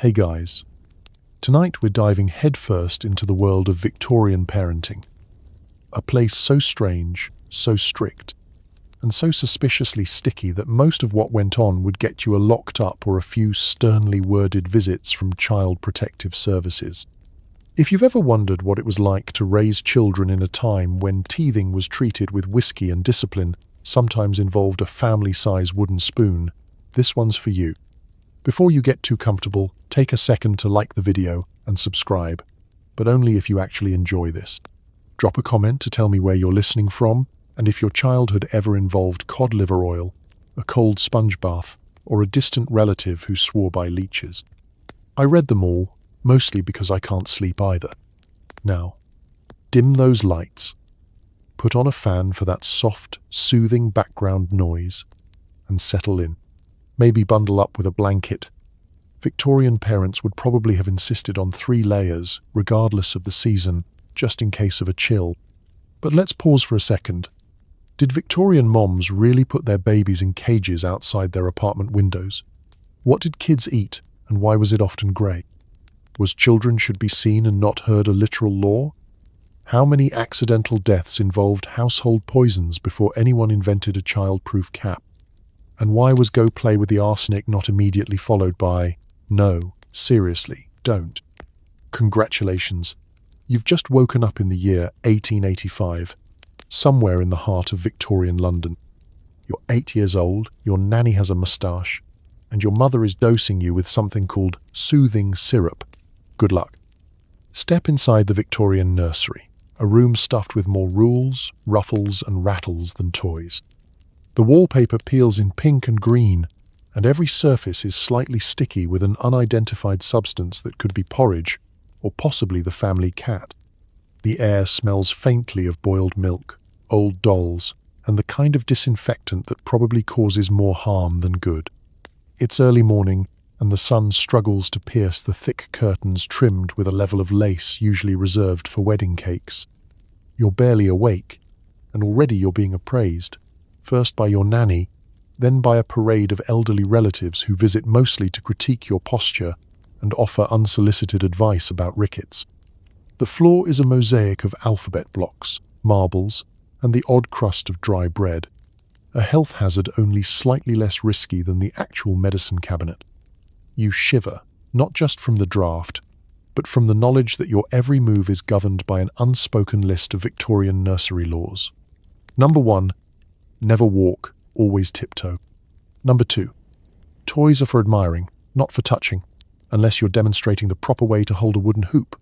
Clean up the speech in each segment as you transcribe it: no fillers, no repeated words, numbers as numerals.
Hey guys, tonight we're diving headfirst into the world of Victorian parenting. A place so strange, so strict, and so suspiciously sticky that most of what went on would get you a locked up or a few sternly worded visits from Child Protective Services. If you've ever wondered what it was like to raise children in a time when teething was treated with whiskey and discipline sometimes involved a family-size wooden spoon, this one's for you. Before you get too comfortable, take a second to like the video and subscribe, but only if you actually enjoy this. Drop a comment to tell me where you're listening from, and if your childhood ever involved cod liver oil, a cold sponge bath, or a distant relative who swore by leeches. I read them all, mostly because I can't sleep either. Now, dim those lights, put on a fan for that soft, soothing background noise, and settle in. Maybe bundle up with a blanket. Victorian parents would probably have insisted on 3 layers, regardless of the season, just in case of a chill. But let's pause for a second. Did Victorian moms really put their babies in cages outside their apartment windows? What did kids eat, and why was it often grey? Was children should be seen and not heard a literal law? How many accidental deaths involved household poisons before anyone invented a child-proof cap? And why was go play with the arsenic not immediately followed by, no, seriously, don't? Congratulations, you've just woken up in the year 1885, somewhere in the heart of Victorian London. You're 8 years old, your nanny has a moustache, and your mother is dosing you with something called soothing syrup. Good luck. Step inside the Victorian nursery, a room stuffed with more rules, ruffles, and rattles than toys. The wallpaper peels in pink and green, and every surface is slightly sticky with an unidentified substance that could be porridge, or possibly the family cat. The air smells faintly of boiled milk, old dolls, and the kind of disinfectant that probably causes more harm than good. It's early morning, and the sun struggles to pierce the thick curtains trimmed with a level of lace usually reserved for wedding cakes. You're barely awake, and already you're being appraised. First by your nanny, then by a parade of elderly relatives who visit mostly to critique your posture and offer unsolicited advice about rickets. The floor is a mosaic of alphabet blocks, marbles, and the odd crust of dry bread, a health hazard only slightly less risky than the actual medicine cabinet. You shiver, not just from the draft, but from the knowledge that your every move is governed by an unspoken list of Victorian nursery laws. Number 1. Never walk, always tiptoe. Number 2. Toys are for admiring, not for touching, unless you're demonstrating the proper way to hold a wooden hoop,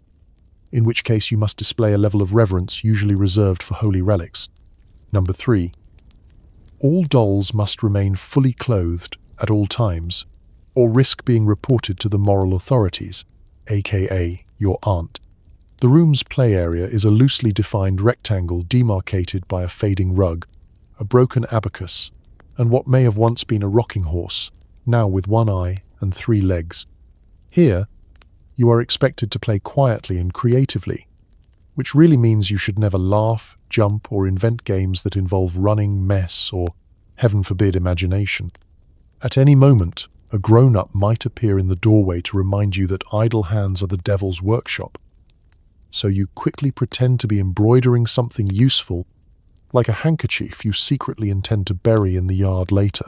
in which case you must display a level of reverence usually reserved for holy relics. Number 3. All dolls must remain fully clothed at all times, or risk being reported to the moral authorities, aka your aunt. The room's play area is a loosely defined rectangle demarcated by a fading rug, a broken abacus, and what may have once been a rocking horse, now with 1 eye and 3 legs. Here, you are expected to play quietly and creatively, which really means you should never laugh, jump, or invent games that involve running, mess, or, heaven forbid, imagination. At any moment, a grown-up might appear in the doorway to remind you that idle hands are the devil's workshop. So you quickly pretend to be embroidering something useful, like a handkerchief you secretly intend to bury in the yard later.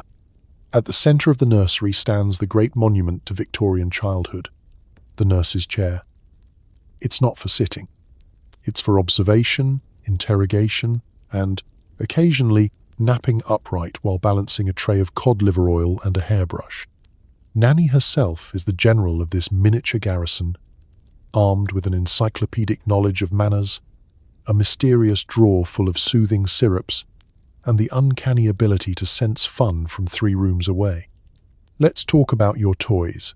At the center of the nursery stands the great monument to Victorian childhood, the nurse's chair. It's not for sitting. It's for observation, interrogation, and, occasionally, napping upright while balancing a tray of cod liver oil and a hairbrush. Nanny herself is the general of this miniature garrison, armed with an encyclopedic knowledge of manners, a mysterious drawer full of soothing syrups, and the uncanny ability to sense fun from 3 rooms away. Let's talk about your toys.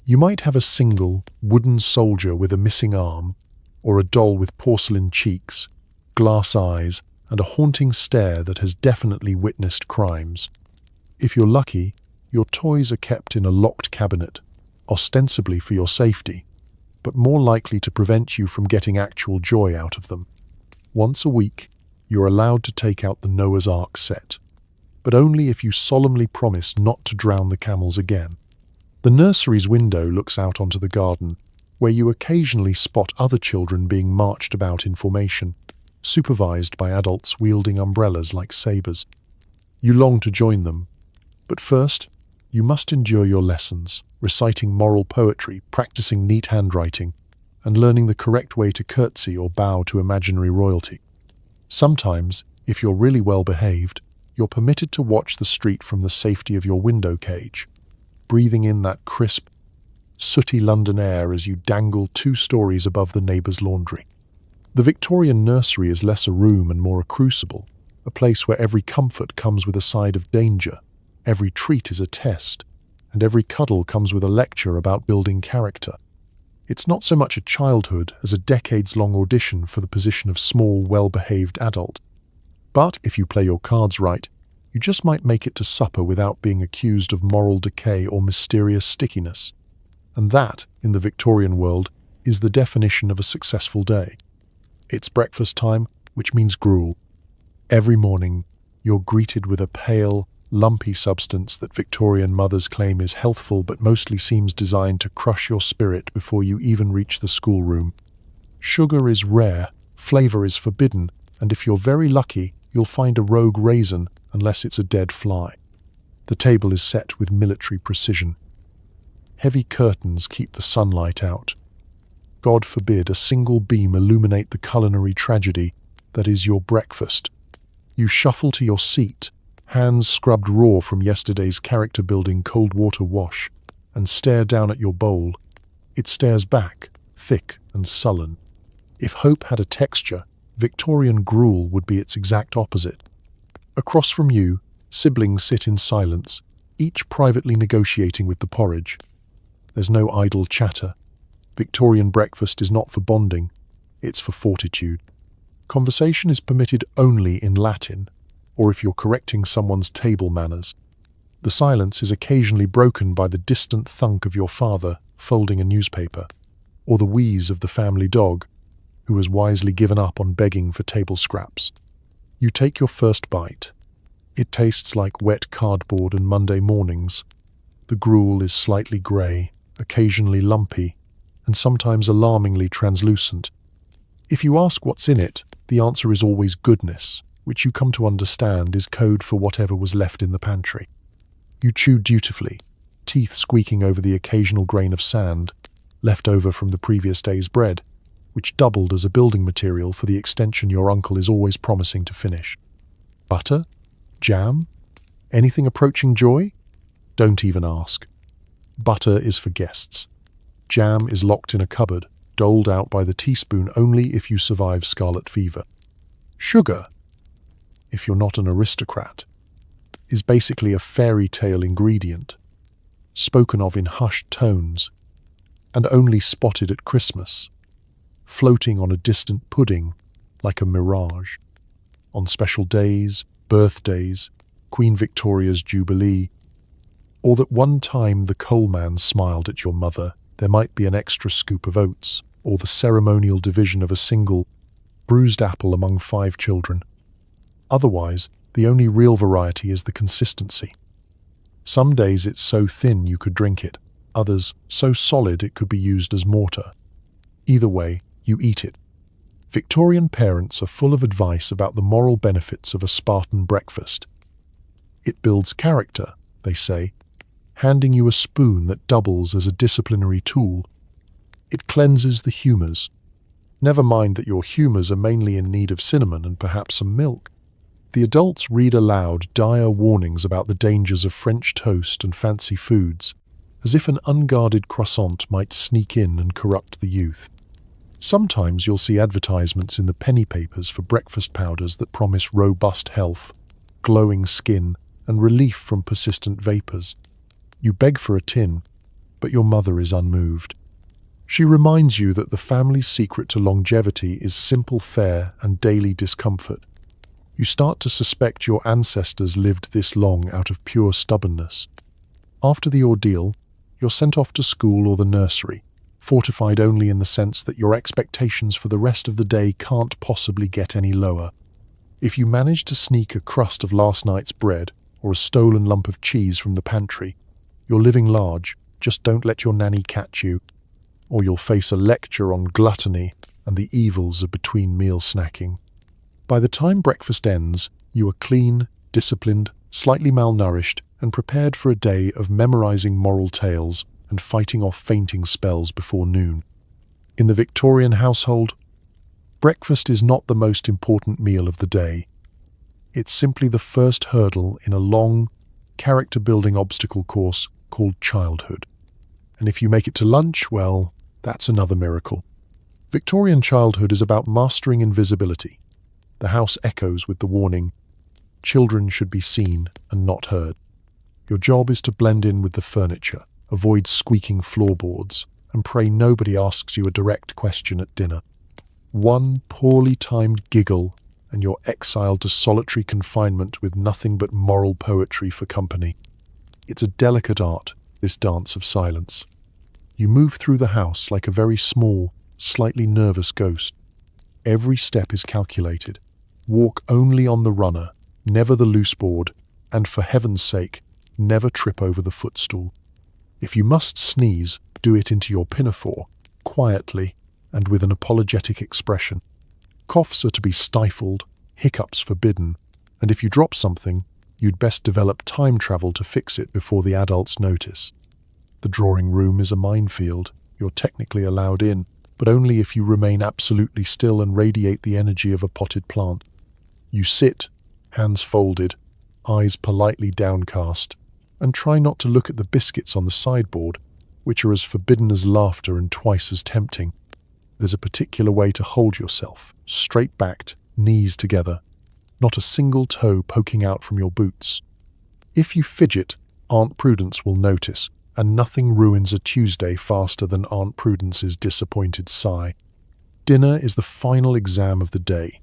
You might have a single, wooden soldier with a missing arm, or a doll with porcelain cheeks, glass eyes, and a haunting stare that has definitely witnessed crimes. If you're lucky, your toys are kept in a locked cabinet, ostensibly for your safety, but more likely to prevent you from getting actual joy out of them. Once a week, you're allowed to take out the Noah's Ark set, but only if you solemnly promise not to drown the camels again. The nursery's window looks out onto the garden, where you occasionally spot other children being marched about in formation, supervised by adults wielding umbrellas like sabers. You long to join them, but first, you must endure your lessons, reciting moral poetry, practicing neat handwriting, and learning the correct way to curtsy or bow to imaginary royalty. Sometimes, if you're really well behaved, you're permitted to watch the street from the safety of your window cage, breathing in that crisp, sooty London air as you dangle 2 stories above the neighbour's laundry. The Victorian nursery is less a room and more a crucible, a place where every comfort comes with a side of danger, every treat is a test, and every cuddle comes with a lecture about building character. It's not so much a childhood as a decades-long audition for the position of small, well-behaved adult. But if you play your cards right, you just might make it to supper without being accused of moral decay or mysterious stickiness. And that, in the Victorian world, is the definition of a successful day. It's breakfast time, which means gruel. Every morning, you're greeted with a pale, lumpy substance that Victorian mothers claim is healthful but mostly seems designed to crush your spirit before you even reach the schoolroom. Sugar is rare, flavour is forbidden, and if you're very lucky, you'll find a rogue raisin unless it's a dead fly. The table is set with military precision. Heavy curtains keep the sunlight out. God forbid a single beam illuminate the culinary tragedy that is your breakfast. You shuffle to your seat, hands scrubbed raw from yesterday's character-building cold water wash, and stare down at your bowl. It stares back, thick and sullen. If hope had a texture, Victorian gruel would be its exact opposite. Across from you, siblings sit in silence, each privately negotiating with the porridge. There's no idle chatter. Victorian breakfast is not for bonding, it's for fortitude. Conversation is permitted only in Latin, or if you're correcting someone's table manners. The silence is occasionally broken by the distant thunk of your father folding a newspaper, or the wheeze of the family dog, who has wisely given up on begging for table scraps. You take your first bite. It tastes like wet cardboard and Monday mornings. The gruel is slightly grey, occasionally lumpy, and sometimes alarmingly translucent. If you ask what's in it, the answer is always goodness, which you come to understand is code for whatever was left in the pantry. You chew dutifully, teeth squeaking over the occasional grain of sand, left over from the previous day's bread, which doubled as a building material for the extension your uncle is always promising to finish. Butter? Jam? Anything approaching joy? Don't even ask. Butter is for guests. Jam is locked in a cupboard, doled out by the teaspoon only if you survive scarlet fever. Sugar, if you're not an aristocrat, is basically a fairy tale ingredient, spoken of in hushed tones, and only spotted at Christmas, floating on a distant pudding like a mirage. On special days, birthdays, Queen Victoria's Jubilee, or that one time the coalman smiled at your mother, there might be an extra scoop of oats, or the ceremonial division of a single, bruised apple among 5 children. Otherwise, the only real variety is the consistency. Some days it's so thin you could drink it, others so solid it could be used as mortar. Either way, you eat it. Victorian parents are full of advice about the moral benefits of a Spartan breakfast. It builds character, they say, handing you a spoon that doubles as a disciplinary tool. It cleanses the humours. Never mind that your humours are mainly in need of cinnamon and perhaps some milk. The adults read aloud dire warnings about the dangers of French toast and fancy foods, as if an unguarded croissant might sneak in and corrupt the youth. Sometimes you'll see advertisements in the penny papers for breakfast powders that promise robust health, glowing skin, and relief from persistent vapours. You beg for a tin, but your mother is unmoved. She reminds you that the family's secret to longevity is simple fare and daily discomfort. You start to suspect your ancestors lived this long out of pure stubbornness. After the ordeal, you're sent off to school or the nursery, fortified only in the sense that your expectations for the rest of the day can't possibly get any lower. If you manage to sneak a crust of last night's bread or a stolen lump of cheese from the pantry, you're living large, Just don't let your nanny catch you, or you'll face a lecture on gluttony and the evils of between-meal snacking. By the time breakfast ends, you are clean, disciplined, slightly malnourished, and prepared for a day of memorizing moral tales and fighting off fainting spells before noon. In the Victorian household, breakfast is not the most important meal of the day. It's simply the first hurdle in a long, character-building obstacle course called childhood. And if you make it to lunch, well, that's another miracle. Victorian childhood is about mastering invisibility. The house echoes with the warning, "Children should be seen and not heard." Your job is to blend in with the furniture, avoid squeaking floorboards, and pray nobody asks you a direct question at dinner. One poorly timed giggle and you're exiled to solitary confinement with nothing but moral poetry for company. It's a delicate art, this dance of silence. You move through the house like a very small, slightly nervous ghost. Every step is calculated. Walk only on the runner, never the loose board, and for heaven's sake, never trip over the footstool. If you must sneeze, do it into your pinafore, quietly and with an apologetic expression. Coughs are to be stifled, hiccups forbidden, and if you drop something, you'd best develop time travel to fix it before the adults notice. The drawing room is a minefield. You're technically allowed in, but only if you remain absolutely still and radiate the energy of a potted plant. You sit, hands folded, eyes politely downcast, and try not to look at the biscuits on the sideboard, which are as forbidden as laughter and twice as tempting. There's a particular way to hold yourself, straight-backed, knees together, not a single toe poking out from your boots. If you fidget, Aunt Prudence will notice, and nothing ruins a Tuesday faster than Aunt Prudence's disappointed sigh. Dinner is the final exam of the day.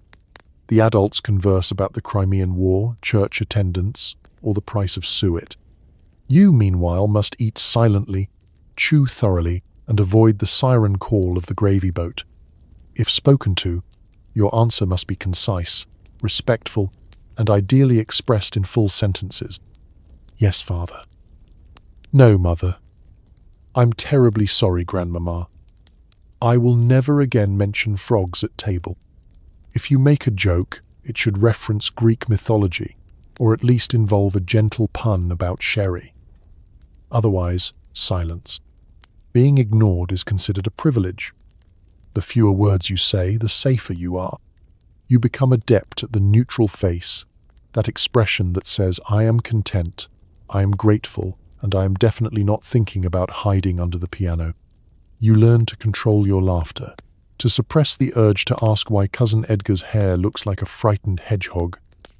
The adults converse about the Crimean War, church attendance, or the price of suet. You, meanwhile, must eat silently, chew thoroughly, and avoid the siren call of the gravy boat. If spoken to, your answer must be concise, respectful, and ideally expressed in full sentences. "Yes, father." "No, mother." "I'm terribly sorry, grandmamma. I will never again mention frogs at table." If you make a joke, it should reference Greek mythology, or at least involve a gentle pun about sherry. Otherwise, silence. Being ignored is considered a privilege. The fewer words you say, the safer you are. You become adept at the neutral face, that expression that says, "I am content, I am grateful, and I am definitely not thinking about hiding under the piano." You learn to control your laughter, to suppress the urge to ask why Cousin Edgar's hair looks like a frightened hedgehog,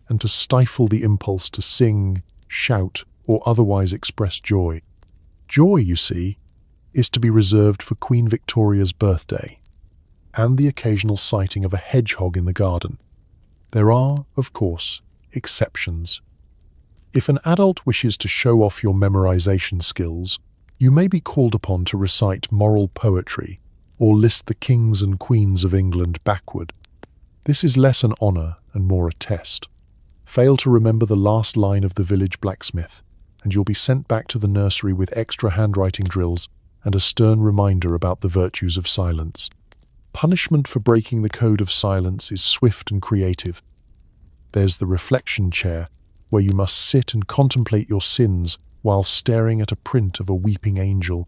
and to stifle the impulse to sing, shout, or otherwise express joy. Joy, you see, is to be reserved for Queen Victoria's birthday, and the occasional sighting of a hedgehog in the garden. There are, of course, exceptions. If an adult wishes to show off your memorization skills, you may be called upon to recite moral poetry or list the kings and queens of England backward. This is less an honor and more a test. Fail to remember the last line of the village blacksmith, and you'll be sent back to the nursery with extra handwriting drills and a stern reminder about the virtues of silence. Punishment for breaking the code of silence is swift and creative. There's the reflection chair, where you must sit and contemplate your sins while staring at a print of a weeping angel.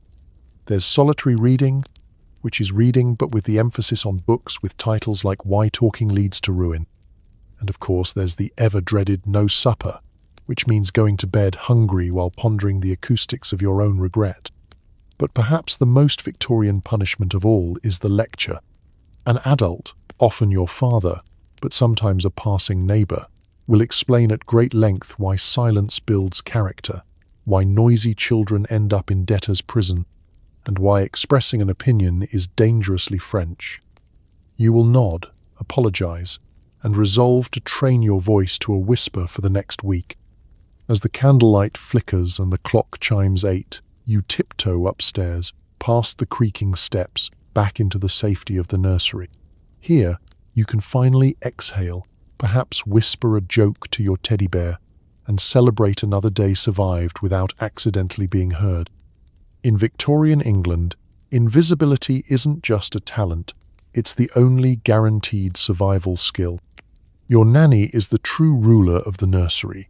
There's solitary reading, which is reading but with the emphasis on books with titles like Why Talking Leads to Ruin. And of course there's the ever-dreaded no supper, which means going to bed hungry while pondering the acoustics of your own regret. But perhaps the most Victorian punishment of all is the lecture. An adult, often your father, but sometimes a passing neighbor, will explain at great length why silence builds character, why noisy children end up in debtor's prison, and why expressing an opinion is dangerously French. You will nod, apologize, and resolve to train your voice to a whisper for the next week. As the candlelight flickers and the clock chimes 8, you tiptoe upstairs, past the creaking steps, back into the safety of the nursery. Here, you can finally exhale, perhaps whisper a joke to your teddy bear, and celebrate another day survived without accidentally being heard. In Victorian England, invisibility isn't just a talent, it's the only guaranteed survival skill. Your nanny is the true ruler of the nursery,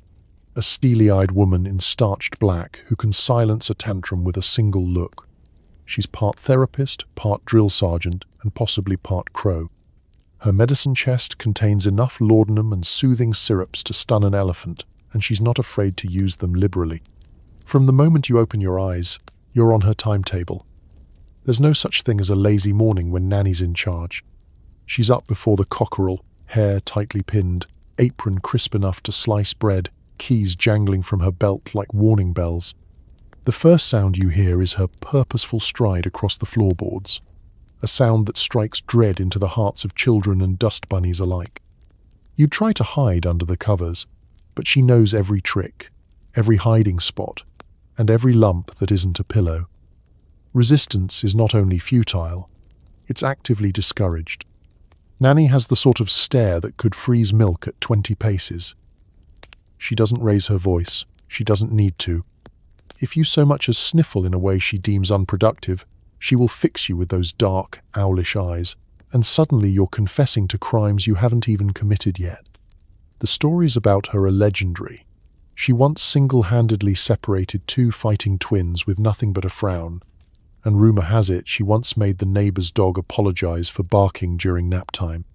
a steely-eyed woman in starched black who can silence a tantrum with a single look. She's part therapist, part drill sergeant, and possibly part crow. Her medicine chest contains enough laudanum and soothing syrups to stun an elephant, and she's not afraid to use them liberally. From the moment you open your eyes, you're on her timetable. There's no such thing as a lazy morning when Nanny's in charge. She's up before the cockerel, hair tightly pinned, apron crisp enough to slice bread, keys jangling from her belt like warning bells. The first sound you hear is her purposeful stride across the floorboards, a sound that strikes dread into the hearts of children and dust bunnies alike. You try to hide under the covers, but she knows every trick, every hiding spot, and every lump that isn't a pillow. Resistance is not only futile, it's actively discouraged. Nanny has the sort of stare that could freeze milk at 20 paces. She doesn't raise her voice. She doesn't need to. If you so much as sniffle in a way she deems unproductive, she will fix you with those dark, owlish eyes, and suddenly you're confessing to crimes you haven't even committed yet. The stories about her are legendary. She once single-handedly separated two fighting twins with nothing but a frown, and rumor has it she once made the neighbor's dog apologize for barking during nap time.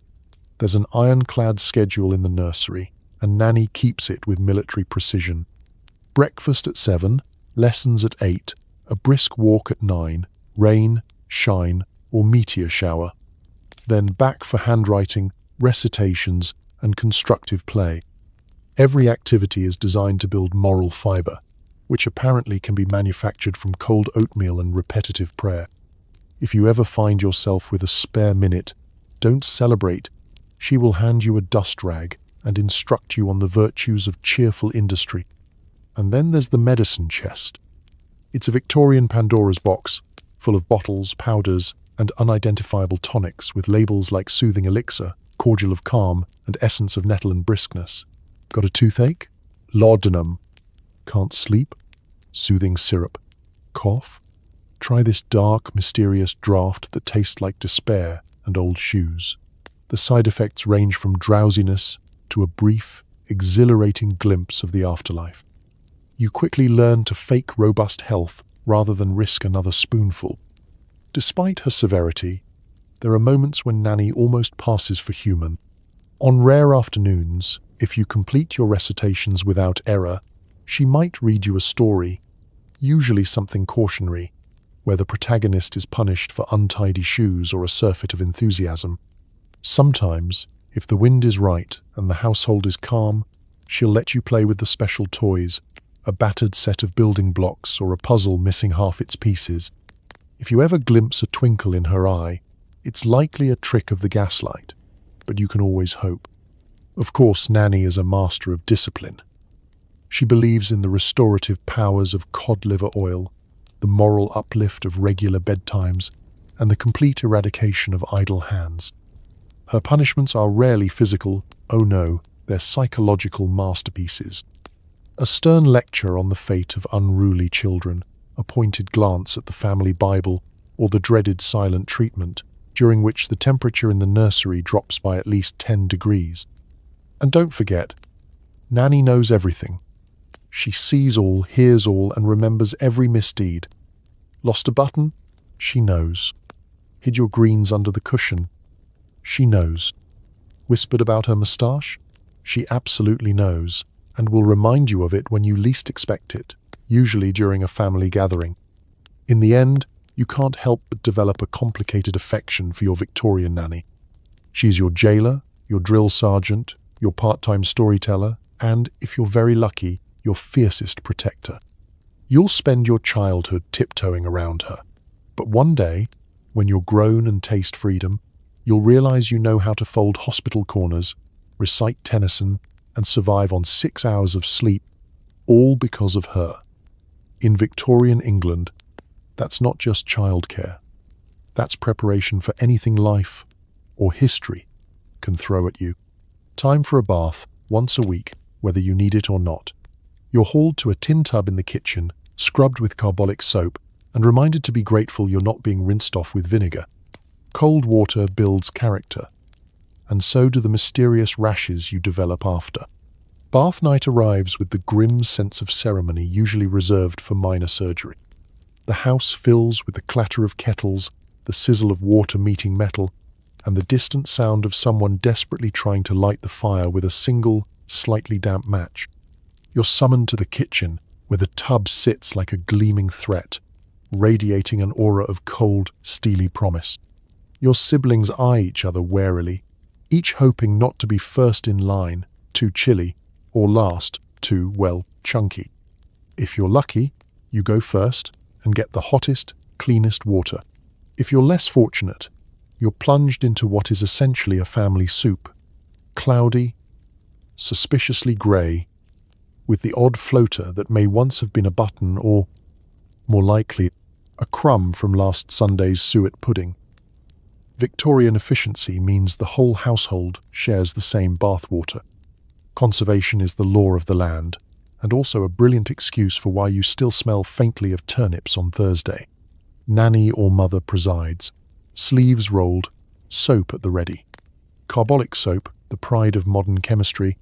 There's an ironclad schedule in the nursery, and Nanny keeps it with military precision. Breakfast at 7, lessons at 8, a brisk walk at 9, rain, shine, or meteor shower. Then back for handwriting, recitations, and constructive play. Every activity is designed to build moral fiber, which apparently can be manufactured from cold oatmeal and repetitive prayer. If you ever find yourself with a spare minute, don't celebrate. She will hand you a dust rag and instruct you on the virtues of cheerful industry. And then there's the medicine chest. It's a Victorian Pandora's box, full of bottles, powders, and unidentifiable tonics with labels like soothing elixir, cordial of calm, and essence of nettle and briskness. Got a toothache? Laudanum. Can't sleep? Soothing syrup. Cough? Try this dark, mysterious draught that tastes like despair and old shoes. The side effects range from drowsiness to a brief, exhilarating glimpse of the afterlife. You quickly learn to fake robust health rather than risk another spoonful. Despite her severity, there are moments when Nanny almost passes for human. On rare afternoons, if you complete your recitations without error, she might read you a story, usually something cautionary, where the protagonist is punished for untidy shoes or a surfeit of enthusiasm. Sometimes, if the wind is right and the household is calm, she'll let you play with the special toys, a battered set of building blocks or a puzzle missing half its pieces. If you ever glimpse a twinkle in her eye, it's likely a trick of the gaslight, but you can always hope. Of course, Nanny is a master of discipline. She believes in the restorative powers of cod liver oil, the moral uplift of regular bedtimes, and the complete eradication of idle hands. Her punishments are rarely physical, oh no, they're psychological masterpieces. A stern lecture on the fate of unruly children, a pointed glance at the family Bible, or the dreaded silent treatment, during which the temperature in the nursery drops by at least 10 degrees. And don't forget, Nanny knows everything. She sees all, hears all, and remembers every misdeed. Lost a button? She knows. Hid your greens under the cushion? She knows. Whispered about her moustache? She absolutely knows, and will remind you of it when you least expect it, usually during a family gathering. In the end, you can't help but develop a complicated affection for your Victorian nanny. She's your jailer, your drill sergeant, your part-time storyteller, and, if you're very lucky, your fiercest protector. You'll spend your childhood tiptoeing around her, but one day, when you're grown and taste freedom, you'll realize you know how to fold hospital corners, recite Tennyson, and survive on 6 hours of sleep, all because of her. In Victorian England, that's not just childcare. That's preparation for anything life or history can throw at you. Time for a bath, once a week, whether you need it or not. You're hauled to a tin tub in the kitchen, scrubbed with carbolic soap, and reminded to be grateful you're not being rinsed off with vinegar. Cold water builds character, and so do the mysterious rashes you develop after. Bath night arrives with the grim sense of ceremony usually reserved for minor surgery. The house fills with the clatter of kettles, the sizzle of water meeting metal, and the distant sound of someone desperately trying to light the fire with a single, slightly damp match. You're summoned to the kitchen, where the tub sits like a gleaming threat, radiating an aura of cold, steely promise. Your siblings eye each other warily, each hoping not to be first in line, too chilly, or last, too, well, chunky. If you're lucky, you go first and get the hottest, cleanest water. If you're less fortunate, you're plunged into what is essentially a family soup. Cloudy, suspiciously grey, with the odd floater that may once have been a button or, more likely, a crumb from last Sunday's suet pudding. Victorian efficiency means the whole household shares the same bathwater. Conservation is the law of the land, and also a brilliant excuse for why you still smell faintly of turnips on Thursday. Nanny or mother presides, sleeves rolled, soap at the ready. Carbolic soap, the pride of modern chemistry,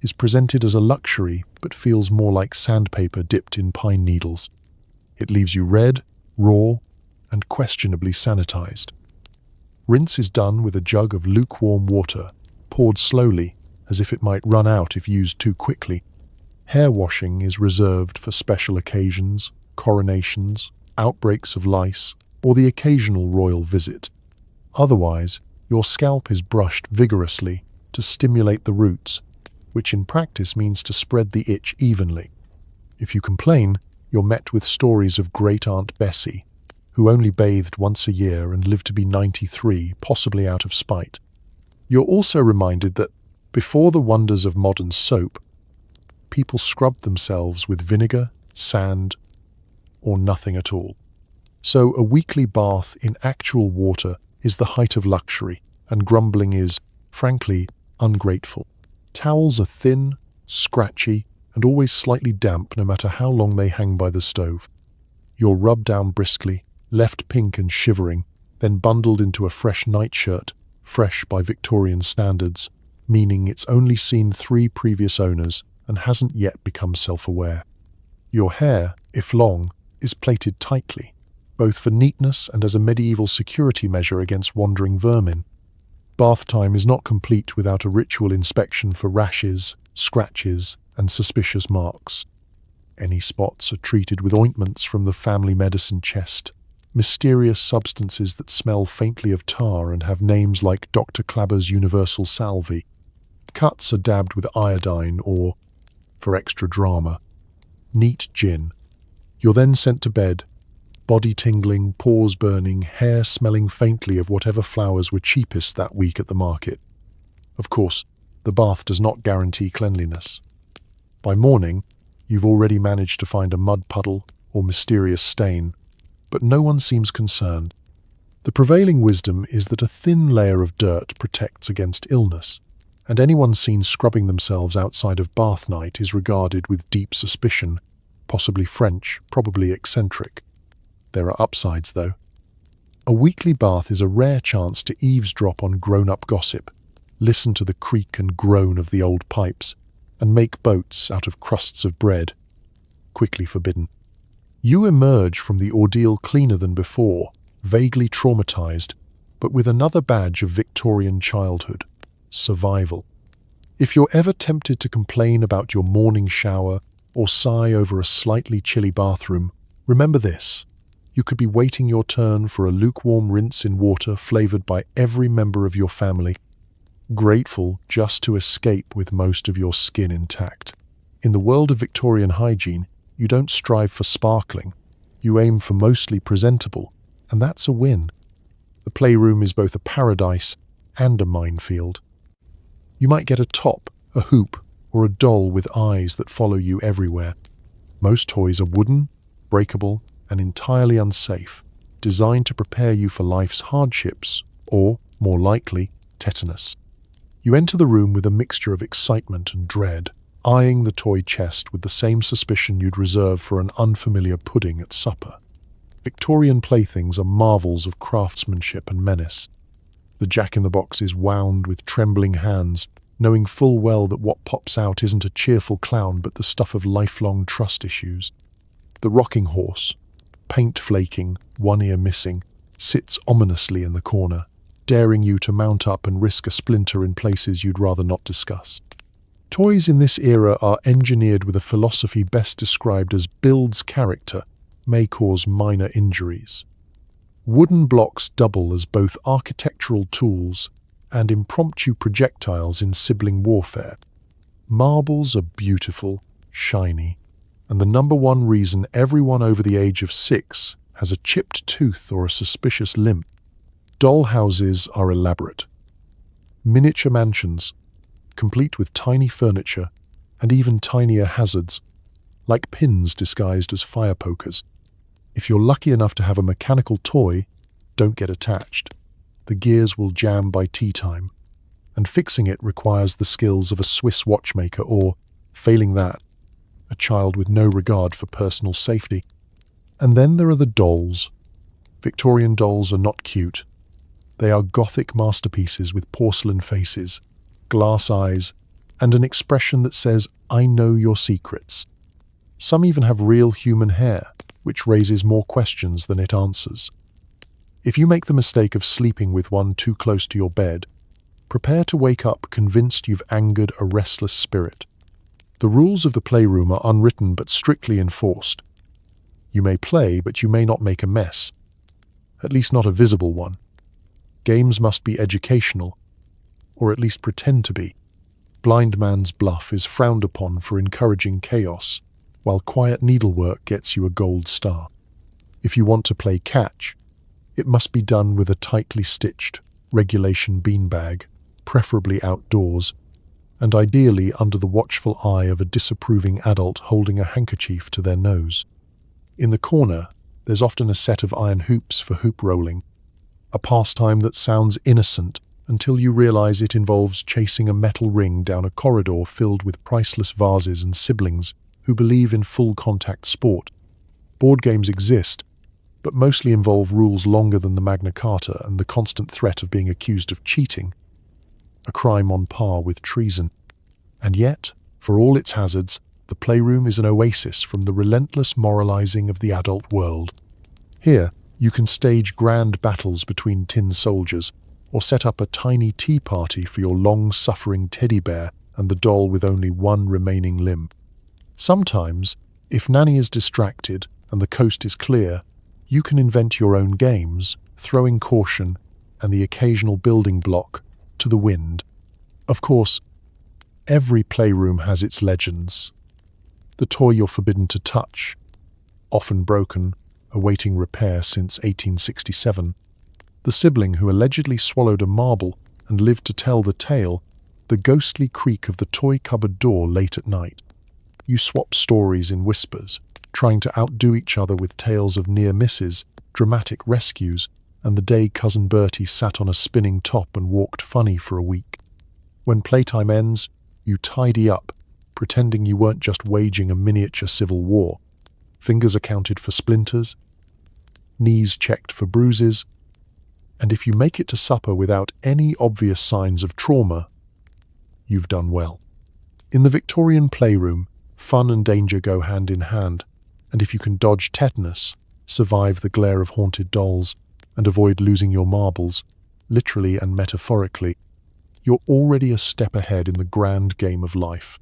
is presented as a luxury but feels more like sandpaper dipped in pine needles. It leaves you red, raw, and questionably sanitized. Rinse is done with a jug of lukewarm water, poured slowly as if it might run out if used too quickly. Hair washing is reserved for special occasions, coronations, outbreaks of lice, or the occasional royal visit. Otherwise, your scalp is brushed vigorously to stimulate the roots, which in practice means to spread the itch evenly. If you complain, you're met with stories of Great Aunt Bessie, who only bathed once a year and lived to be 93, possibly out of spite. You're also reminded that, before the wonders of modern soap, people scrubbed themselves with vinegar, sand, or nothing at all. So a weekly bath in actual water is the height of luxury, and grumbling is, frankly, ungrateful. Towels are thin, scratchy, and always slightly damp no matter how long they hang by the stove. You're rubbed down briskly, left pink and shivering, then bundled into a fresh nightshirt, fresh by Victorian standards, meaning it's only seen 3 previous owners and hasn't yet become self-aware. Your hair, if long, is plaited tightly, both for neatness and as a medieval security measure against wandering vermin. Bath time is not complete without a ritual inspection for rashes, scratches, and suspicious marks. Any spots are treated with ointments from the family medicine chest, mysterious substances that smell faintly of tar and have names like Dr. Clabber's Universal Salve. Cuts are dabbed with iodine or, for extra drama, neat gin. You're then sent to bed, body tingling, pores burning, hair smelling faintly of whatever flowers were cheapest that week at the market. Of course, the bath does not guarantee cleanliness. By morning, you've already managed to find a mud puddle or mysterious stain, but no one seems concerned. The prevailing wisdom is that a thin layer of dirt protects against illness, and anyone seen scrubbing themselves outside of bath night is regarded with deep suspicion, possibly French, probably eccentric. There are upsides, though. A weekly bath is a rare chance to eavesdrop on grown-up gossip, listen to the creak and groan of the old pipes, and make boats out of crusts of bread. Quickly forbidden. You emerge from the ordeal cleaner than before, vaguely traumatized, but with another badge of Victorian childhood: survival. If you're ever tempted to complain about your morning shower or sigh over a slightly chilly bathroom, remember this: you could be waiting your turn for a lukewarm rinse in water flavored by every member of your family, grateful just to escape with most of your skin intact. In the world of Victorian hygiene, you don't strive for sparkling, you aim for mostly presentable, and that's a win. The playroom is both a paradise and a minefield. You might get a top, a hoop, or a doll with eyes that follow you everywhere. Most toys are wooden, breakable, and entirely unsafe, designed to prepare you for life's hardships, or, more likely, tetanus. You enter the room with a mixture of excitement and dread, eyeing the toy chest with the same suspicion you'd reserve for an unfamiliar pudding at supper. Victorian playthings are marvels of craftsmanship and menace. The jack-in-the-box is wound with trembling hands, knowing full well that what pops out isn't a cheerful clown but the stuff of lifelong trust issues. The rocking horse, paint flaking, one ear missing, sits ominously in the corner, daring you to mount up and risk a splinter in places you'd rather not discuss. Toys in this era are engineered with a philosophy best described as builds character, may cause minor injuries. Wooden blocks double as both architectural tools and impromptu projectiles in sibling warfare. Marbles are beautiful, shiny, and the number one reason everyone over the age of 6 has a chipped tooth or a suspicious limp. Doll houses are elaborate. Miniature mansions, complete with tiny furniture and even tinier hazards, like pins disguised as fire pokers. If you're lucky enough to have a mechanical toy, don't get attached. The gears will jam by tea time, and fixing it requires the skills of a Swiss watchmaker or, failing that, a child with no regard for personal safety. And then there are the dolls. Victorian dolls are not cute. They are Gothic masterpieces with porcelain faces, glass eyes, and an expression that says, "I know your secrets." Some even have real human hair, which raises more questions than it answers. If you make the mistake of sleeping with one too close to your bed, prepare to wake up convinced you've angered a restless spirit. The rules of the playroom are unwritten but strictly enforced. You may play, but you may not make a mess. At least not a visible one. Games must be educational, or at least pretend to be. Blind man's bluff is frowned upon for encouraging chaos, while quiet needlework gets you a gold star. If you want to play catch, it must be done with a tightly stitched regulation beanbag, preferably outdoors, and ideally under the watchful eye of a disapproving adult holding a handkerchief to their nose. In the corner, there's often a set of iron hoops for hoop rolling, a pastime that sounds innocent until you realize it involves chasing a metal ring down a corridor filled with priceless vases and siblings who believe in full-contact sport. Board games exist, but mostly involve rules longer than the Magna Carta and the constant threat of being accused of cheating, a crime on par with treason. And yet, for all its hazards, the playroom is an oasis from the relentless moralizing of the adult world. Here, you can stage grand battles between tin soldiers, or set up a tiny tea party for your long-suffering teddy bear and the doll with only one remaining limb. Sometimes, if Nanny is distracted and the coast is clear, you can invent your own games, throwing caution and the occasional building block to the wind. Of course, every playroom has its legends. The toy you're forbidden to touch, often broken, awaiting repair since 1867. The sibling who allegedly swallowed a marble and lived to tell the tale, the ghostly creak of the toy cupboard door late at night. You swap stories in whispers, trying to outdo each other with tales of near misses, dramatic rescues, and the day Cousin Bertie sat on a spinning top and walked funny for a week. When playtime ends, you tidy up, pretending you weren't just waging a miniature civil war. Fingers accounted for splinters, knees checked for bruises, and if you make it to supper without any obvious signs of trauma, you've done well. In the Victorian playroom, fun and danger go hand in hand, and if you can dodge tetanus, survive the glare of haunted dolls, and avoid losing your marbles, literally and metaphorically, you're already a step ahead in the grand game of life.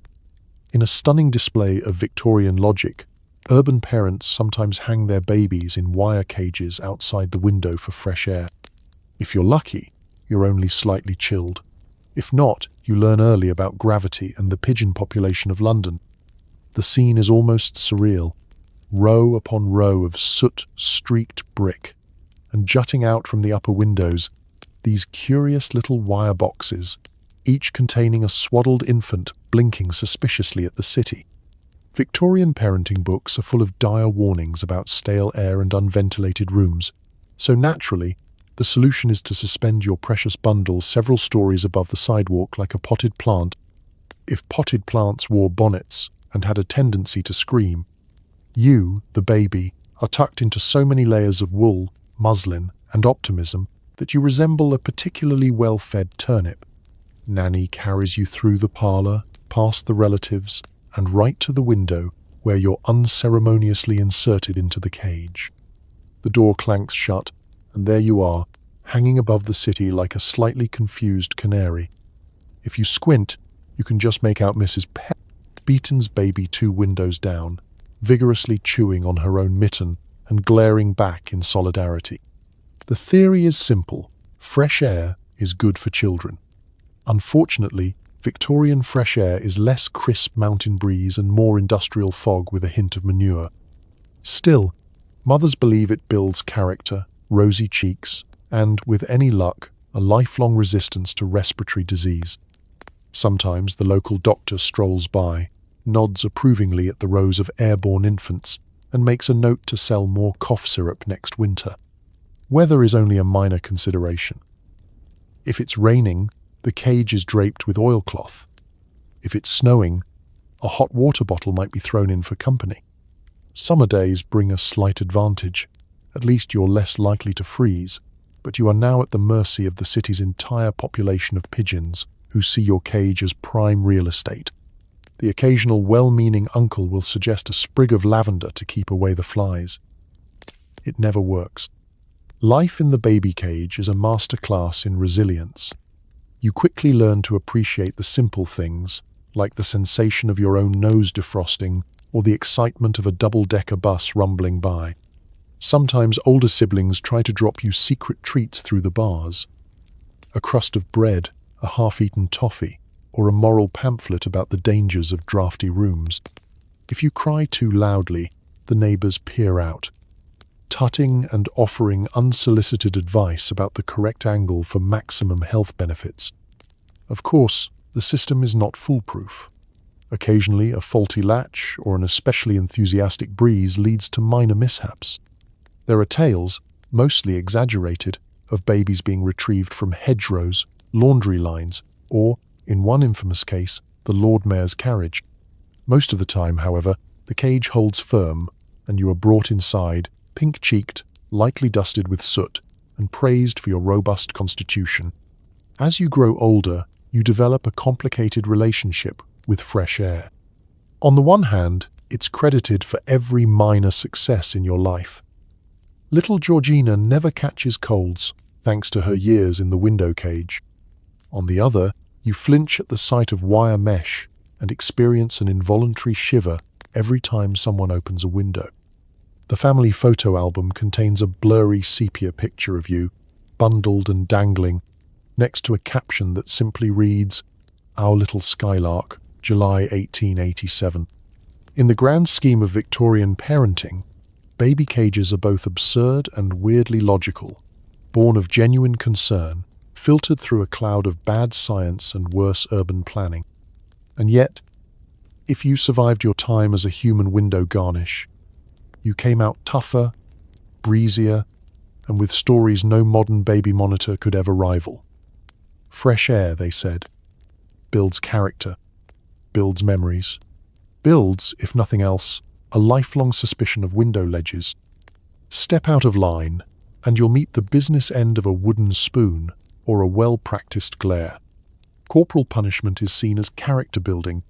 In a stunning display of Victorian logic, urban parents sometimes hang their babies in wire cages outside the window for fresh air. If you're lucky, you're only slightly chilled. If not, you learn early about gravity and the pigeon population of London. The scene is almost surreal. Row upon row of soot-streaked brick, and jutting out from the upper windows, these curious little wire boxes, each containing a swaddled infant blinking suspiciously at the city. Victorian parenting books are full of dire warnings about stale air and unventilated rooms, so naturally, the solution is to suspend your precious bundle several stories above the sidewalk like a potted plant. If potted plants wore bonnets and had a tendency to scream, you, the baby, are tucked into so many layers of wool, muslin, and optimism that you resemble a particularly well-fed turnip. Nanny carries you through the parlor, past the relatives, and right to the window where you're unceremoniously inserted into the cage. The door clanks shut, and there you are, hanging above the city like a slightly confused canary. If you squint, you can just make out Mrs. Beaton's baby 2 windows down, vigorously chewing on her own mitten and glaring back in solidarity. The theory is simple: fresh air is good for children. Unfortunately, Victorian fresh air is less crisp mountain breeze and more industrial fog with a hint of manure. Still, mothers believe it builds character, rosy cheeks, and, with any luck, a lifelong resistance to respiratory disease. Sometimes the local doctor strolls by, nods approvingly at the rows of airborne infants, and makes a note to sell more cough syrup next winter. Weather is only a minor consideration. If it's raining, the cage is draped with oilcloth. If it's snowing, a hot water bottle might be thrown in for company. Summer days bring a slight advantage. At least you're less likely to freeze, but you are now at the mercy of the city's entire population of pigeons who see your cage as prime real estate. The occasional well-meaning uncle will suggest a sprig of lavender to keep away the flies. It never works. Life in the baby cage is a masterclass in resilience. You quickly learn to appreciate the simple things, like the sensation of your own nose defrosting or the excitement of a double-decker bus rumbling by. Sometimes older siblings try to drop you secret treats through the bars. A crust of bread, a half-eaten toffee, or a moral pamphlet about the dangers of drafty rooms. If you cry too loudly, the neighbors peer out, tutting and offering unsolicited advice about the correct angle for maximum health benefits. Of course, the system is not foolproof. Occasionally, a faulty latch or an especially enthusiastic breeze leads to minor mishaps. There are tales, mostly exaggerated, of babies being retrieved from hedgerows, laundry lines, or, in one infamous case, the Lord Mayor's carriage. Most of the time, however, the cage holds firm, and you are brought inside, pink-cheeked, lightly dusted with soot, and praised for your robust constitution. As you grow older, you develop a complicated relationship with fresh air. On the one hand, it's credited for every minor success in your life. Little Georgina never catches colds, thanks to her years in the window cage. On the other, you flinch at the sight of wire mesh and experience an involuntary shiver every time someone opens a window. The family photo album contains a blurry sepia picture of you, bundled and dangling, next to a caption that simply reads, "Our little skylark, July 1887. In the grand scheme of Victorian parenting, baby cages are both absurd and weirdly logical, born of genuine concern, filtered through a cloud of bad science and worse urban planning. And yet, if you survived your time as a human window garnish, you came out tougher, breezier, and with stories no modern baby monitor could ever rival. Fresh air, they said, builds character, builds memories, builds, if nothing else, a lifelong suspicion of window ledges. Step out of line, and you'll meet the business end of a wooden spoon or a well-practiced glare. Corporal punishment is seen as character building,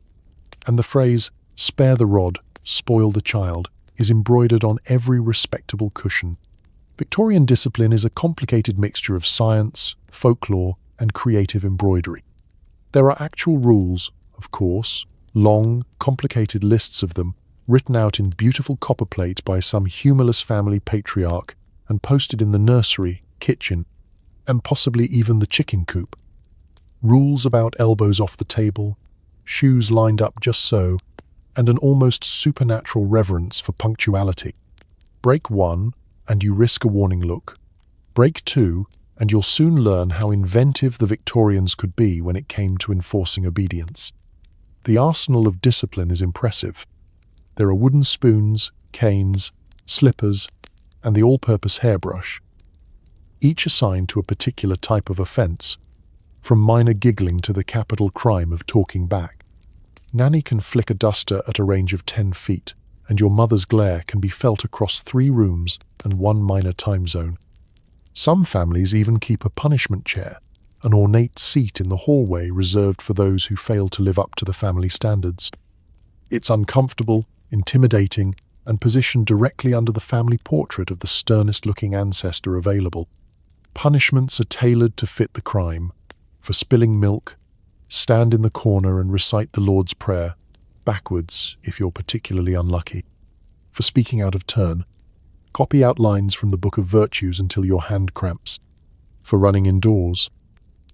and the phrase, "spare the rod, spoil the child," is embroidered on every respectable cushion. Victorian discipline is a complicated mixture of science, folklore, and creative embroidery. There are actual rules, of course, long, complicated lists of them, written out in beautiful copperplate by some humorless family patriarch and posted in the nursery, kitchen, and possibly even the chicken coop. Rules about elbows off the table, shoes lined up just so, and an almost supernatural reverence for punctuality. Break one, and you risk a warning look. Break two, and you'll soon learn how inventive the Victorians could be when it came to enforcing obedience. The arsenal of discipline is impressive. There are wooden spoons, canes, slippers, and the all-purpose hairbrush, each assigned to a particular type of offence, from minor giggling to the capital crime of talking back. Nanny can flick a duster at a range of 10 feet, and your mother's glare can be felt across 3 rooms and 1 minor time zone. Some families even keep a punishment chair, an ornate seat in the hallway reserved for those who fail to live up to the family standards. It's uncomfortable, intimidating, and positioned directly under the family portrait of the sternest-looking ancestor available. Punishments are tailored to fit the crime. For spilling milk, stand in the corner and recite the Lord's Prayer, backwards if you're particularly unlucky. For speaking out of turn, copy outlines from the Book of Virtues until your hand cramps. For running indoors,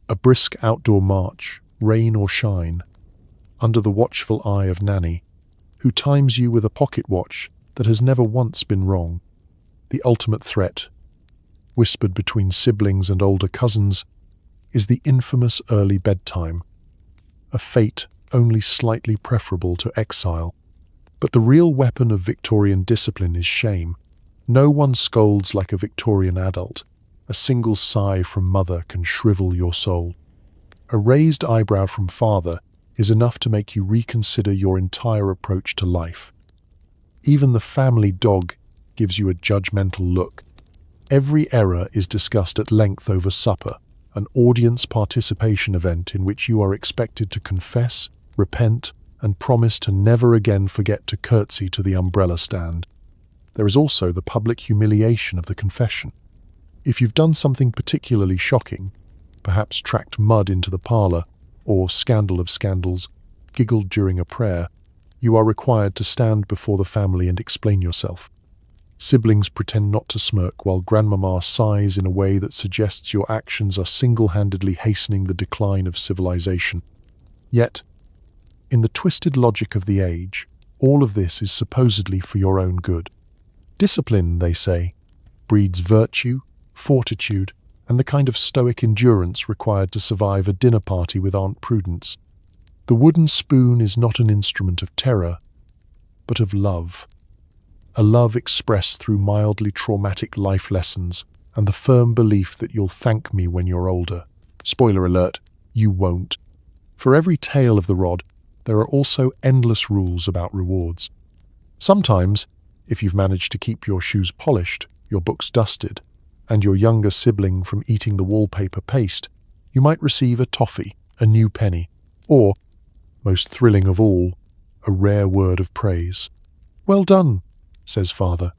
a brisk outdoor march, rain or shine, under the watchful eye of Nanny, who times you with a pocket watch that has never once been wrong. The ultimate threat, whispered between siblings and older cousins, is the infamous early bedtime, a fate only slightly preferable to exile. But the real weapon of Victorian discipline is shame. No one scolds like a Victorian adult. A single sigh from mother can shrivel your soul. A raised eyebrow from father is enough to make you reconsider your entire approach to life. Even the family dog gives you a judgmental look. Every error is discussed at length over supper, an audience participation event in which you are expected to confess, repent, and promise to never again forget to curtsy to the umbrella stand. There is also the public humiliation of the confession. If you've done something particularly shocking, perhaps tracked mud into the parlor, or, scandal of scandals, giggled during a prayer, you are required to stand before the family and explain yourself. Siblings pretend not to smirk while grandmama sighs in a way that suggests your actions are single-handedly hastening the decline of civilization. Yet, in the twisted logic of the age, all of this is supposedly for your own good. Discipline, they say, breeds virtue, fortitude, and the kind of stoic endurance required to survive a dinner party with Aunt Prudence. The wooden spoon is not an instrument of terror, but of love. A love expressed through mildly traumatic life lessons and the firm belief that you'll thank me when you're older. Spoiler alert, you won't. For every tale of the rod, there are also endless rules about rewards. Sometimes, if you've managed to keep your shoes polished, your books dusted, and your younger sibling from eating the wallpaper paste, you might receive a toffee, a new penny, or, most thrilling of all, a rare word of praise. "Well done," says father,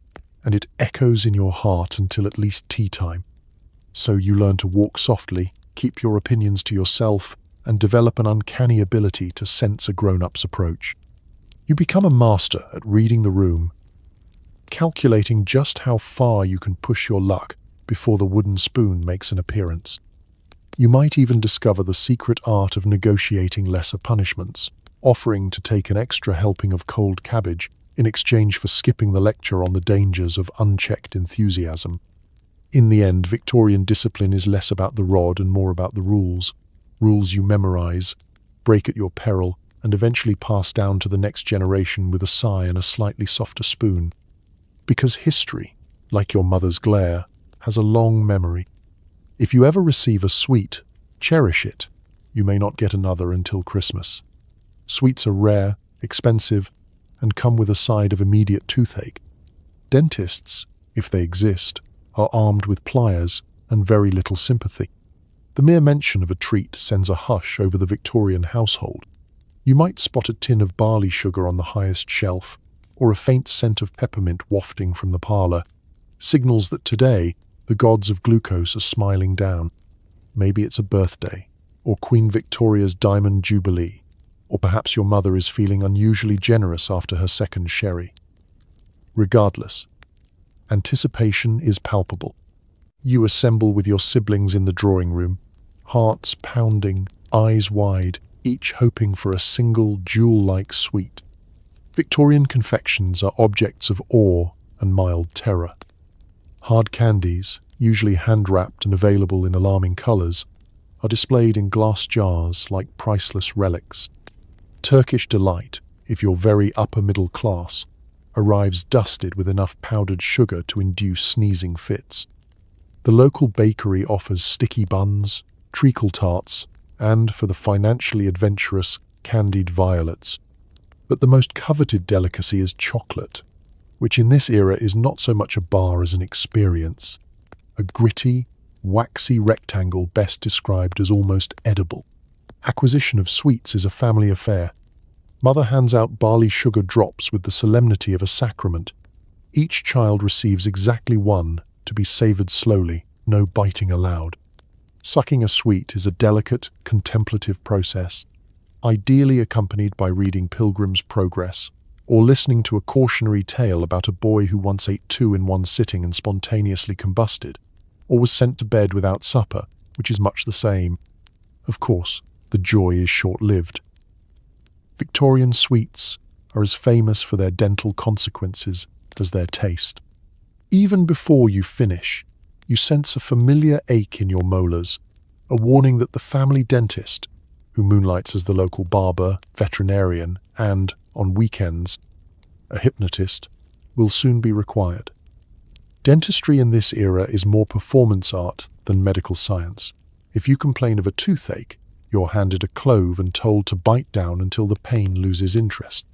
and it echoes in your heart until at least tea time. So you learn to walk softly, keep your opinions to yourself, and develop an uncanny ability to sense a grown-up's approach. You become a master at reading the room, calculating just how far you can push your luck before the wooden spoon makes an appearance. You might even discover the secret art of negotiating lesser punishments, offering to take an extra helping of cold cabbage in exchange for skipping the lecture on the dangers of unchecked enthusiasm. In the end, Victorian discipline is less about the rod and more about the rules. Rules you memorize, break at your peril, and eventually pass down to the next generation with a sigh and a slightly softer spoon. Because history, like your mother's glare, has a long memory. If you ever receive a sweet, cherish it. You may not get another until Christmas. Sweets are rare, expensive, and come with a side of immediate toothache. Dentists, if they exist, are armed with pliers and very little sympathy. The mere mention of a treat sends a hush over the Victorian household. You might spot a tin of barley sugar on the highest shelf, or a faint scent of peppermint wafting from the parlor, signals that today the gods of glucose are smiling down. Maybe it's a birthday, or Queen Victoria's Diamond Jubilee, or perhaps your mother is feeling unusually generous after her second sherry. Regardless, anticipation is palpable. You assemble with your siblings in the drawing room, hearts pounding, eyes wide, each hoping for a single jewel-like sweet. Victorian confections are objects of awe and mild terror. Hard candies, usually hand-wrapped and available in alarming colors, are displayed in glass jars like priceless relics. Turkish delight, if you're very upper-middle class, arrives dusted with enough powdered sugar to induce sneezing fits. The local bakery offers sticky buns, treacle tarts, and, for the financially adventurous, candied violets. But the most coveted delicacy is chocolate, which in this era is not so much a bar as an experience. A gritty, waxy rectangle best described as almost edible. Acquisition of sweets is a family affair. Mother hands out barley sugar drops with the solemnity of a sacrament. Each child receives exactly one, to be savoured slowly, no biting allowed. Sucking a sweet is a delicate, contemplative process, ideally accompanied by reading Pilgrim's Progress, or listening to a cautionary tale about a boy who once ate two in one sitting and spontaneously combusted, or was sent to bed without supper, which is much the same. Of course, the joy is short-lived. Victorian sweets are as famous for their dental consequences as their taste. Even before you finish, you sense a familiar ache in your molars, a warning that the family dentist, who moonlights as the local barber, veterinarian, and, on weekends, a hypnotist, will soon be required. Dentistry in this era is more performance art than medical science. If you complain of a toothache, you're handed a clove and told to bite down until the pain loses interest.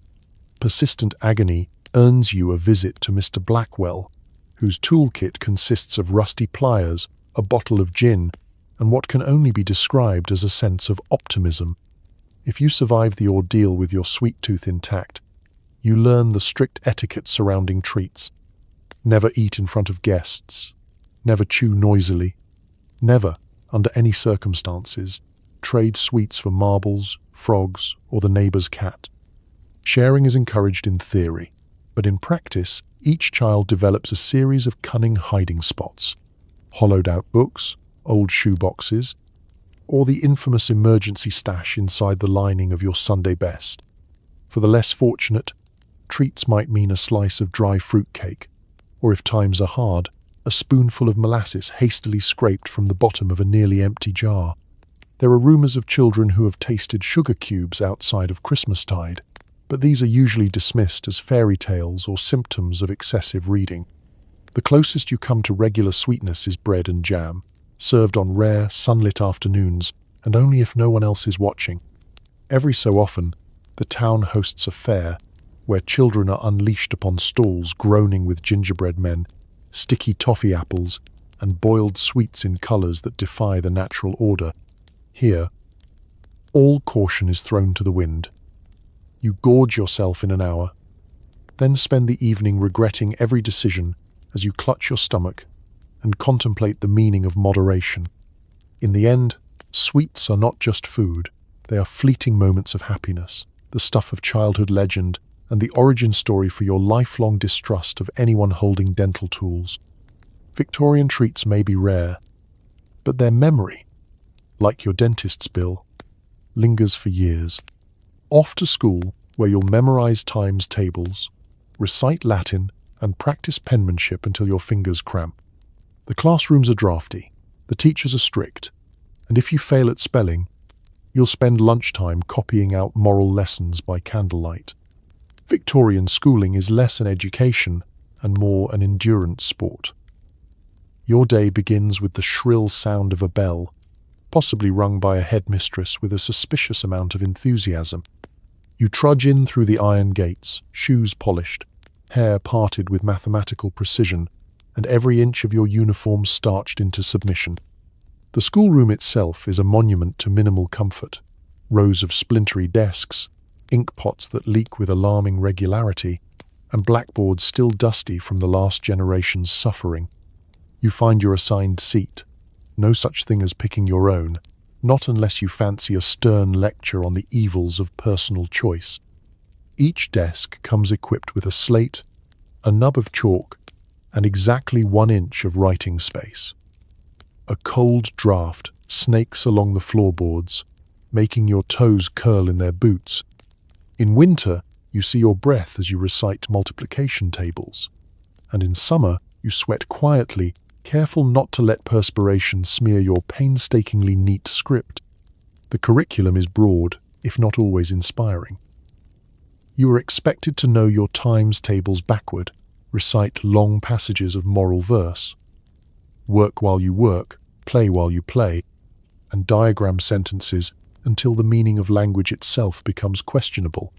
Persistent agony earns you a visit to Mr. Blackwell, whose toolkit consists of rusty pliers, a bottle of gin, and what can only be described as a sense of optimism. If you survive the ordeal with your sweet tooth intact, you learn the strict etiquette surrounding treats. Never eat in front of guests. Never chew noisily. Never, under any circumstances, trade sweets for marbles, frogs, or the neighbor's cat. Sharing is encouraged in theory, but in practice, each child develops a series of cunning hiding spots. Hollowed-out books, old shoeboxes, or the infamous emergency stash inside the lining of your Sunday best. For the less fortunate, treats might mean a slice of dry fruit cake, or if times are hard, a spoonful of molasses hastily scraped from the bottom of a nearly empty jar. There are rumors of children who have tasted sugar cubes outside of Christmastide, but these are usually dismissed as fairy tales or symptoms of excessive reading. The closest you come to regular sweetness is bread and jam, served on rare, sunlit afternoons, and only if no one else is watching. Every so often, the town hosts a fair, where children are unleashed upon stalls groaning with gingerbread men, sticky toffee apples, and boiled sweets in colours that defy the natural order. Here, all caution is thrown to the wind. You gorge yourself in an hour, then spend the evening regretting every decision as you clutch your stomach and contemplate the meaning of moderation. In the end, sweets are not just food, they are fleeting moments of happiness, the stuff of childhood legend, and the origin story for your lifelong distrust of anyone holding dental tools. Victorian treats may be rare, but their memory, like your dentist's bill, lingers for years. Off to school, where you'll memorize times tables, recite Latin, and practice penmanship until your fingers cramp. The classrooms are drafty, the teachers are strict, and if you fail at spelling, you'll spend lunchtime copying out moral lessons by candlelight. Victorian schooling is less an education and more an endurance sport. Your day begins with the shrill sound of a bell, possibly rung by a headmistress with a suspicious amount of enthusiasm. You trudge in through the iron gates, shoes polished, hair parted with mathematical precision, and every inch of your uniform starched into submission. The schoolroom itself is a monument to minimal comfort. Rows of splintery desks, ink pots that leak with alarming regularity, and blackboards still dusty from the last generation's suffering. You find your assigned seat. No such thing as picking your own, not unless you fancy a stern lecture on the evils of personal choice. Each desk comes equipped with a slate, a nub of chalk, and exactly 1 inch of writing space. A cold draft snakes along the floorboards, making your toes curl in their boots. In winter, you see your breath as you recite multiplication tables, and in summer, you sweat quietly, careful not to let perspiration smear your painstakingly neat script. The curriculum is broad, if not always inspiring. You are expected to know your times tables backward, recite long passages of moral verse, work while you work, play while you play, and diagram sentences until the meaning of language itself becomes questionable.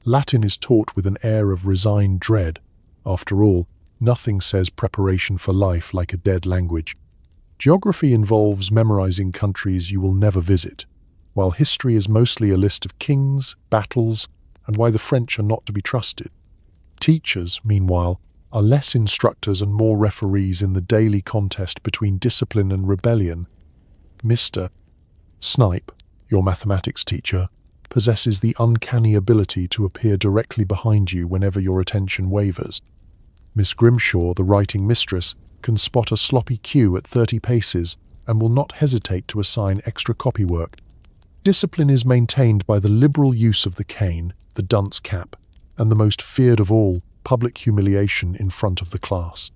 Latin is taught with an air of resigned dread. After all, nothing says preparation for life like a dead language. Geography involves memorizing countries you will never visit, while history is mostly a list of kings, battles, and why the French are not to be trusted. Teachers, meanwhile, are less instructors and more referees in the daily contest between discipline and rebellion. Mr. Snipe, your mathematics teacher, possesses the uncanny ability to appear directly behind you whenever your attention wavers. Miss Grimshaw, the writing mistress, can spot a sloppy cue at 30 paces and will not hesitate to assign extra copywork. Discipline is maintained by the liberal use of the cane, the dunce cap, and the most feared of all, public humiliation in front of the class.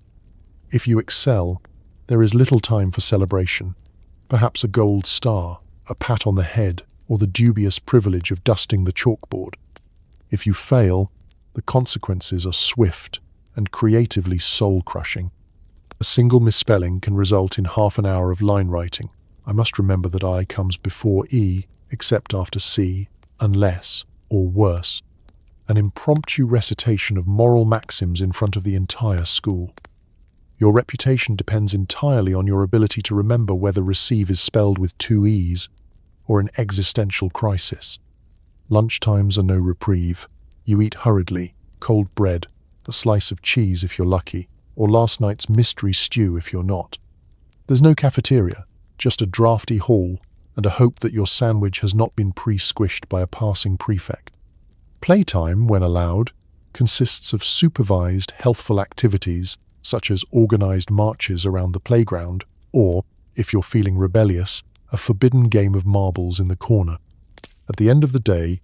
If you excel, there is little time for celebration. Perhaps a gold star, a pat on the head, or the dubious privilege of dusting the chalkboard. If you fail, the consequences are swift and creatively soul-crushing. A single misspelling can result in half an hour of line writing. I must remember that I comes before E, except after C, unless, or worse. An impromptu recitation of moral maxims in front of the entire school. Your reputation depends entirely on your ability to remember whether receive is spelled with 2 E's, or an existential crisis. Lunchtimes are no reprieve. You eat hurriedly, cold bread, a slice of cheese if you're lucky, or last night's mystery stew if you're not. There's no cafeteria, just a drafty hall, and a hope that your sandwich has not been pre-squished by a passing prefect. Playtime, when allowed, consists of supervised, healthful activities such as organized marches around the playground, or, if you're feeling rebellious, a forbidden game of marbles in the corner. At the end of the day,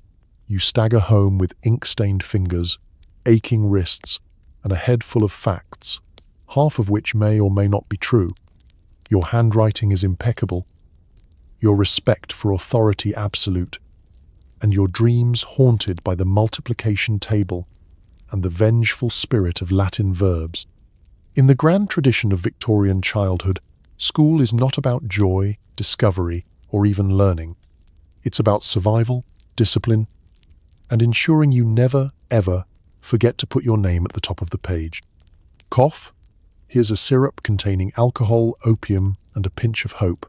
you stagger home with ink-stained fingers, aching wrists, and a head full of facts, half of which may or may not be true. Your handwriting is impeccable, your respect for authority absolute, and your dreams haunted by the multiplication table and the vengeful spirit of Latin verbs. In the grand tradition of Victorian childhood, school is not about joy, discovery, or even learning. It's about survival, discipline, and ensuring you never, ever forget to put your name at the top of the page. Cough? Here's a syrup containing alcohol, opium, and a pinch of hope.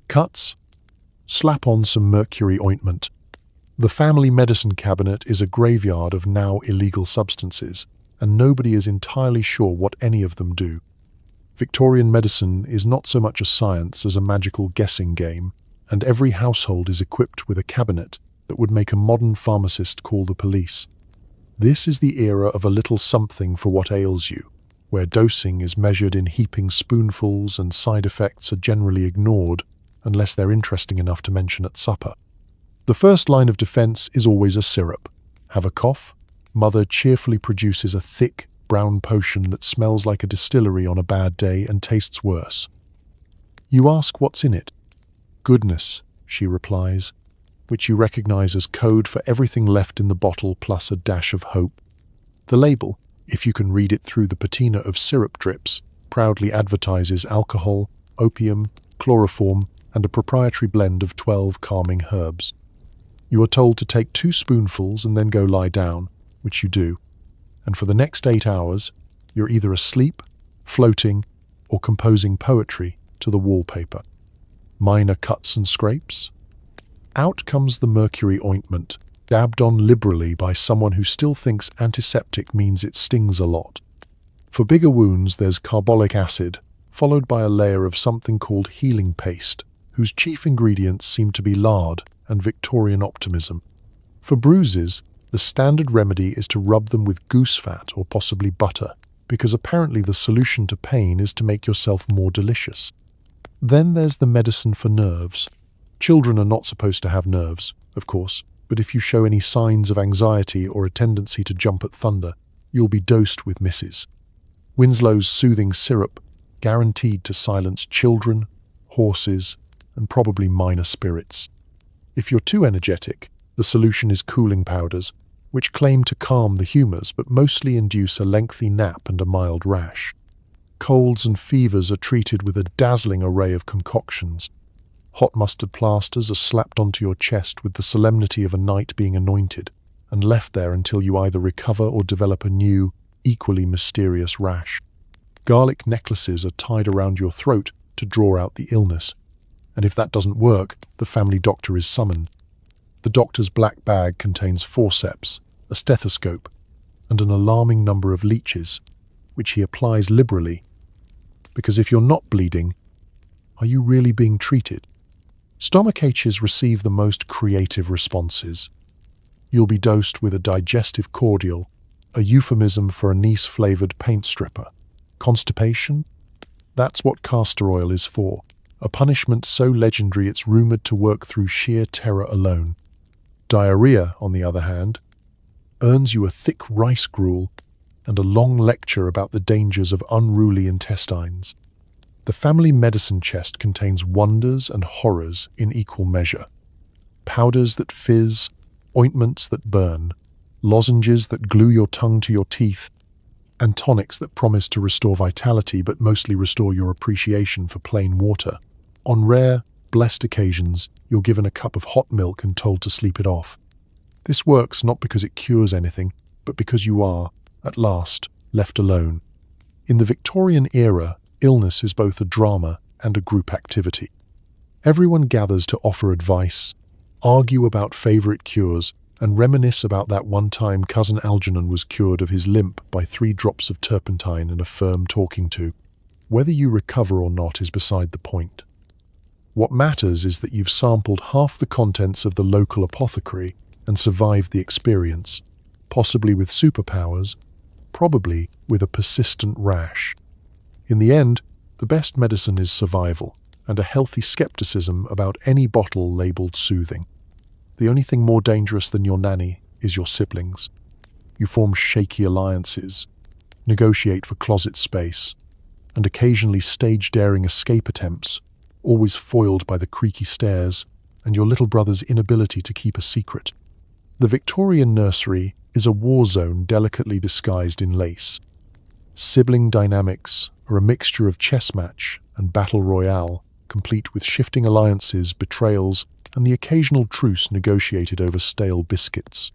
Cuts? Slap on some mercury ointment. The family medicine cabinet is a graveyard of now illegal substances, and nobody is entirely sure what any of them do. Victorian medicine is not so much a science as a magical guessing game, and every household is equipped with a cabinet that would make a modern pharmacist call the police. This is the era of a little something for what ails you, where dosing is measured in heaping spoonfuls and side effects are generally ignored unless they're interesting enough to mention at supper. The first line of defense is always a syrup. Have a cough? Mother cheerfully produces a thick, brown potion that smells like a distillery on a bad day and tastes worse. You ask what's in it. Goodness, she replies, which you recognize as code for everything left in the bottle plus a dash of hope. The label, if you can read it through the patina of syrup drips, proudly advertises alcohol, opium, chloroform, and a proprietary blend of 12 calming herbs. You are told to take 2 spoonfuls and then go lie down, which you do, and for the next 8 hours, you're either asleep, floating, or composing poetry to the wallpaper. Minor cuts and scrapes? Out comes the mercury ointment, dabbed on liberally by someone who still thinks antiseptic means it stings a lot. For bigger wounds, there's carbolic acid, followed by a layer of something called healing paste, whose chief ingredients seem to be lard and Victorian optimism. For bruises, the standard remedy is to rub them with goose fat or possibly butter, because apparently the solution to pain is to make yourself more delicious. Then there's the medicine for nerves. Children are not supposed to have nerves, of course, but if you show any signs of anxiety or a tendency to jump at thunder, you'll be dosed with Mrs. Winslow's soothing syrup, guaranteed to silence children, horses, and probably minor spirits. If you're too energetic, the solution is cooling powders, which claim to calm the humours but mostly induce a lengthy nap and a mild rash. Colds and fevers are treated with a dazzling array of concoctions. Hot mustard plasters are slapped onto your chest with the solemnity of a knight being anointed, and left there until you either recover or develop a new, equally mysterious rash. Garlic necklaces are tied around your throat to draw out the illness, and if that doesn't work, the family doctor is summoned. The doctor's black bag contains forceps, a stethoscope, and an alarming number of leeches, which he applies liberally, because if you're not bleeding, are you really being treated? Stomachaches receive the most creative responses. You'll be dosed with a digestive cordial, a euphemism for anise-flavored paint stripper. Constipation? That's what castor oil is for, a punishment so legendary it's rumored to work through sheer terror alone. Diarrhea, on the other hand, earns you a thick rice gruel and a long lecture about the dangers of unruly intestines. The family medicine chest contains wonders and horrors in equal measure. Powders that fizz, ointments that burn, lozenges that glue your tongue to your teeth, and tonics that promise to restore vitality but mostly restore your appreciation for plain water. On rare, blessed occasions, you're given a cup of hot milk and told to sleep it off. This works not because it cures anything, but because you are, at last, left alone. In the Victorian era, illness is both a drama and a group activity. Everyone gathers to offer advice, argue about favourite cures, and reminisce about that one time cousin Algernon was cured of his limp by 3 drops of turpentine and a firm talking to. Whether you recover or not is beside the point. What matters is that you've sampled half the contents of the local apothecary and survived the experience, possibly with superpowers, probably with a persistent rash. In the end, the best medicine is survival and a healthy skepticism about any bottle labelled soothing. The only thing more dangerous than your nanny is your siblings. You form shaky alliances, negotiate for closet space, and occasionally stage-daring escape attempts, always foiled by the creaky stairs and your little brother's inability to keep a secret. The Victorian nursery is a war zone delicately disguised in lace. Sibling dynamics are a mixture of chess match and battle royale, complete with shifting alliances, betrayals, and the occasional truce negotiated over stale biscuits.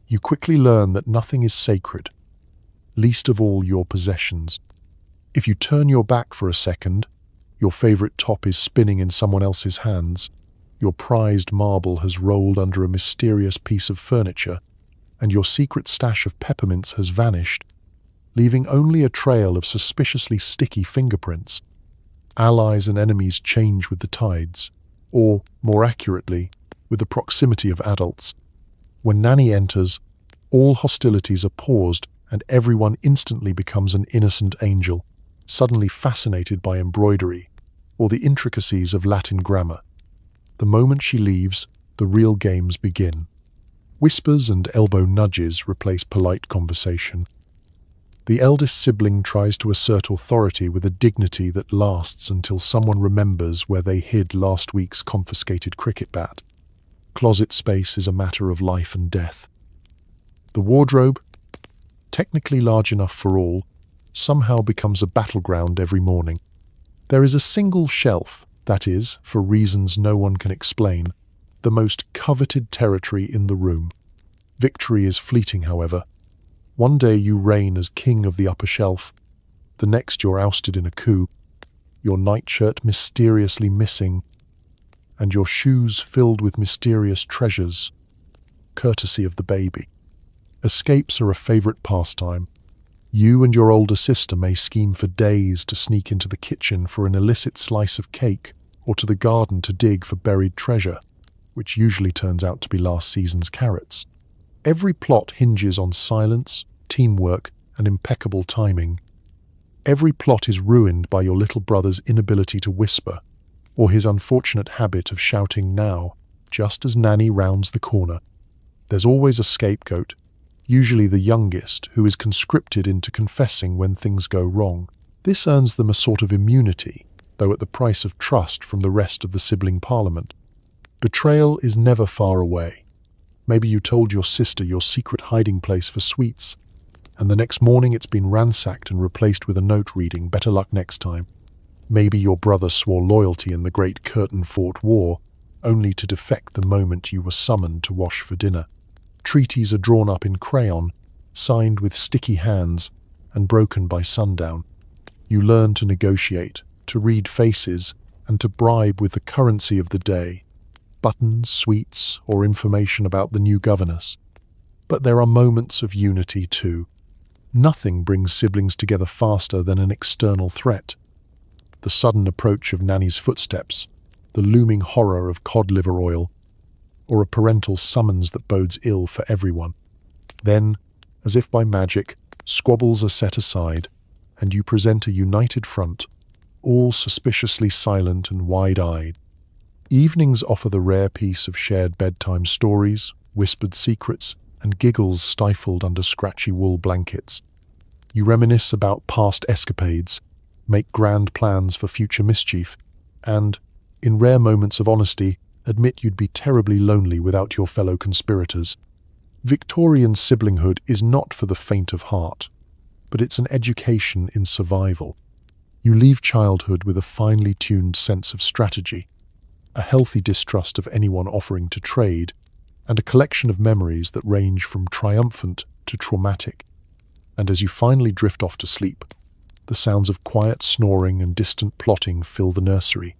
You quickly learn that nothing is sacred, least of all your possessions. If you turn your back for a second, your favorite top is spinning in someone else's hands, your prized marble has rolled under a mysterious piece of furniture, and your secret stash of peppermints has vanished, leaving only a trail of suspiciously sticky fingerprints. Allies and enemies change with the tides, or, more accurately, with the proximity of adults. When Nanny enters, all hostilities are paused and everyone instantly becomes an innocent angel, suddenly fascinated by embroidery or the intricacies of Latin grammar. The moment she leaves, the real games begin. Whispers and elbow nudges replace polite conversation. The eldest sibling tries to assert authority with a dignity that lasts until someone remembers where they hid last week's confiscated cricket bat. Closet space is a matter of life and death. The wardrobe, technically large enough for all, somehow becomes a battleground every morning. There is a single shelf that is, for reasons no one can explain, the most coveted territory in the room. Victory is fleeting, however. One day you reign as king of the upper shelf, the next you're ousted in a coup, your nightshirt mysteriously missing, and your shoes filled with mysterious treasures, courtesy of the baby. Escapes are a favourite pastime. You and your older sister may scheme for days to sneak into the kitchen for an illicit slice of cake or to the garden to dig for buried treasure, which usually turns out to be last season's carrots. Every plot hinges on silence, teamwork, and impeccable timing. Every plot is ruined by your little brother's inability to whisper, or his unfortunate habit of shouting now, just as Nanny rounds the corner. There's always a scapegoat, usually the youngest, who is conscripted into confessing when things go wrong. This earns them a sort of immunity, though at the price of trust from the rest of the sibling parliament. Betrayal is never far away. Maybe you told your sister your secret hiding place for sweets, and the next morning it's been ransacked and replaced with a note reading, "Better luck next time." Maybe your brother swore loyalty in the Great Curtain Fort War, only to defect the moment you were summoned to wash for dinner. Treaties are drawn up in crayon, signed with sticky hands, and broken by sundown. You learn to negotiate, to read faces, and to bribe with the currency of the day, buttons, sweets, or information about the new governess. But there are moments of unity too. Nothing brings siblings together faster than an external threat. The sudden approach of Nanny's footsteps, the looming horror of cod liver oil, or a parental summons that bodes ill for everyone. Then, as if by magic, squabbles are set aside, and you present a united front, all suspiciously silent and wide-eyed. Evenings offer the rare peace of shared bedtime stories, whispered secrets, and giggles stifled under scratchy wool blankets. You reminisce about past escapades, make grand plans for future mischief, and, in rare moments of honesty, admit you'd be terribly lonely without your fellow conspirators. Victorian siblinghood is not for the faint of heart, but it's an education in survival. You leave childhood with a finely tuned sense of strategy, a healthy distrust of anyone offering to trade, and a collection of memories that range from triumphant to traumatic. And as you finally drift off to sleep, the sounds of quiet snoring and distant plotting fill the nursery,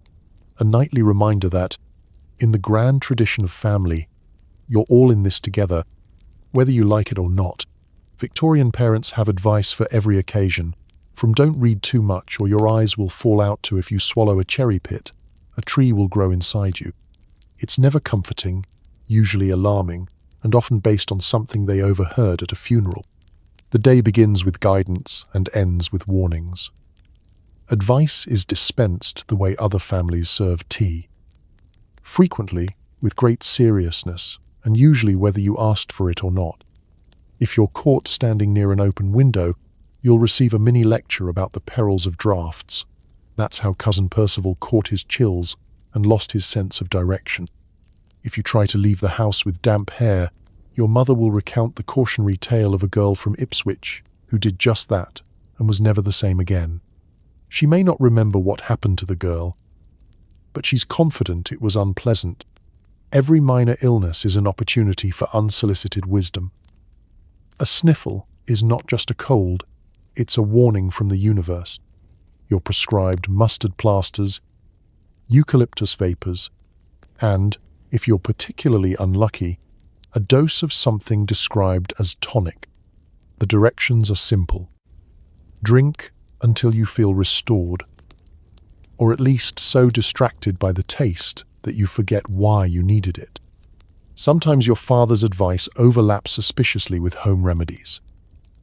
a nightly reminder that, in the grand tradition of family, you're all in this together, whether you like it or not. Victorian parents have advice for every occasion, from don't read too much or your eyes will fall out to if you swallow a cherry pit, a tree will grow inside you. It's never comforting, usually alarming, and often based on something they overheard at a funeral. The day begins with guidance and ends with warnings. Advice is dispensed the way other families serve tea. Frequently, with great seriousness, and usually whether you asked for it or not. If you're caught standing near an open window, you'll receive a mini lecture about the perils of drafts. That's how Cousin Percival caught his chills and lost his sense of direction. If you try to leave the house with damp hair, your mother will recount the cautionary tale of a girl from Ipswich who did just that and was never the same again. She may not remember what happened to the girl, but she's confident it was unpleasant. Every minor illness is an opportunity for unsolicited wisdom. A sniffle is not just a cold, it's a warning from the universe. Your prescribed mustard plasters, eucalyptus vapors, and, if you're particularly unlucky, a dose of something described as tonic. The directions are simple. Drink until you feel restored, or at least so distracted by the taste that you forget why you needed it. Sometimes your father's advice overlaps suspiciously with home remedies.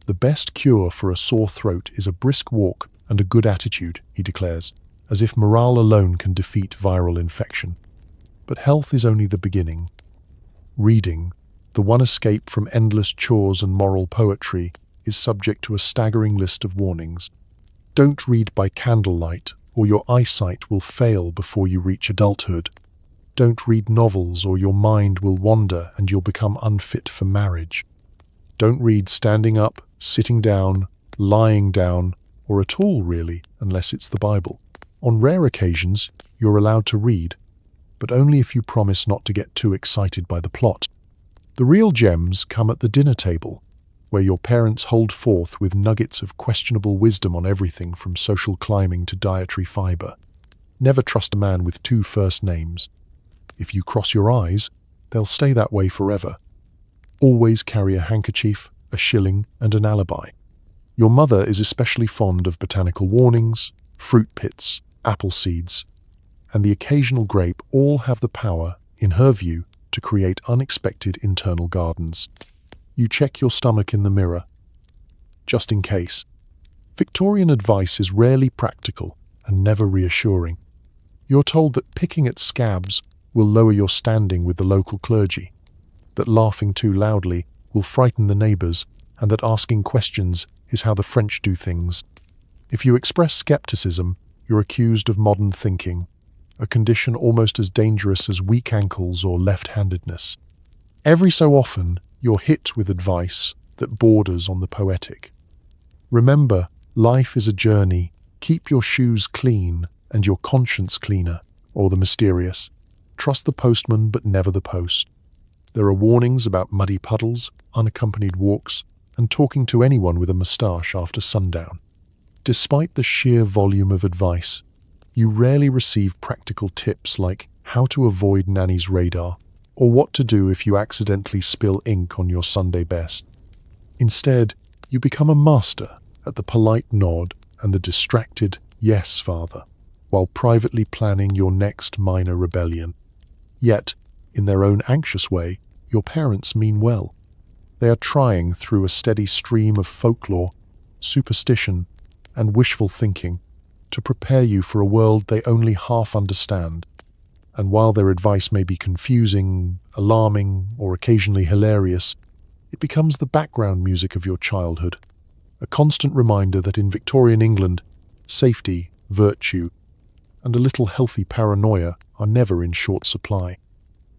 The best cure for a sore throat is a brisk walk and a good attitude, he declares, as if morale alone can defeat viral infection. But health is only the beginning. Reading, the one escape from endless chores and moral poetry, is subject to a staggering list of warnings. Don't read by candlelight, or your eyesight will fail before you reach adulthood. Don't read novels, or your mind will wander and you'll become unfit for marriage. Don't read standing up, sitting down, lying down, or at all really, unless it's the Bible. On rare occasions, you're allowed to read, but only if you promise not to get too excited by the plot. The real gems come at the dinner table, where your parents hold forth with nuggets of questionable wisdom on everything from social climbing to dietary fiber. Never trust a man with two first names. If you cross your eyes, they'll stay that way forever. Always carry a handkerchief, a shilling, and an alibi. Your mother is especially fond of botanical warnings, fruit pits, apple seeds, and the occasional grape all have the power, in her view, to create unexpected internal gardens. You check your stomach in the mirror, just in case. Victorian advice is rarely practical and never reassuring. You're told that picking at scabs will lower your standing with the local clergy, that laughing too loudly will frighten the neighbors, and that asking questions is how the French do things. If you express skepticism, you're accused of modern thinking, a condition almost as dangerous as weak ankles or left-handedness. Every so often, you're hit with advice that borders on the poetic. Remember, life is a journey. Keep your shoes clean and your conscience cleaner, or the mysterious. Trust the postman but never the post. There are warnings about muddy puddles, unaccompanied walks, and talking to anyone with a moustache after sundown. Despite the sheer volume of advice, you rarely receive practical tips like how to avoid Nanny's radar or what to do if you accidentally spill ink on your Sunday best. Instead, you become a master at the polite nod and the distracted "yes, father," while privately planning your next minor rebellion. Yet, in their own anxious way, your parents mean well. They are trying through a steady stream of folklore, superstition, and wishful thinking to prepare you for a world they only half understand. And while their advice may be confusing, alarming, or occasionally hilarious, it becomes the background music of your childhood, a constant reminder that in Victorian England, safety, virtue, and a little healthy paranoia are never in short supply.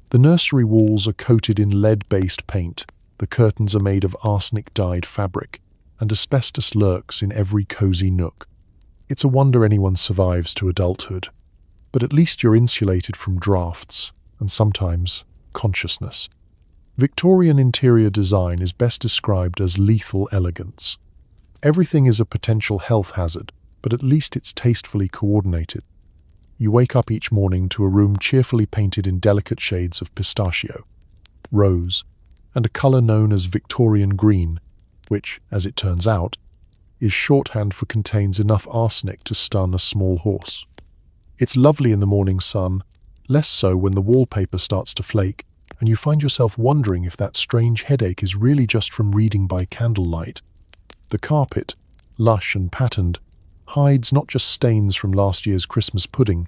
The nursery walls are coated in lead-based paint, the curtains are made of arsenic-dyed fabric, and asbestos lurks in every cozy nook. It's a wonder anyone survives to adulthood, but at least you're insulated from drafts, and sometimes consciousness. Victorian interior design is best described as lethal elegance. Everything is a potential health hazard, but at least it's tastefully coordinated. You wake up each morning to a room cheerfully painted in delicate shades of pistachio, rose, and a colour known as Victorian green, which, as it turns out, is shorthand for contains enough arsenic to stun a small horse. It's lovely in the morning sun, less so when the wallpaper starts to flake, and you find yourself wondering if that strange headache is really just from reading by candlelight. The carpet, lush and patterned, hides not just stains from last year's Christmas pudding,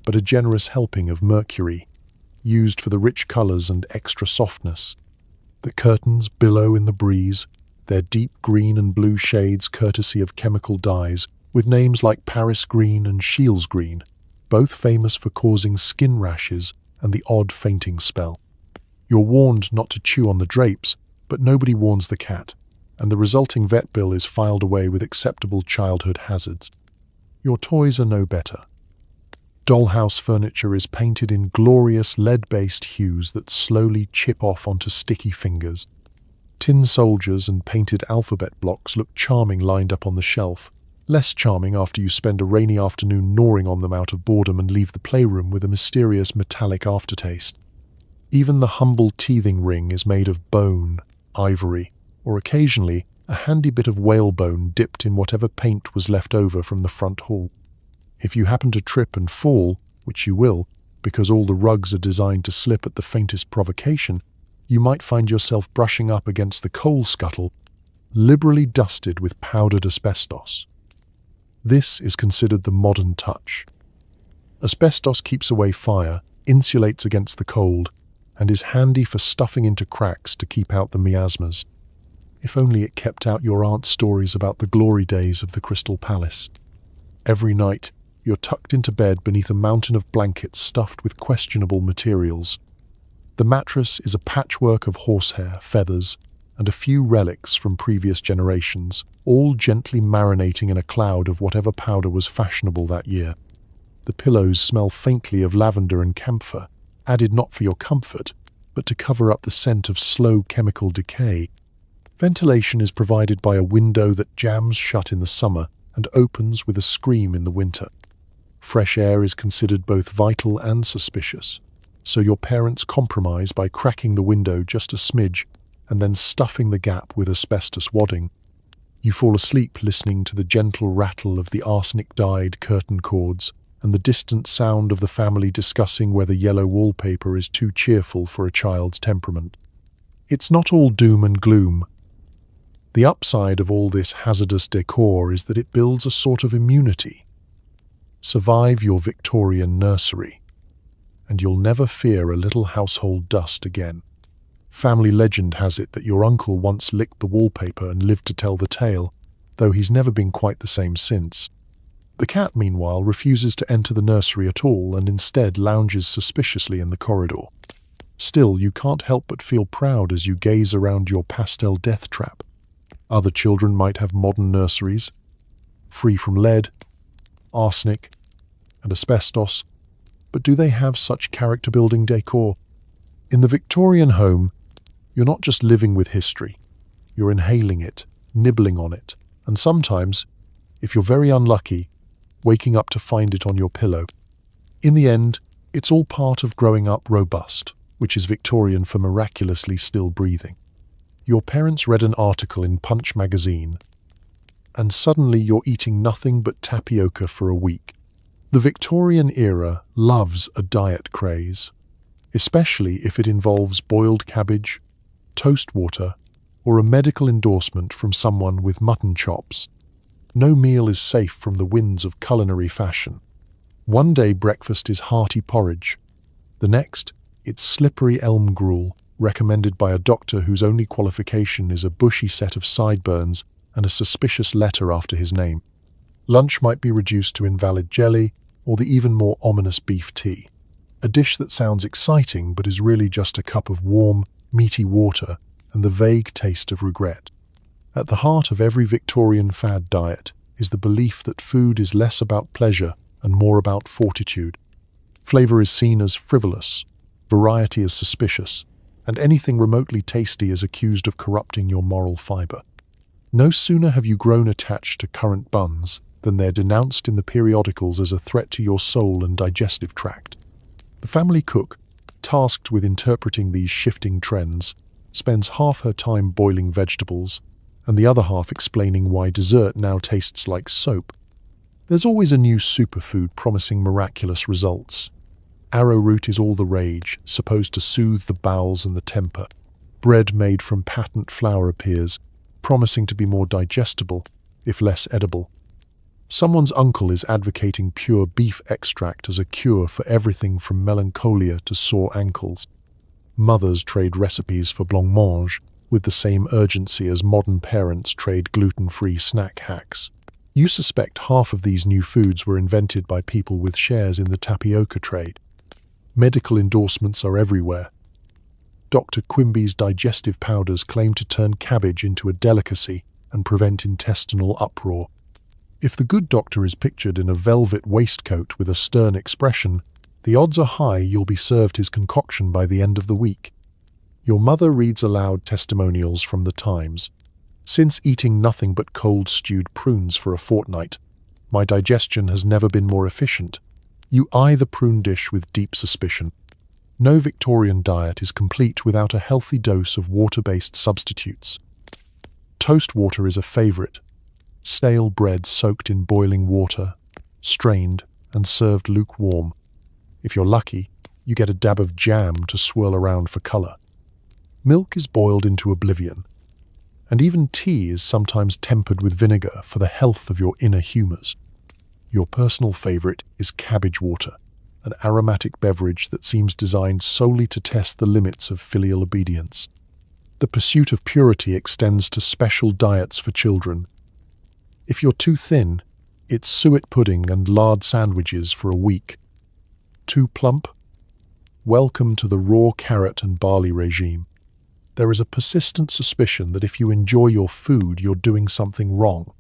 but a generous helping of mercury, used for the rich colours and extra softness. The curtains billow in the breeze, their deep green and blue shades courtesy of chemical dyes, with names like Paris green and Shields green, both famous for causing skin rashes and the odd fainting spell. You're warned not to chew on the drapes, but nobody warns the cat, and the resulting vet bill is filed away with acceptable childhood hazards. Your toys are no better. Dollhouse furniture is painted in glorious lead-based hues that slowly chip off onto sticky fingers. Tin soldiers and painted alphabet blocks look charming lined up on the shelf, less charming after you spend a rainy afternoon gnawing on them out of boredom and leave the playroom with a mysterious metallic aftertaste. Even the humble teething ring is made of bone, ivory, or occasionally a handy bit of whalebone dipped in whatever paint was left over from the front hall. If you happen to trip and fall, which you will, because all the rugs are designed to slip at the faintest provocation, you might find yourself brushing up against the coal scuttle, liberally dusted with powdered asbestos. This is considered the modern touch. Asbestos keeps away fire, insulates against the cold, and is handy for stuffing into cracks to keep out the miasmas. If only it kept out your aunt's stories about the glory days of the Crystal Palace. Every night, you're tucked into bed beneath a mountain of blankets stuffed with questionable materials. The mattress is a patchwork of horsehair, feathers, and a few relics from previous generations, all gently marinating in a cloud of whatever powder was fashionable that year. The pillows smell faintly of lavender and camphor, added not for your comfort, but to cover up the scent of slow chemical decay. Ventilation is provided by a window that jams shut in the summer and opens with a scream in the winter. Fresh air is considered both vital and suspicious, so your parents compromise by cracking the window just a smidge and then stuffing the gap with asbestos wadding. You fall asleep listening to the gentle rattle of the arsenic-dyed curtain cords and the distant sound of the family discussing whether yellow wallpaper is too cheerful for a child's temperament. It's not all doom and gloom. The upside of all this hazardous decor is that it builds a sort of immunity. Survive your Victorian nursery, and you'll never fear a little household dust again. Family legend has it that your uncle once licked the wallpaper and lived to tell the tale, though he's never been quite the same since. The cat, meanwhile, refuses to enter the nursery at all and instead lounges suspiciously in the corridor. Still, you can't help but feel proud as you gaze around your pastel death trap. Other children might have modern nurseries, free from lead, arsenic, and asbestos, but do they have such character-building decor? In the Victorian home, you're not just living with history, you're inhaling it, nibbling on it, and sometimes, if you're very unlucky, waking up to find it on your pillow. In the end, it's all part of growing up robust, which is Victorian for miraculously still breathing. Your parents read an article in Punch magazine, and suddenly you're eating nothing but tapioca for a week. The Victorian era loves a diet craze, especially if it involves boiled cabbage, toast water, or a medical endorsement from someone with mutton chops. No meal is safe from the winds of culinary fashion. One day breakfast is hearty porridge. The next, it's slippery elm gruel, recommended by a doctor whose only qualification is a bushy set of sideburns and a suspicious letter after his name. Lunch might be reduced to invalid jelly or the even more ominous beef tea, a dish that sounds exciting but is really just a cup of warm, meaty water and the vague taste of regret. At the heart of every Victorian fad diet is the belief that food is less about pleasure and more about fortitude. Flavor is seen as frivolous, variety is suspicious, and anything remotely tasty is accused of corrupting your moral fiber. No sooner have you grown attached to currant buns than they're denounced in the periodicals as a threat to your soul and digestive tract. The family cook, tasked with interpreting these shifting trends, spends half her time boiling vegetables and the other half explaining why dessert now tastes like soap. There's always a new superfood promising miraculous results. Arrowroot is all the rage, supposed to soothe the bowels and the temper. Bread made from patent flour appears, promising to be more digestible, if less edible. Someone's uncle is advocating pure beef extract as a cure for everything from melancholia to sore ankles. Mothers trade recipes for blancmange with the same urgency as modern parents trade gluten-free snack hacks. You suspect half of these new foods were invented by people with shares in the tapioca trade. Medical endorsements are everywhere. Dr. Quimby's digestive powders claim to turn cabbage into a delicacy and prevent intestinal uproar. If the good doctor is pictured in a velvet waistcoat with a stern expression, the odds are high you'll be served his concoction by the end of the week. Your mother reads aloud testimonials from the Times. Since eating nothing but cold stewed prunes for a fortnight, my digestion has never been more efficient. You eye the prune dish with deep suspicion. No Victorian diet is complete without a healthy dose of water-based substitutes. Toast water is a favorite. Stale bread soaked in boiling water, strained and served lukewarm. If you're lucky, you get a dab of jam to swirl around for color. Milk is boiled into oblivion, and even tea is sometimes tempered with vinegar for the health of your inner humors. Your personal favorite is cabbage water, an aromatic beverage that seems designed solely to test the limits of filial obedience. The pursuit of purity extends to special diets for children. If you're too thin, it's suet pudding and lard sandwiches for a week. Too plump? Welcome to the raw carrot and barley regime. There is a persistent suspicion that if you enjoy your food, you're doing something wrong.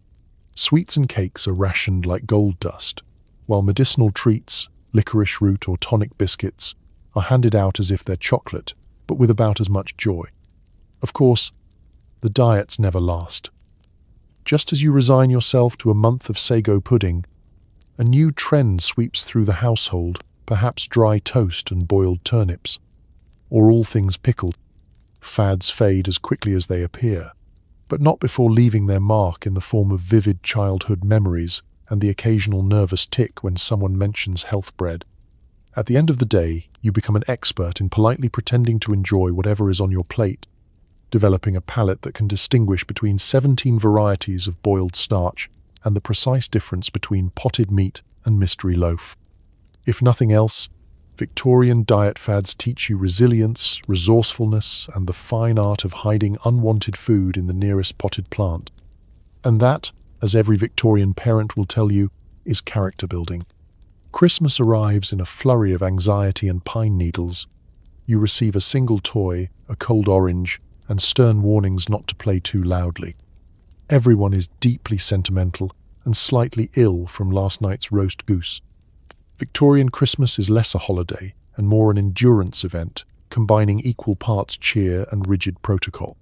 Sweets and cakes are rationed like gold dust, while medicinal treats, licorice root or tonic biscuits, are handed out as if they're chocolate, but with about as much joy. Of course, the diets never last. Just as you resign yourself to a month of sago pudding, a new trend sweeps through the household, perhaps dry toast and boiled turnips, or all things pickled. Fads fade as quickly as they appear, but not before leaving their mark in the form of vivid childhood memories and the occasional nervous tick when someone mentions health bread. At the end of the day, you become an expert in politely pretending to enjoy whatever is on your plate, developing a palate that can distinguish between 17 varieties of boiled starch and the precise difference between potted meat and mystery loaf. If nothing else, Victorian diet fads teach you resilience, resourcefulness, and the fine art of hiding unwanted food in the nearest potted plant. And that, as every Victorian parent will tell you, is character building. Christmas arrives in a flurry of anxiety and pine needles. You receive a single toy, a cold orange, and stern warnings not to play too loudly. Everyone is deeply sentimental and slightly ill from last night's roast goose. Victorian Christmas is less a holiday and more an endurance event, combining equal parts cheer and rigid protocol.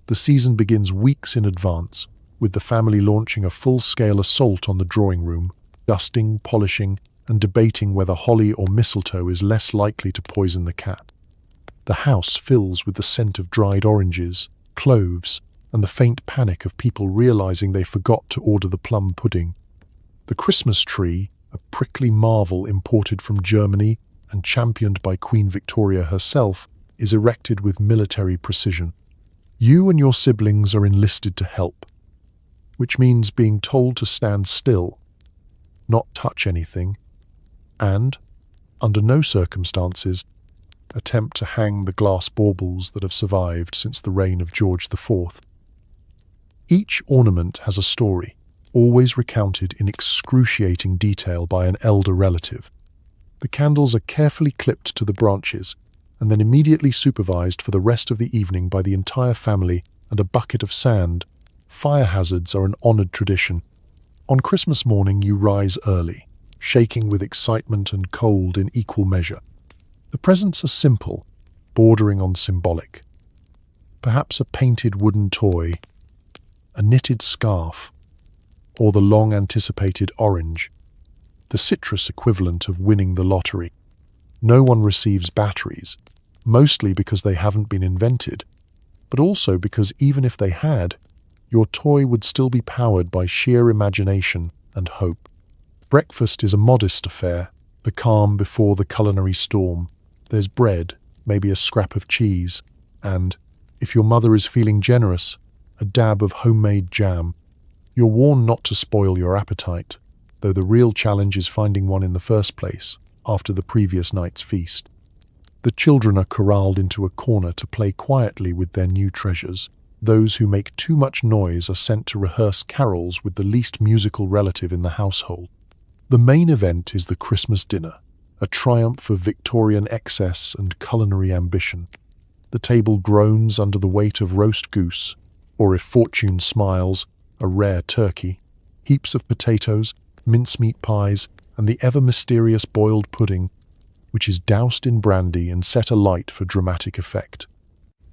The season begins weeks in advance, with the family launching a full-scale assault on the drawing room, dusting, polishing, and debating whether holly or mistletoe is less likely to poison the cat. The house fills with the scent of dried oranges, cloves, and the faint panic of people realizing they forgot to order the plum pudding. The Christmas tree, a prickly marvel imported from Germany and championed by Queen Victoria herself, is erected with military precision. You and your siblings are enlisted to help, which means being told to stand still, not touch anything, and, under no circumstances, attempt to hang the glass baubles that have survived since the reign of George IV. Each ornament has a story, always recounted in excruciating detail by an elder relative. The candles are carefully clipped to the branches and then immediately supervised for the rest of the evening by the entire family and a bucket of sand. Fire hazards are an honored tradition. On Christmas morning you rise early, shaking with excitement and cold in equal measure. The presents are simple, bordering on symbolic. Perhaps a painted wooden toy, a knitted scarf, or the long-anticipated orange, the citrus equivalent of winning the lottery. No one receives batteries, mostly because they haven't been invented, but also because even if they had, your toy would still be powered by sheer imagination and hope. Breakfast is a modest affair, the calm before the culinary storm. There's bread, maybe a scrap of cheese, and, if your mother is feeling generous, a dab of homemade jam. You're warned not to spoil your appetite, though the real challenge is finding one in the first place, after the previous night's feast. The children are corralled into a corner to play quietly with their new treasures. Those who make too much noise are sent to rehearse carols with the least musical relative in the household. The main event is the Christmas dinner, a triumph of Victorian excess and culinary ambition. The table groans under the weight of roast goose, or if fortune smiles, a rare turkey, heaps of potatoes, mincemeat pies, and the ever-mysterious boiled pudding, which is doused in brandy and set alight for dramatic effect.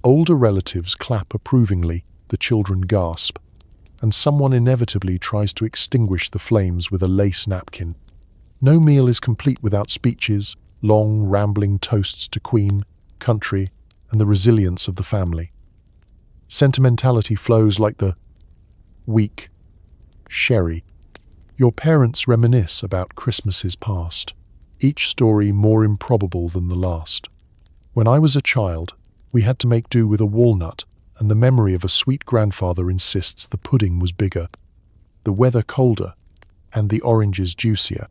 Older relatives clap approvingly, the children gasp, and someone inevitably tries to extinguish the flames with a lace napkin. No meal is complete without speeches, long, rambling toasts to Queen, country, and the resilience of the family. Sentimentality flows like the weak sherry. Your parents reminisce about Christmases past, each story more improbable than the last. When I was a child, we had to make do with a walnut, and the memory of a sweet grandfather insists the pudding was bigger, the weather colder, and the oranges juicier.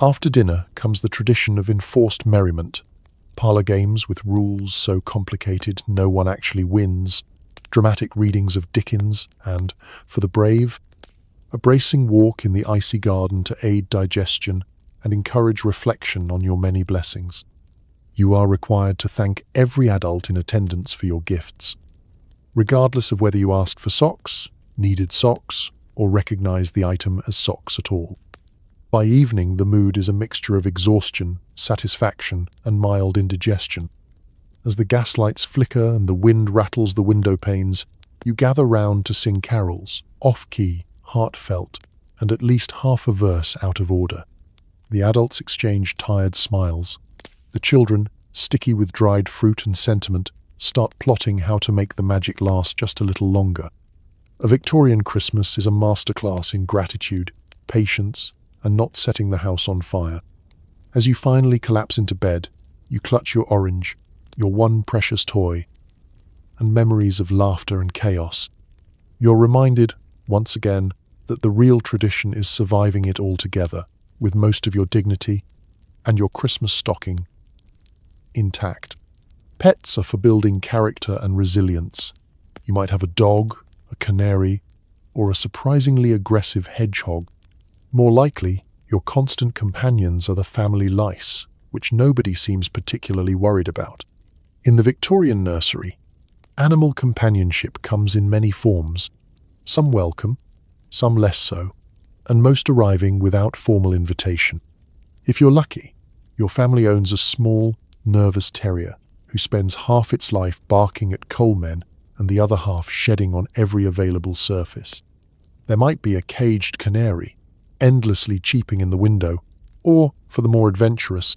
After dinner comes the tradition of enforced merriment, parlor games with rules so complicated no one actually wins, dramatic readings of Dickens, and, for the brave, a bracing walk in the icy garden to aid digestion and encourage reflection on your many blessings. You are required to thank every adult in attendance for your gifts, regardless of whether you asked for socks, needed socks, or recognized the item as socks at all. By evening, the mood is a mixture of exhaustion, satisfaction, and mild indigestion. As the gaslights flicker and the wind rattles the window panes, you gather round to sing carols, off-key, heartfelt, and at least half a verse out of order. The adults exchange tired smiles. The children, sticky with dried fruit and sentiment, start plotting how to make the magic last just a little longer. A Victorian Christmas is a masterclass in gratitude, patience, and not setting the house on fire. As you finally collapse into bed, you clutch your orange, your one precious toy, and memories of laughter and chaos. You're reminded, once again, that the real tradition is surviving it all together, with most of your dignity and your Christmas stocking intact. Pets are for building character and resilience. You might have a dog, a canary, or a surprisingly aggressive hedgehog. More likely, your constant companions are the family lice, which nobody seems particularly worried about. In the Victorian nursery, animal companionship comes in many forms, some welcome, some less so, and most arriving without formal invitation. If you're lucky, your family owns a small, nervous terrier who spends half its life barking at coalmen and the other half shedding on every available surface. There might be a caged canary, endlessly cheeping in the window, or, for the more adventurous,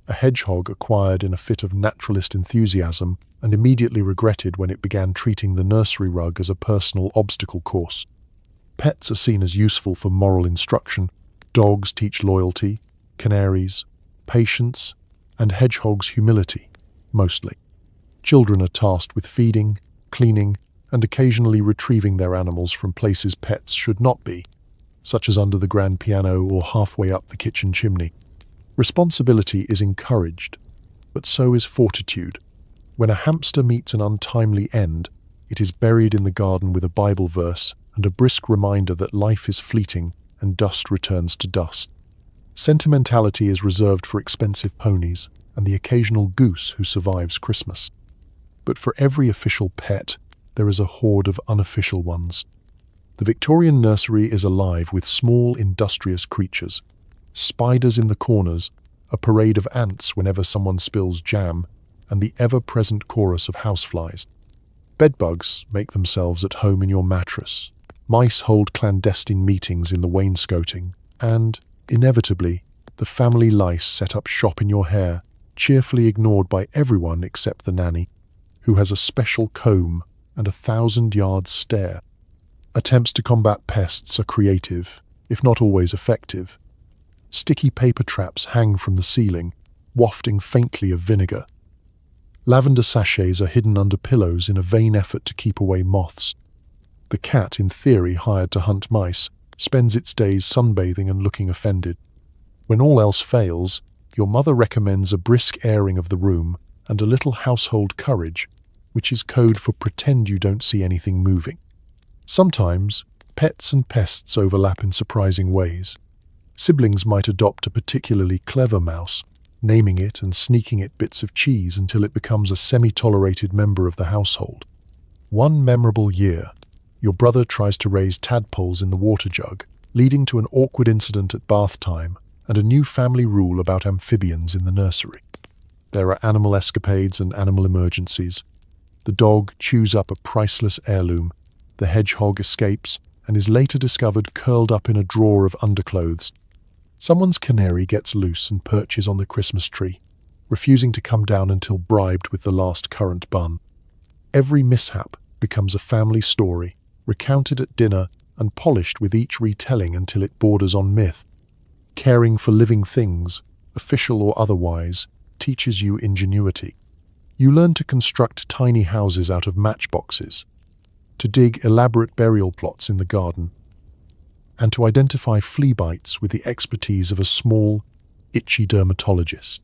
a hedgehog acquired in a fit of naturalist enthusiasm and immediately regretted when it began treating the nursery rug as a personal obstacle course. Pets are seen as useful for moral instruction. Dogs teach loyalty, canaries, patience, and hedgehogs humility, mostly. Children are tasked with feeding, cleaning, and occasionally retrieving their animals from places pets should not be, such as under the grand piano or halfway up the kitchen chimney. Responsibility is encouraged, but so is fortitude. When a hamster meets an untimely end, it is buried in the garden with a Bible verse and a brisk reminder that life is fleeting and dust returns to dust. Sentimentality is reserved for expensive ponies and the occasional goose who survives Christmas. But for every official pet, there is a horde of unofficial ones. The Victorian nursery is alive with small, industrious creatures. Spiders in the corners, a parade of ants whenever someone spills jam, and the ever-present chorus of houseflies. Bedbugs make themselves at home in your mattress. Mice hold clandestine meetings in the wainscoting, and, inevitably, the family lice set up shop in your hair, cheerfully ignored by everyone except the nanny, who has a special comb and 1,000-yard stare. Attempts to combat pests are creative, if not always effective. Sticky paper traps hang from the ceiling, wafting faintly of vinegar. Lavender sachets are hidden under pillows in a vain effort to keep away moths. The cat, in theory hired to hunt mice, spends its days sunbathing and looking offended. When all else fails, your mother recommends a brisk airing of the room and a little household courage, which is code for pretend you don't see anything moving. Sometimes, pets and pests overlap in surprising ways. Siblings might adopt a particularly clever mouse, naming it and sneaking it bits of cheese until it becomes a semi-tolerated member of the household. One memorable year, your brother tries to raise tadpoles in the water jug, leading to an awkward incident at bath time and a new family rule about amphibians in the nursery. There are animal escapades and animal emergencies. The dog chews up a priceless heirloom, the hedgehog escapes and is later discovered curled up in a drawer of underclothes. Someone's canary gets loose and perches on the Christmas tree, refusing to come down until bribed with the last currant bun. Every mishap becomes a family story, recounted at dinner and polished with each retelling until it borders on myth. Caring for living things, official or otherwise, teaches you ingenuity. You learn to construct tiny houses out of matchboxes, to dig elaborate burial plots in the garden, and to identify flea bites with the expertise of a small, itchy dermatologist.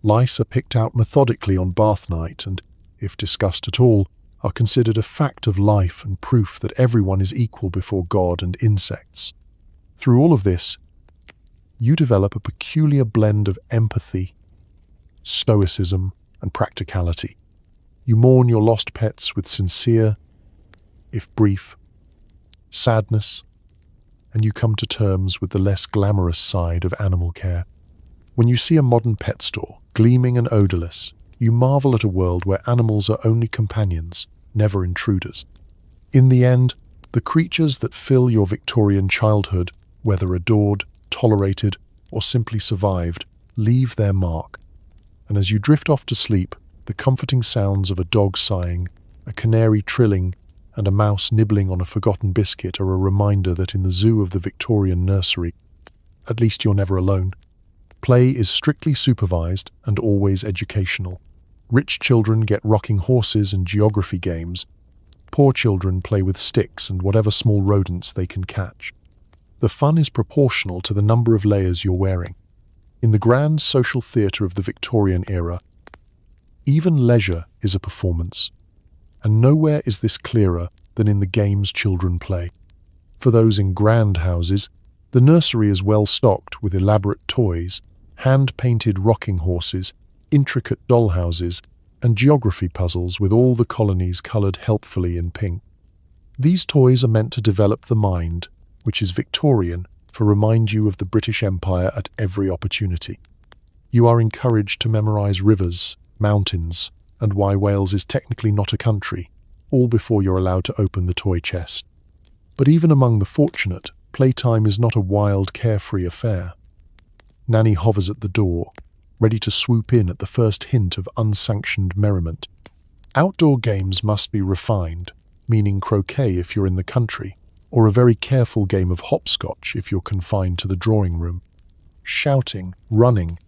Lice are picked out methodically on bath night and, if discussed at all, are considered a fact of life and proof that everyone is equal before God and insects. Through all of this, you develop a peculiar blend of empathy, stoicism, and practicality. You mourn your lost pets with sincere, if brief, sadness, and you come to terms with the less glamorous side of animal care. When you see a modern pet store, gleaming and odorless, you marvel at a world where animals are only companions, never intruders. In the end, the creatures that fill your Victorian childhood, whether adored, tolerated, or simply survived, leave their mark. And as you drift off to sleep, the comforting sounds of a dog sighing, a canary trilling, and a mouse nibbling on a forgotten biscuit are a reminder that in the zoo of the Victorian nursery, at least you're never alone. Play is strictly supervised and always educational. Rich children get rocking horses and geography games. Poor children play with sticks and whatever small rodents they can catch. The fun is proportional to the number of layers you're wearing. In the grand social theatre of the Victorian era, even leisure is a performance. And nowhere is this clearer than in the games children play. For those in grand houses, the nursery is well stocked with elaborate toys, hand-painted rocking horses, intricate dollhouses, and geography puzzles with all the colonies coloured helpfully in pink. These toys are meant to develop the mind, which is Victorian, for remind you of the British Empire at every opportunity. You are encouraged to memorise rivers, mountains, and why Wales is technically not a country, all before you're allowed to open the toy chest. But even among the fortunate, playtime is not a wild, carefree affair. Nanny hovers at the door, ready to swoop in at the first hint of unsanctioned merriment. Outdoor games must be refined, meaning croquet if you're in the country, or a very careful game of hopscotch if you're confined to the drawing room. Shouting, running,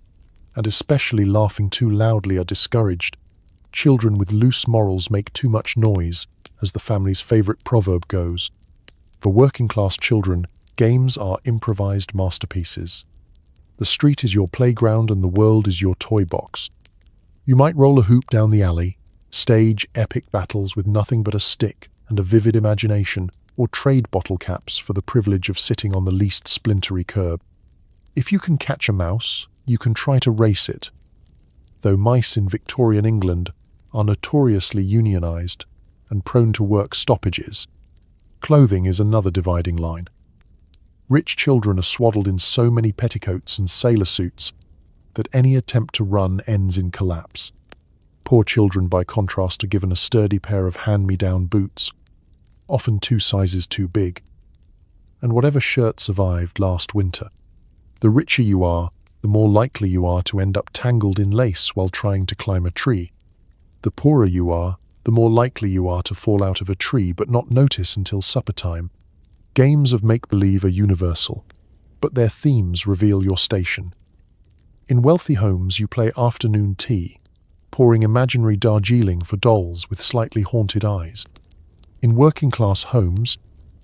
and especially laughing too loudly are discouraged. Children with loose morals make too much noise, as the family's favorite proverb goes. For working-class children, games are improvised masterpieces. The street is your playground and the world is your toy box. You might roll a hoop down the alley, stage epic battles with nothing but a stick and a vivid imagination, or trade bottle caps for the privilege of sitting on the least splintery curb. If you can catch a mouse, you can try to race it, though mice in Victorian England are notoriously unionised and prone to work stoppages. Clothing is another dividing line. Rich children are swaddled in so many petticoats and sailor suits that any attempt to run ends in collapse. Poor children, by contrast, are given a sturdy pair of hand-me-down boots, often 2 sizes too big, and whatever shirt survived last winter. The richer you are, the more likely you are to end up tangled in lace while trying to climb a tree. The poorer you are, the more likely you are to fall out of a tree but not notice until supper time. Games of make-believe are universal, but their themes reveal your station. In wealthy homes, you play afternoon tea, pouring imaginary Darjeeling for dolls with slightly haunted eyes. In working-class homes,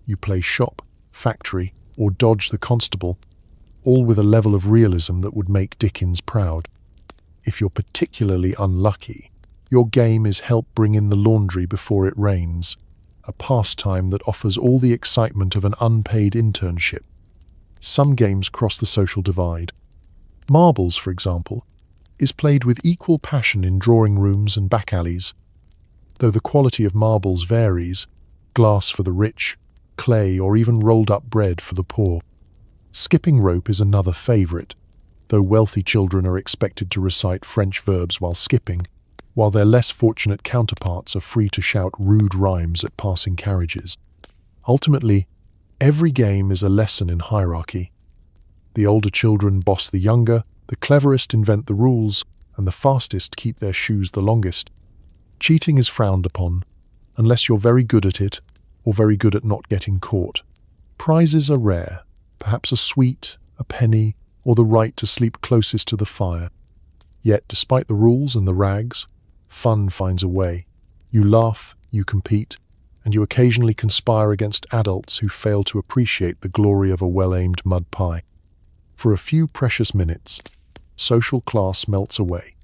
you play shop, factory, or dodge the constable, all with a level of realism that would make Dickens proud. If you're particularly unlucky, your game is help bring in the laundry before it rains, a pastime that offers all the excitement of an unpaid internship. Some games cross the social divide. Marbles, for example, is played with equal passion in drawing rooms and back alleys, though the quality of marbles varies, glass for the rich, clay or even rolled-up bread for the poor. Skipping rope is another favourite, though wealthy children are expected to recite French verbs while skipping, while their less fortunate counterparts are free to shout rude rhymes at passing carriages. Ultimately, every game is a lesson in hierarchy. The older children boss the younger, the cleverest invent the rules, and the fastest keep their shoes the longest. Cheating is frowned upon, unless you're very good at it, or very good at not getting caught. Prizes are rare, perhaps a sweet, a penny, or the right to sleep closest to the fire. Yet, despite the rules and the rags, fun finds a way. You laugh, you compete, and you occasionally conspire against adults who fail to appreciate the glory of a well-aimed mud pie. For a few precious minutes, social class melts away,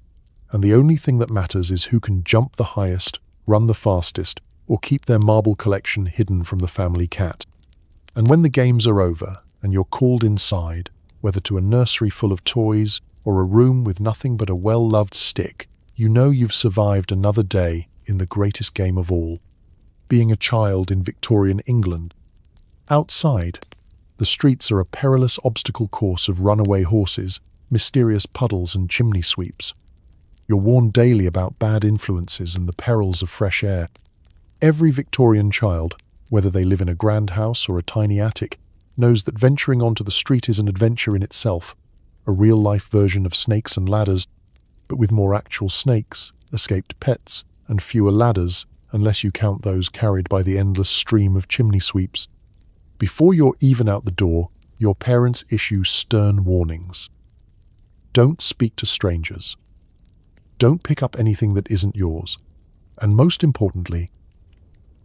and the only thing that matters is who can jump the highest, run the fastest, or keep their marble collection hidden from the family cat. And when the games are over, and you're called inside, whether to a nursery full of toys or a room with nothing but a well-loved stick, you know you've survived another day in the greatest game of all, being a child in Victorian England. Outside, the streets are a perilous obstacle course of runaway horses, mysterious puddles and chimney sweeps. You're warned daily about bad influences and the perils of fresh air. Every Victorian child, whether they live in a grand house or a tiny attic, knows that venturing onto the street is an adventure in itself, a real-life version of snakes and ladders, but with more actual snakes, escaped pets, and fewer ladders, unless you count those carried by the endless stream of chimney sweeps. Before you're even out the door, your parents issue stern warnings. Don't speak to strangers. Don't pick up anything that isn't yours. And most importantly,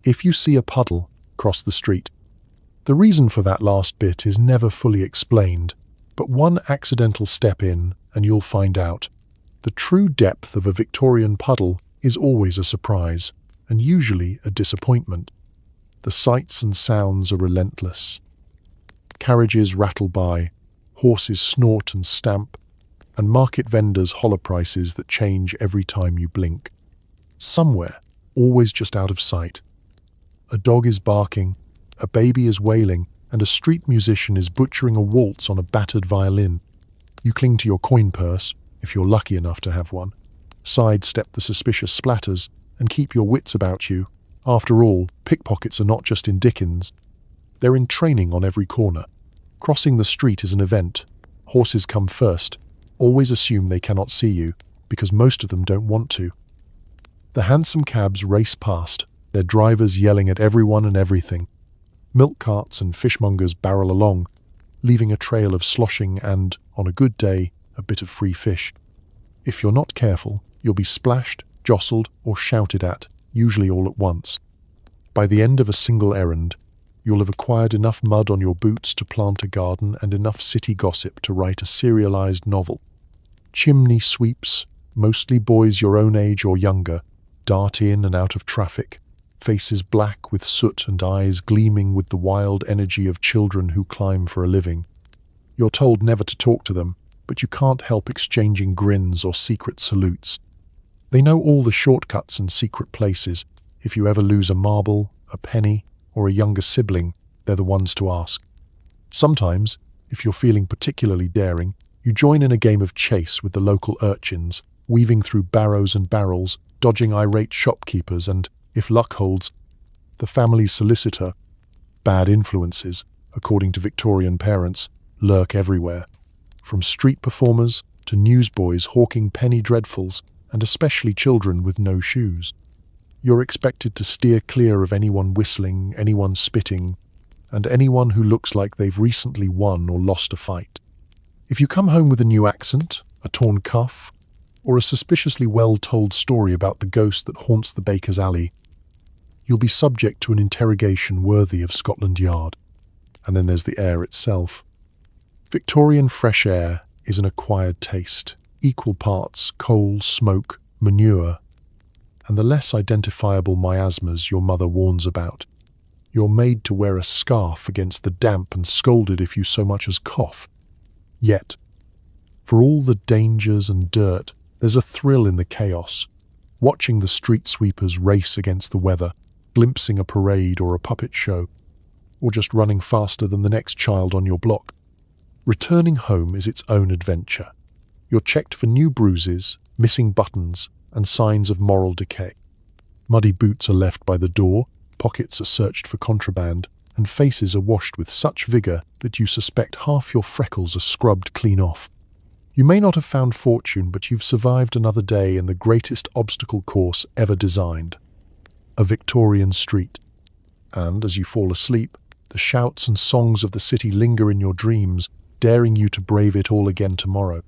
if you see a puddle, cross the street. The reason for that last bit is never fully explained, but one accidental step in and you'll find out. The true depth of a Victorian puddle is always a surprise, and usually a disappointment. The sights and sounds are relentless. Carriages rattle by, horses snort and stamp, and market vendors holler prices that change every time you blink. Somewhere, always just out of sight, a dog is barking, a baby is wailing, and a street musician is butchering a waltz on a battered violin. You cling to your coin purse, if you're lucky enough to have one, sidestep the suspicious splatters, and keep your wits about you. After all, pickpockets are not just in Dickens. They're in training on every corner. Crossing the street is an event. Horses come first. Always assume they cannot see you, because most of them don't want to. The hansom cabs race past, their drivers yelling at everyone and everything. Milk carts and fishmongers barrel along, leaving a trail of sloshing and, on a good day, a bit of free fish. If you're not careful, you'll be splashed, jostled, or shouted at, usually all at once. By the end of a single errand, you'll have acquired enough mud on your boots to plant a garden and enough city gossip to write a serialized novel. Chimney sweeps, mostly boys your own age or younger, dart in and out of traffic, faces black with soot and eyes gleaming with the wild energy of children who climb for a living. You're told never to talk to them, but you can't help exchanging grins or secret salutes. They know all the shortcuts and secret places. If you ever lose a marble, a penny, or a younger sibling, they're the ones to ask. Sometimes, if you're feeling particularly daring, you join in a game of chase with the local urchins, weaving through barrows and barrels, dodging irate shopkeepers and, if luck holds, the family solicitor. Bad influences, according to Victorian parents, lurk everywhere. From street performers to newsboys hawking penny dreadfuls, and especially children with no shoes. You're expected to steer clear of anyone whistling, anyone spitting, and anyone who looks like they've recently won or lost a fight. If you come home with a new accent, a torn cuff, or a suspiciously well-told story about the ghost that haunts the baker's alley, you'll be subject to an interrogation worthy of Scotland Yard. And then there's the air itself. Victorian fresh air is an acquired taste, equal parts coal, smoke, manure, and the less identifiable miasmas your mother warns about. You're made to wear a scarf against the damp and scolded if you so much as cough. Yet, for all the dangers and dirt, there's a thrill in the chaos. Watching the street sweepers race against the weather, glimpsing a parade or a puppet show, or just running faster than the next child on your block. Returning home is its own adventure. You're checked for new bruises, missing buttons, and signs of moral decay. Muddy boots are left by the door, pockets are searched for contraband, and faces are washed with such vigor that you suspect half your freckles are scrubbed clean off. You may not have found fortune, but you've survived another day in the greatest obstacle course ever designed, a Victorian street. And as you fall asleep, the shouts and songs of the city linger in your dreams, daring you to brave it all again tomorrow.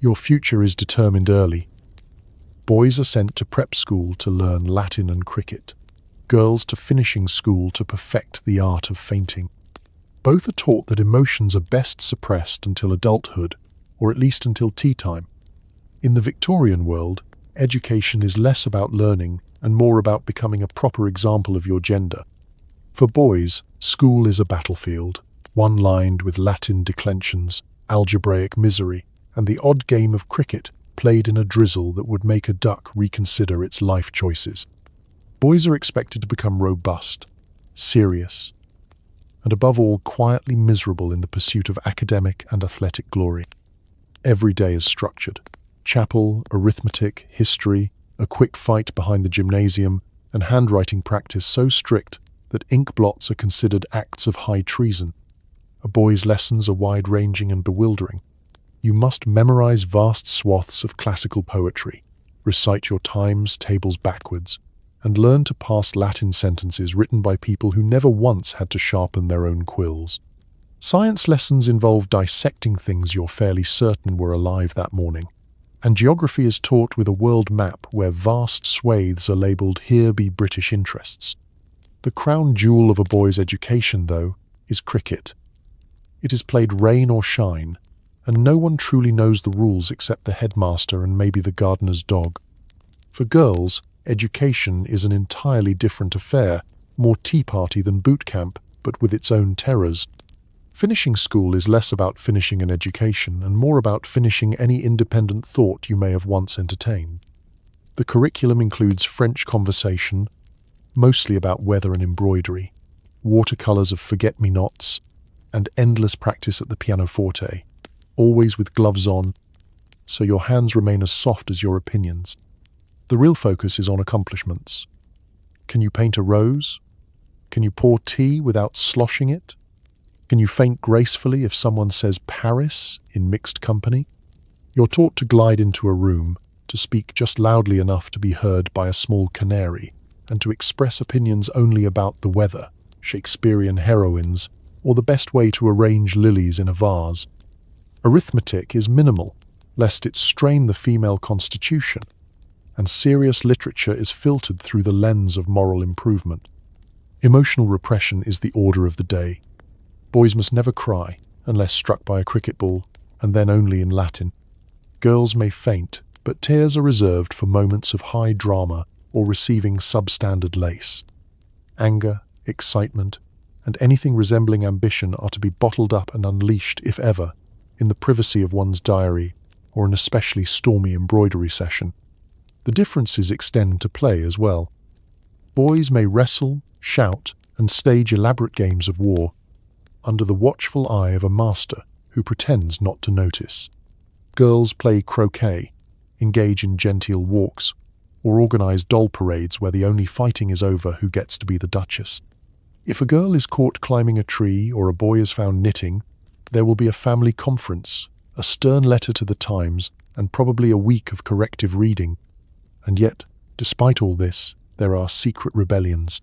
Your future is determined early. Boys are sent to prep school to learn Latin and cricket. Girls to finishing school to perfect the art of fainting. Both are taught that emotions are best suppressed until adulthood, or at least until tea time. In the Victorian world, education is less about learning and more about becoming a proper example of your gender. For boys, school is a battlefield, one lined with Latin declensions, algebraic misery, and the odd game of cricket played in a drizzle that would make a duck reconsider its life choices. Boys are expected to become robust, serious, and above all quietly miserable in the pursuit of academic and athletic glory. Every day is structured. Chapel, arithmetic, history, a quick fight behind the gymnasium, and handwriting practice so strict that ink blots are considered acts of high treason. A boy's lessons are wide-ranging and bewildering. You must memorize vast swaths of classical poetry, recite your times tables backwards, and learn to parse Latin sentences written by people who never once had to sharpen their own quills. Science lessons involve dissecting things you're fairly certain were alive that morning, and geography is taught with a world map where vast swathes are labelled "Here be British interests." The crown jewel of a boy's education, though, is cricket. It is played rain or shine, and no one truly knows the rules except the headmaster and maybe the gardener's dog. For girls, education is an entirely different affair, more tea party than boot camp, but with its own terrors. Finishing school is less about finishing an education and more about finishing any independent thought you may have once entertained. The curriculum includes French conversation, mostly about weather and embroidery, watercolors of forget-me-nots, and endless practice at the pianoforte, always with gloves on, so your hands remain as soft as your opinions. The real focus is on accomplishments. Can you paint a rose? Can you pour tea without sloshing it? Can you faint gracefully if someone says Paris in mixed company? You're taught to glide into a room, to speak just loudly enough to be heard by a small canary, and to express opinions only about the weather, Shakespearean heroines, or the best way to arrange lilies in a vase. Arithmetic is minimal, lest it strain the female constitution, and serious literature is filtered through the lens of moral improvement. Emotional repression is the order of the day. Boys must never cry, unless struck by a cricket ball, and then only in Latin. Girls may faint, but tears are reserved for moments of high drama or receiving substandard lace. Anger, excitement, and anything resembling ambition are to be bottled up and unleashed, if ever, in the privacy of one's diary or an especially stormy embroidery session. The differences extend to play as well. Boys may wrestle, shout, and stage elaborate games of war, under the watchful eye of a master who pretends not to notice. Girls play croquet, engage in genteel walks, or organize doll parades where the only fighting is over who gets to be the duchess. If a girl is caught climbing a tree or a boy is found knitting, there will be a family conference, a stern letter to the Times, and probably a week of corrective reading. And yet, despite all this, there are secret rebellions.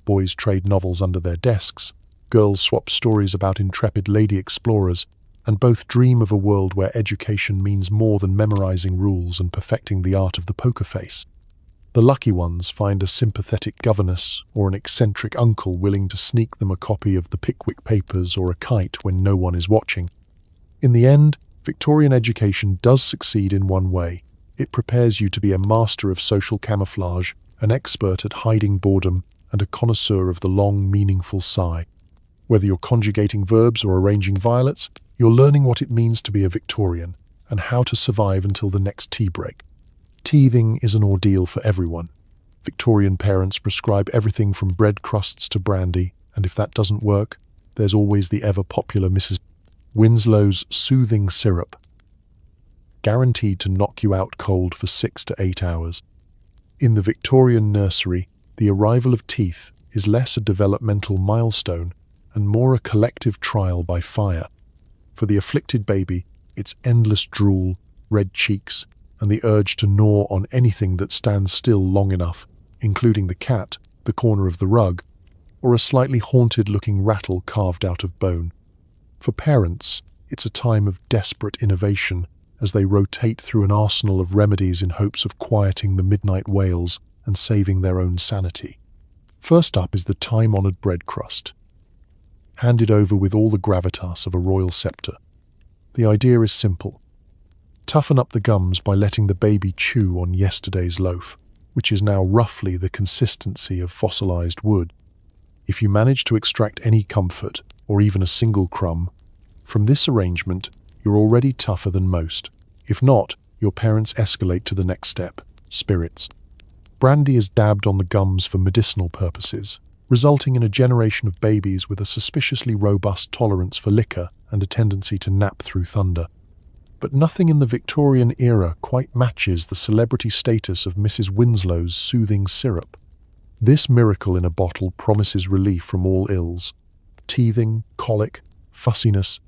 Boys trade novels under their desks, girls swap stories about intrepid lady explorers, and both dream of a world where education means more than memorizing rules and perfecting the art of the poker face. The lucky ones find a sympathetic governess or an eccentric uncle willing to sneak them a copy of the Pickwick Papers or a kite when no one is watching. In the end, Victorian education does succeed in one way. It prepares you to be a master of social camouflage, an expert at hiding boredom, and a connoisseur of the long, meaningful sigh. Whether you're conjugating verbs or arranging violets, you're learning what it means to be a Victorian and how to survive until the next tea break. Teething is an ordeal for everyone. Victorian parents prescribe everything from bread crusts to brandy, and if that doesn't work, there's always the ever-popular Mrs. Winslow's soothing syrup, guaranteed to knock you out cold for 6 to 8 hours. In the Victorian nursery, the arrival of teeth is less a developmental milestone and more a collective trial by fire. For the afflicted baby, it's endless drool, red cheeks, and the urge to gnaw on anything that stands still long enough, including the cat, the corner of the rug, or a slightly haunted-looking rattle carved out of bone. For parents, it's a time of desperate innovation as they rotate through an arsenal of remedies in hopes of quieting the midnight wails and saving their own sanity. First up is the time-honored bread crust, handed over with all the gravitas of a royal scepter. The idea is simple. Toughen up the gums by letting the baby chew on yesterday's loaf, which is now roughly the consistency of fossilized wood. If you manage to extract any comfort, or even a single crumb, from this arrangement, you're already tougher than most. If not, your parents escalate to the next step, spirits. Brandy is dabbed on the gums for medicinal purposes, resulting in a generation of babies with a suspiciously robust tolerance for liquor and a tendency to nap through thunder. But nothing in the Victorian era quite matches the celebrity status of Mrs. Winslow's soothing syrup. This miracle in a bottle promises relief from all ills: teething, colic, fussiness,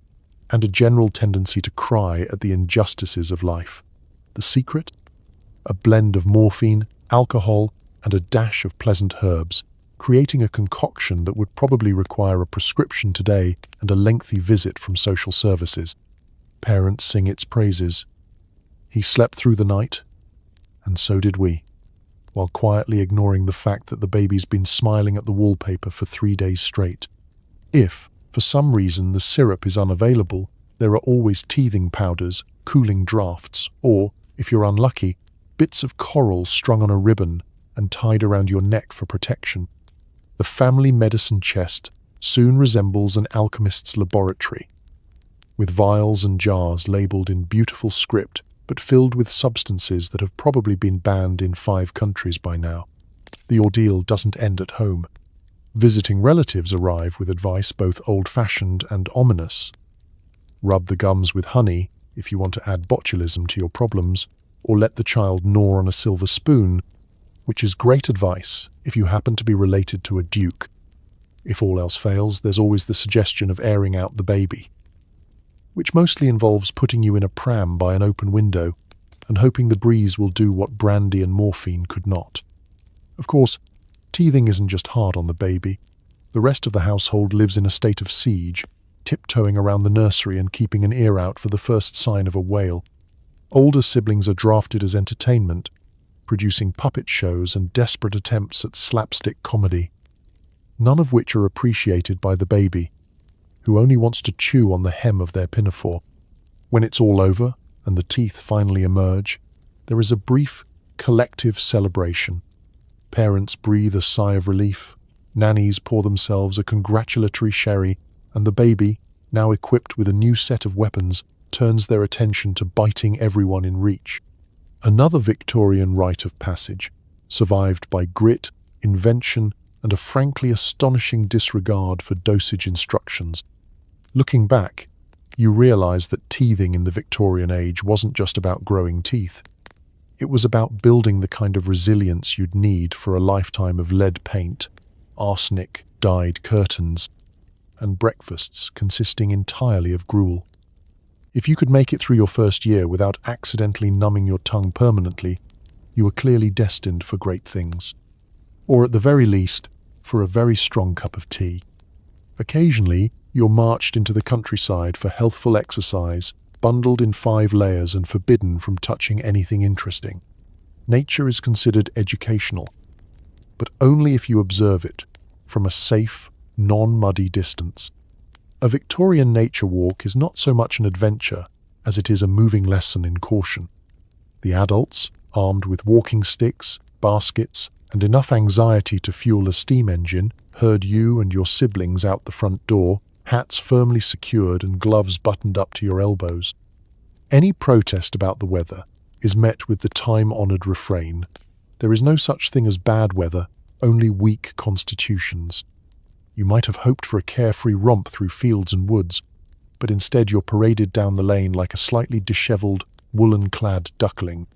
and a general tendency to cry at the injustices of life. The secret? A blend of morphine, alcohol, and a dash of pleasant herbs, creating a concoction that would probably require a prescription today and a lengthy visit from social services. Parents sing its praises. He slept through the night, and so did we, while quietly ignoring the fact that the baby's been smiling at the wallpaper for 3 days straight. If, for some reason, the syrup is unavailable, there are always teething powders, cooling draughts, or, if you're unlucky, bits of coral strung on a ribbon and tied around your neck for protection. The family medicine chest soon resembles an alchemist's laboratory, with vials and jars labeled in beautiful script but filled with substances that have probably been banned in 5 countries by now. The ordeal doesn't end at home. Visiting relatives arrive with advice both old-fashioned and ominous. Rub the gums with honey, if you want to add botulism to your problems, or let the child gnaw on a silver spoon, which is great advice if you happen to be related to a duke. If all else fails, there's always the suggestion of airing out the baby, which mostly involves putting you in a pram by an open window and hoping the breeze will do what brandy and morphine could not. Of course, teething isn't just hard on the baby. The rest of the household lives in a state of siege, tiptoeing around the nursery and keeping an ear out for the first sign of a wail. Older siblings are drafted as entertainment, producing puppet shows and desperate attempts at slapstick comedy, none of which are appreciated by the baby, who only wants to chew on the hem of their pinafore. When it's all over and the teeth finally emerge, there is a brief, collective celebration. Parents breathe a sigh of relief, nannies pour themselves a congratulatory sherry, and the baby, now equipped with a new set of weapons, turns their attention to biting everyone in reach. Another Victorian rite of passage, survived by grit, invention, and a frankly astonishing disregard for dosage instructions. Looking back, you realize that teething in the Victorian age wasn't just about growing teeth. It was about building the kind of resilience you'd need for a lifetime of lead paint, arsenic-dyed curtains, and breakfasts consisting entirely of gruel. If you could make it through your first year without accidentally numbing your tongue permanently, you were clearly destined for great things. Or at the very least, for a very strong cup of tea. Occasionally, you're marched into the countryside for healthful exercise, bundled in 5 layers and forbidden from touching anything interesting. Nature is considered educational, but only if you observe it from a safe, non-muddy distance. A Victorian nature walk is not so much an adventure as it is a moving lesson in caution. The adults, armed with walking sticks, baskets, and enough anxiety to fuel a steam engine, herd you and your siblings out the front door, hats firmly secured and gloves buttoned up to your elbows. Any protest about the weather is met with the time-honored refrain: there is no such thing as bad weather, only weak constitutions. You might have hoped for a carefree romp through fields and woods, but instead you're paraded down the lane like a slightly disheveled, woolen-clad duckling.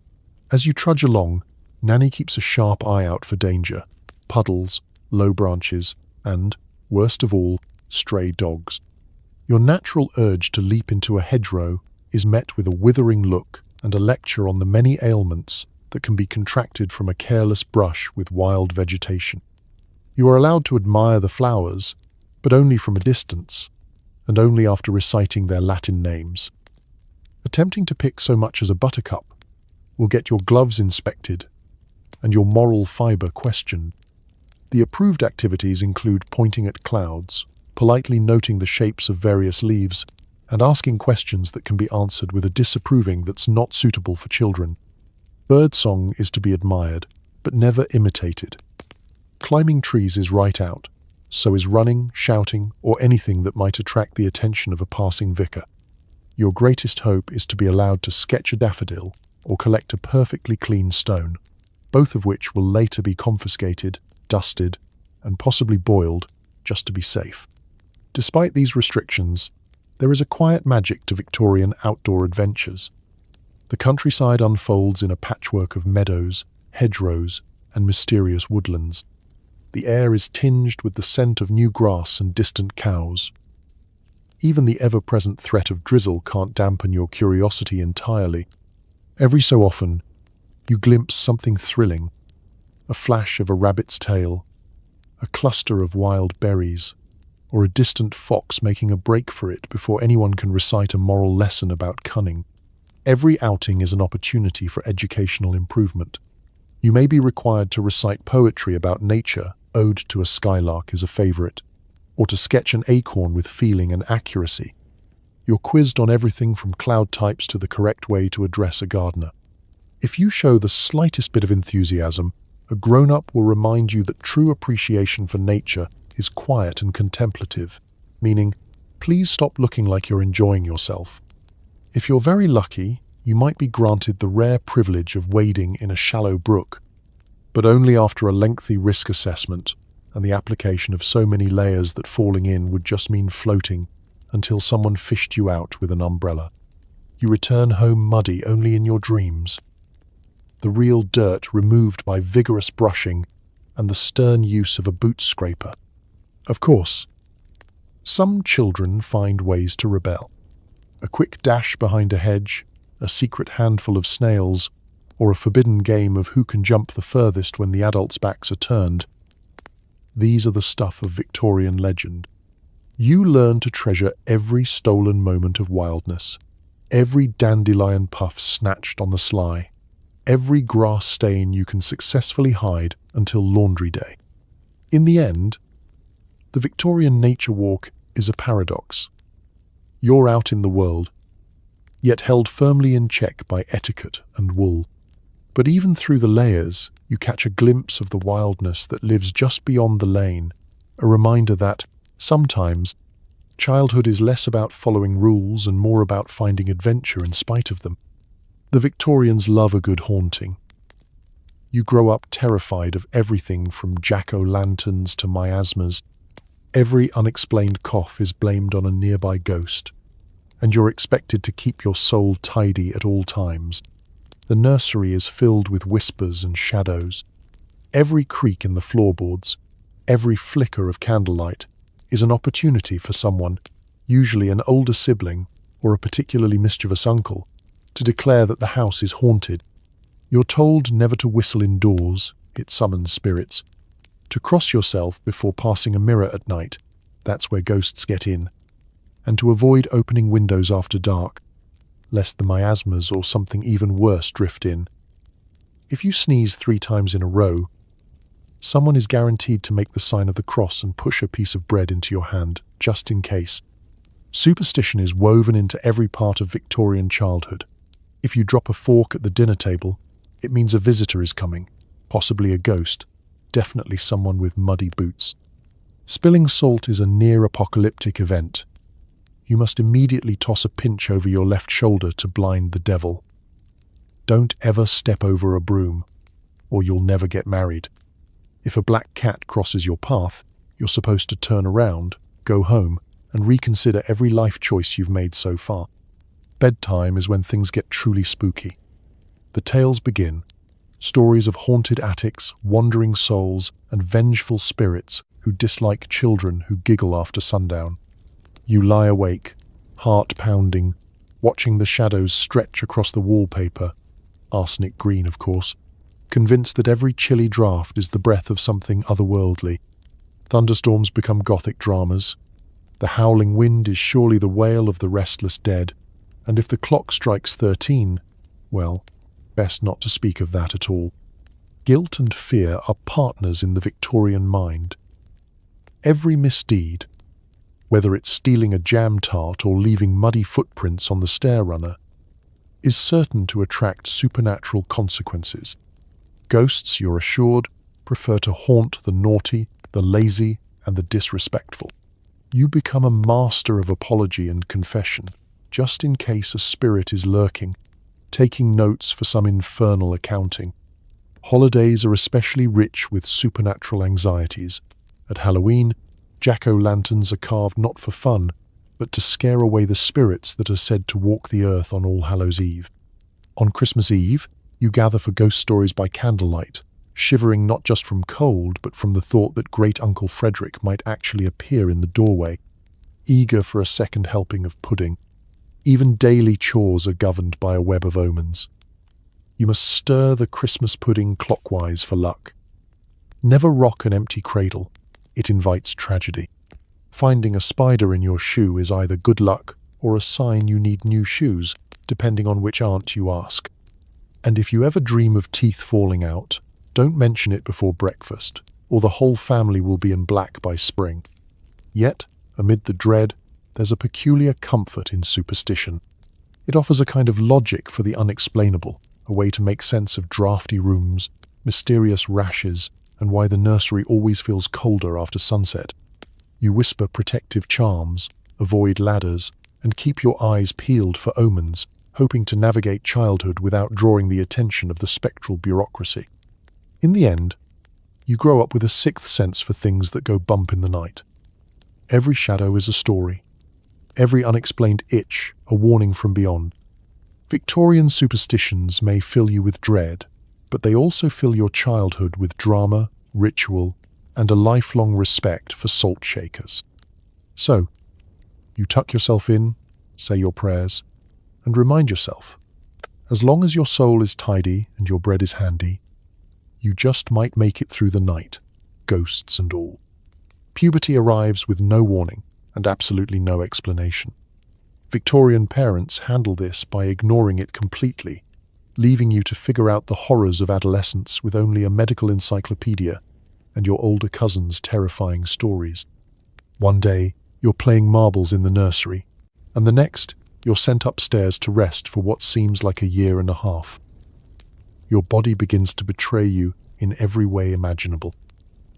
As you trudge along, Nanny keeps a sharp eye out for danger, puddles, low branches, and, worst of all, stray dogs. Your natural urge to leap into a hedgerow is met with a withering look and a lecture on the many ailments that can be contracted from a careless brush with wild vegetation. You are allowed to admire the flowers, but only from a distance, and only after reciting their Latin names. Attempting to pick so much as a buttercup will get your gloves inspected and your moral fibre questioned. The approved activities include pointing at clouds, politely noting the shapes of various leaves, and asking questions that can be answered with a disapproving that's not suitable for children. Birdsong is to be admired, but never imitated. Climbing trees is right out, so is running, shouting, or anything that might attract the attention of a passing vicar. Your greatest hope is to be allowed to sketch a daffodil or collect a perfectly clean stone, both of which will later be confiscated, dusted, and possibly boiled just to be safe. Despite these restrictions, there is a quiet magic to Victorian outdoor adventures. The countryside unfolds in a patchwork of meadows, hedgerows, and mysterious woodlands. The air is tinged with the scent of new grass and distant cows. Even the ever-present threat of drizzle can't dampen your curiosity entirely. Every so often, you glimpse something thrilling, a flash of a rabbit's tail, a cluster of wild berries, or a distant fox making a break for it before anyone can recite a moral lesson about cunning. Every outing is an opportunity for educational improvement. You may be required to recite poetry about nature. Ode to a Skylark is a favorite, or to sketch an acorn with feeling and accuracy. You're quizzed on everything from cloud types to the correct way to address a gardener. If you show the slightest bit of enthusiasm, a grown-up will remind you that true appreciation for nature is quiet and contemplative, meaning, please stop looking like you're enjoying yourself. If you're very lucky, you might be granted the rare privilege of wading in a shallow brook, but only after a lengthy risk assessment and the application of so many layers that falling in would just mean floating until someone fished you out with an umbrella. You return home muddy only in your dreams, the real dirt removed by vigorous brushing and the stern use of a boot scraper. Of course, some children find ways to rebel. A quick dash behind a hedge, a secret handful of snails, or a forbidden game of who can jump the furthest when the adults' backs are turned. These are the stuff of Victorian legend. You learn to treasure every stolen moment of wildness, every dandelion puff snatched on the sly, every grass stain you can successfully hide until laundry day. In the end, the Victorian nature walk is a paradox. You're out in the world, yet held firmly in check by etiquette and wool. But even through the layers, you catch a glimpse of the wildness that lives just beyond the lane, a reminder that, sometimes, childhood is less about following rules and more about finding adventure in spite of them. The Victorians love a good haunting. You grow up terrified of everything from jack-o'-lanterns to miasmas. Every unexplained cough is blamed on a nearby ghost, and you're expected to keep your soul tidy at all times. The nursery is filled with whispers and shadows. Every creak in the floorboards, every flicker of candlelight, is an opportunity for someone, usually an older sibling or a particularly mischievous uncle, to declare that the house is haunted. You're told never to whistle indoors, it summons spirits. To cross yourself before passing a mirror at night, that's where ghosts get in. And to avoid opening windows after dark, lest the miasmas or something even worse drift in. If you sneeze 3 times in a row, someone is guaranteed to make the sign of the cross and push a piece of bread into your hand, just in case. Superstition is woven into every part of Victorian childhood. If you drop a fork at the dinner table, it means a visitor is coming, possibly a ghost, definitely someone with muddy boots. Spilling salt is a near-apocalyptic event. You must immediately toss a pinch over your left shoulder to blind the devil. Don't ever step over a broom, or you'll never get married. If a black cat crosses your path, you're supposed to turn around, go home, and reconsider every life choice you've made so far. Bedtime is when things get truly spooky. The tales begin. Stories of haunted attics, wandering souls, and vengeful spirits who dislike children who giggle after sundown. You lie awake, heart pounding, watching the shadows stretch across the wallpaper, arsenic green of course, convinced that every chilly draft is the breath of something otherworldly. Thunderstorms become gothic dramas. The howling wind is surely the wail of the restless dead, and if the clock strikes 13, well, best not to speak of that at all. Guilt and fear are partners in the Victorian mind. Every misdeed, whether it's stealing a jam tart or leaving muddy footprints on the stair runner, is certain to attract supernatural consequences. Ghosts, you're assured, prefer to haunt the naughty, the lazy, and the disrespectful. You become a master of apology and confession, just in case a spirit is lurking, taking notes for some infernal accounting. Holidays are especially rich with supernatural anxieties. At Halloween, jack-o'-lanterns are carved not for fun, but to scare away the spirits that are said to walk the earth on All Hallows' Eve. On Christmas Eve, you gather for ghost stories by candlelight, shivering not just from cold, but from the thought that Great Uncle Frederick might actually appear in the doorway, eager for a second helping of pudding. Even daily chores are governed by a web of omens. You must stir the Christmas pudding clockwise for luck. Never rock an empty cradle. It invites tragedy. Finding a spider in your shoe is either good luck or a sign you need new shoes, depending on which aunt you ask. And if you ever dream of teeth falling out, don't mention it before breakfast, or the whole family will be in black by spring. Yet, amid the dread, there's a peculiar comfort in superstition. It offers a kind of logic for the unexplainable, a way to make sense of drafty rooms, mysterious rashes, and why the nursery always feels colder after sunset. You whisper protective charms, avoid ladders, and keep your eyes peeled for omens, hoping to navigate childhood without drawing the attention of the spectral bureaucracy. In the end, you grow up with a sixth sense for things that go bump in the night. Every shadow is a story. Every unexplained itch, a warning from beyond. Victorian superstitions may fill you with dread, but they also fill your childhood with drama, ritual, and a lifelong respect for salt shakers. So, you tuck yourself in, say your prayers, and remind yourself, as long as your soul is tidy and your bread is handy, you just might make it through the night, ghosts and all. Puberty arrives with no warning and absolutely no explanation. Victorian parents handle this by ignoring it completely, leaving you to figure out the horrors of adolescence with only a medical encyclopedia and your older cousin's terrifying stories. One day, you're playing marbles in the nursery, and the next, you're sent upstairs to rest for what seems like a year and a half. Your body begins to betray you in every way imaginable.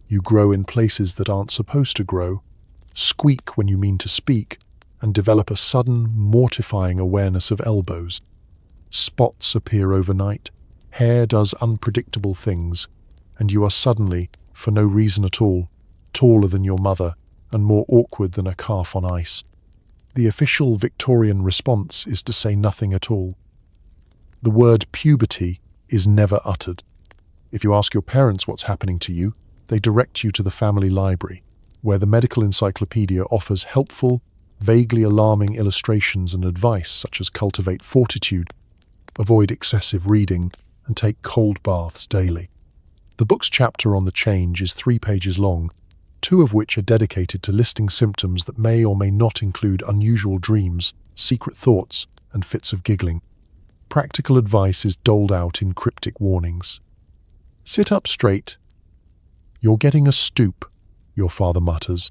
You grow in places that aren't supposed to grow, squeak when you mean to speak, and develop a sudden, mortifying awareness of elbows. Spots appear overnight, hair does unpredictable things, and you are suddenly, for no reason at all, taller than your mother and more awkward than a calf on ice. The official Victorian response is to say nothing at all. The word puberty is never uttered. If you ask your parents what's happening to you, they direct you to the family library, where the medical encyclopedia offers helpful, vaguely alarming illustrations and advice such as cultivate fortitude, avoid excessive reading, and take cold baths daily. The book's chapter on the change is 3 pages long, 2 of which are dedicated to listing symptoms that may or may not include unusual dreams, secret thoughts, and fits of giggling. Practical advice is doled out in cryptic warnings. Sit up straight. You're getting a stoop, your father mutters.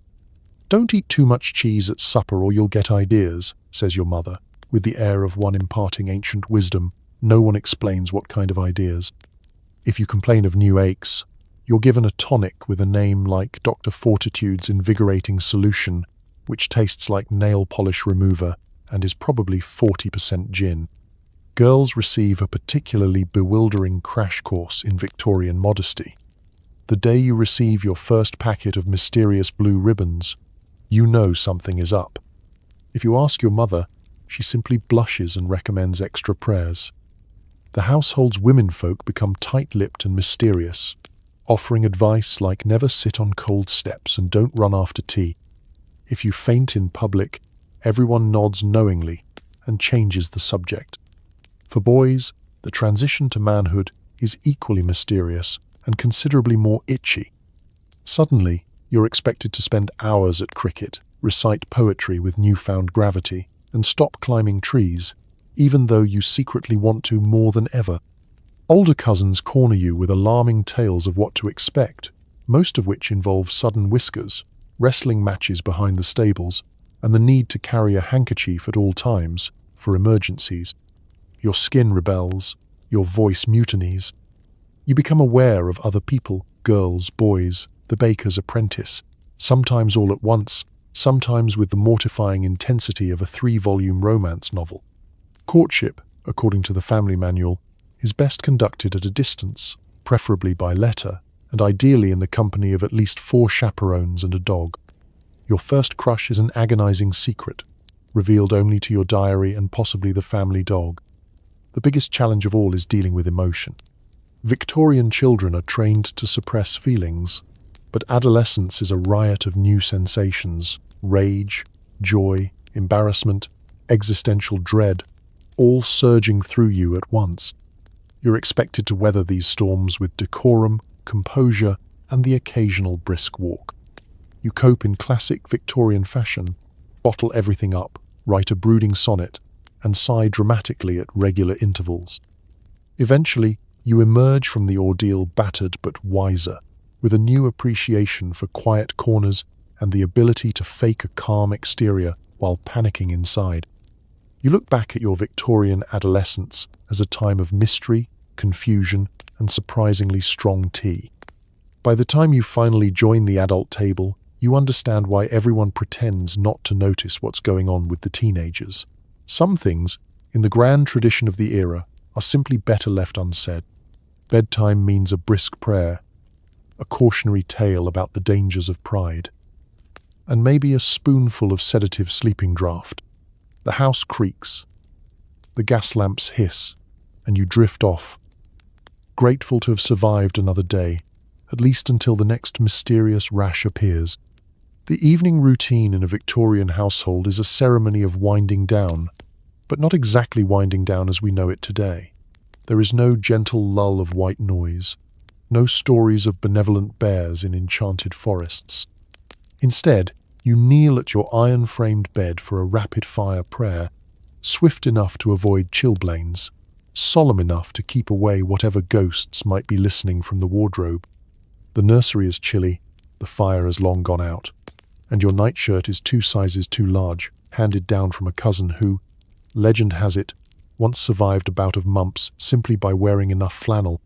Don't eat too much cheese at supper or you'll get ideas, says your mother, with the air of one imparting ancient wisdom. No one explains what kind of ideas. If you complain of new aches, you're given a tonic with a name like Dr. Fortitude's invigorating solution, which tastes like nail polish remover and is probably 40% gin. Girls receive a particularly bewildering crash course in Victorian modesty. The day you receive your first packet of mysterious blue ribbons, you know something is up. If you ask your mother, she simply blushes and recommends extra prayers. The household's womenfolk become tight-lipped and mysterious, offering advice like never sit on cold steps and don't run after tea. If you faint in public, everyone nods knowingly and changes the subject. For boys, the transition to manhood is equally mysterious and considerably more itchy. Suddenly, you're expected to spend hours at cricket, recite poetry with newfound gravity, and stop climbing trees, even though you secretly want to more than ever. Older cousins corner you with alarming tales of what to expect, most of which involve sudden whiskers, wrestling matches behind the stables, and the need to carry a handkerchief at all times for emergencies. Your skin rebels, your voice mutinies. You become aware of other people, girls, boys, the baker's apprentice, sometimes all at once, sometimes with the mortifying intensity of a 3-volume romance novel. Courtship, according to the family manual, is best conducted at a distance, preferably by letter, and ideally in the company of at least 4 chaperones and a dog. Your first crush is an agonizing secret, revealed only to your diary and possibly the family dog. The biggest challenge of all is dealing with emotion. Victorian children are trained to suppress feelings, but adolescence is a riot of new sensations, rage, joy, embarrassment, existential dread, all surging through you at once. You're expected to weather these storms with decorum, composure, and the occasional brisk walk. You cope in classic Victorian fashion, bottle everything up, write a brooding sonnet, and sigh dramatically at regular intervals. Eventually, you emerge from the ordeal battered but wiser, with a new appreciation for quiet corners and the ability to fake a calm exterior while panicking inside. You look back at your Victorian adolescence as a time of mystery, confusion, and surprisingly strong tea. By the time you finally join the adult table, you understand why everyone pretends not to notice what's going on with the teenagers. Some things, in the grand tradition of the era, are simply better left unsaid. Bedtime means a brisk prayer, a cautionary tale about the dangers of pride, and maybe a spoonful of sedative sleeping draught. The house creaks. The gas lamps hiss, and you drift off, grateful to have survived another day, at least until the next mysterious rash appears. The evening routine in a Victorian household is a ceremony of winding down, but not exactly winding down as we know it today. There is no gentle lull of white noise, no stories of benevolent bears in enchanted forests. Instead, you kneel at your iron-framed bed for a rapid-fire prayer, swift enough to avoid chilblains, solemn enough to keep away whatever ghosts might be listening from the wardrobe. The nursery is chilly, the fire has long gone out, and your nightshirt is 2 sizes too large, handed down from a cousin who, legend has it, once survived a bout of mumps simply by wearing enough flannel.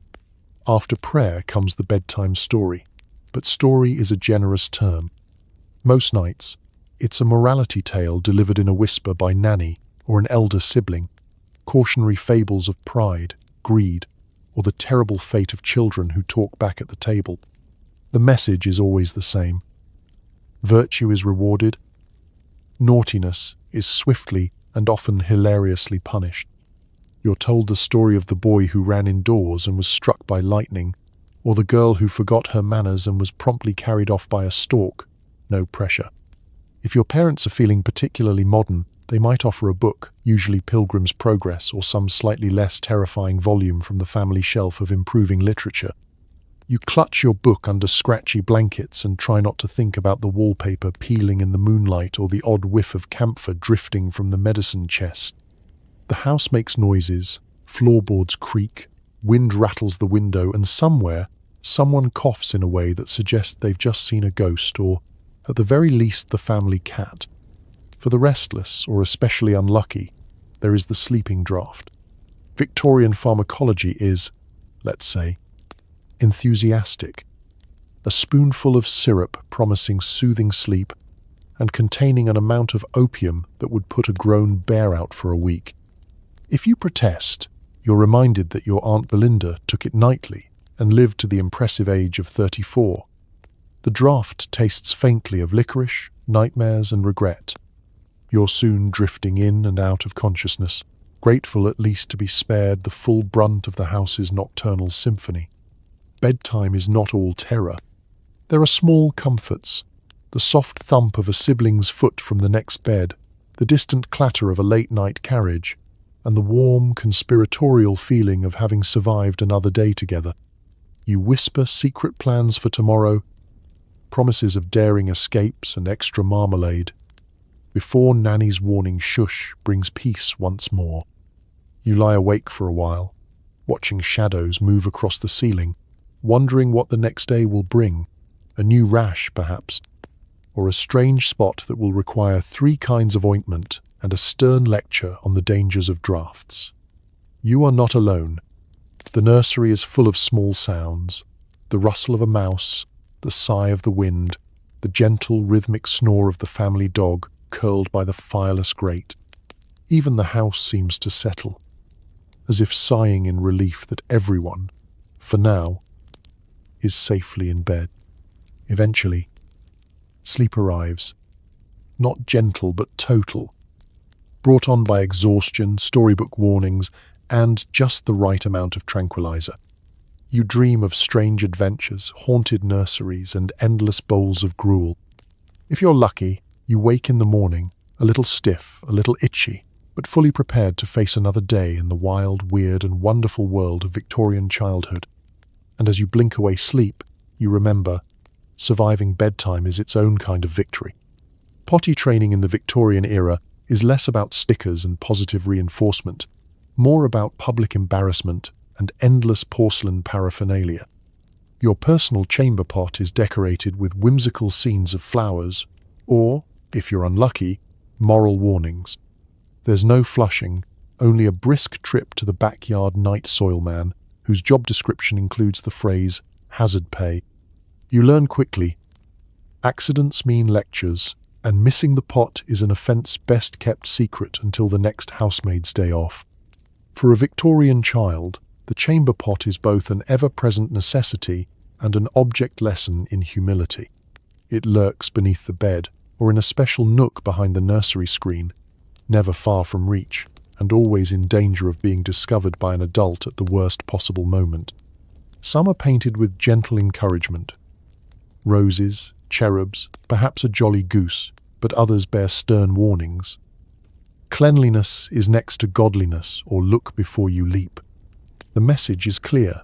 After prayer comes the bedtime story, but story is a generous term. Most nights, it's a morality tale delivered in a whisper by nanny or an elder sibling, cautionary fables of pride, greed, or the terrible fate of children who talk back at the table. The message is always the same. Virtue is rewarded. Naughtiness is swiftly and often hilariously punished. You're told the story of the boy who ran indoors and was struck by lightning, or the girl who forgot her manners and was promptly carried off by a stork. No pressure. If your parents are feeling particularly modern, they might offer a book, usually Pilgrim's Progress or some slightly less terrifying volume from the family shelf of improving literature. You clutch your book under scratchy blankets and try not to think about the wallpaper peeling in the moonlight or the odd whiff of camphor drifting from the medicine chest. The house makes noises, floorboards creak, wind rattles the window, and somewhere, someone coughs in a way that suggests they've just seen a ghost or, at the very least, the family cat. For the restless, or especially unlucky, there is the sleeping draught. Victorian pharmacology is, let's say, enthusiastic. A spoonful of syrup promising soothing sleep and containing an amount of opium that would put a grown bear out for a week. If you protest, you're reminded that your Aunt Belinda took it nightly and lived to the impressive age of 34. The draught tastes faintly of licorice, nightmares, and regret. You're soon drifting in and out of consciousness, grateful at least to be spared the full brunt of the house's nocturnal symphony. Bedtime is not all terror. There are small comforts, the soft thump of a sibling's foot from the next bed, the distant clatter of a late-night carriage, and the warm, conspiratorial feeling of having survived another day together. You whisper secret plans for tomorrow, promises of daring escapes and extra marmalade, before Nanny's warning shush brings peace once more. You lie awake for a while, watching shadows move across the ceiling, wondering what the next day will bring, a new rash perhaps, or a strange spot that will require 3 kinds of ointment and a stern lecture on the dangers of draughts. You are not alone. The nursery is full of small sounds, the rustle of a mouse, the sigh of the wind, the gentle rhythmic snore of the family dog curled by the fireless grate. Even the house seems to settle, as if sighing in relief that everyone, for now, is safely in bed. Eventually, sleep arrives, not gentle but total, brought on by exhaustion, storybook warnings, and just the right amount of tranquilizer. You dream of strange adventures, haunted nurseries, and endless bowls of gruel. If you're lucky, you wake in the morning, a little stiff, a little itchy, but fully prepared to face another day in the wild, weird, and wonderful world of Victorian childhood. And as you blink away sleep, you remember, surviving bedtime is its own kind of victory. Potty training in the Victorian era is less about stickers and positive reinforcement, more about public embarrassment and endless porcelain paraphernalia. Your personal chamber pot is decorated with whimsical scenes of flowers, or, if you're unlucky, moral warnings. There's no flushing, only a brisk trip to the backyard night soil man, whose job description includes the phrase, hazard pay. You learn quickly, accidents mean lectures, and missing the pot is an offence best kept secret until the next housemaid's day off. For a Victorian child, the chamber pot is both an ever-present necessity and an object lesson in humility. It lurks beneath the bed, or in a special nook behind the nursery screen, never far from reach, and always in danger of being discovered by an adult at the worst possible moment. Some are painted with gentle encouragement. Roses, cherubs, perhaps a jolly goose, but others bear stern warnings. Cleanliness is next to godliness, or look before you leap. The message is clear.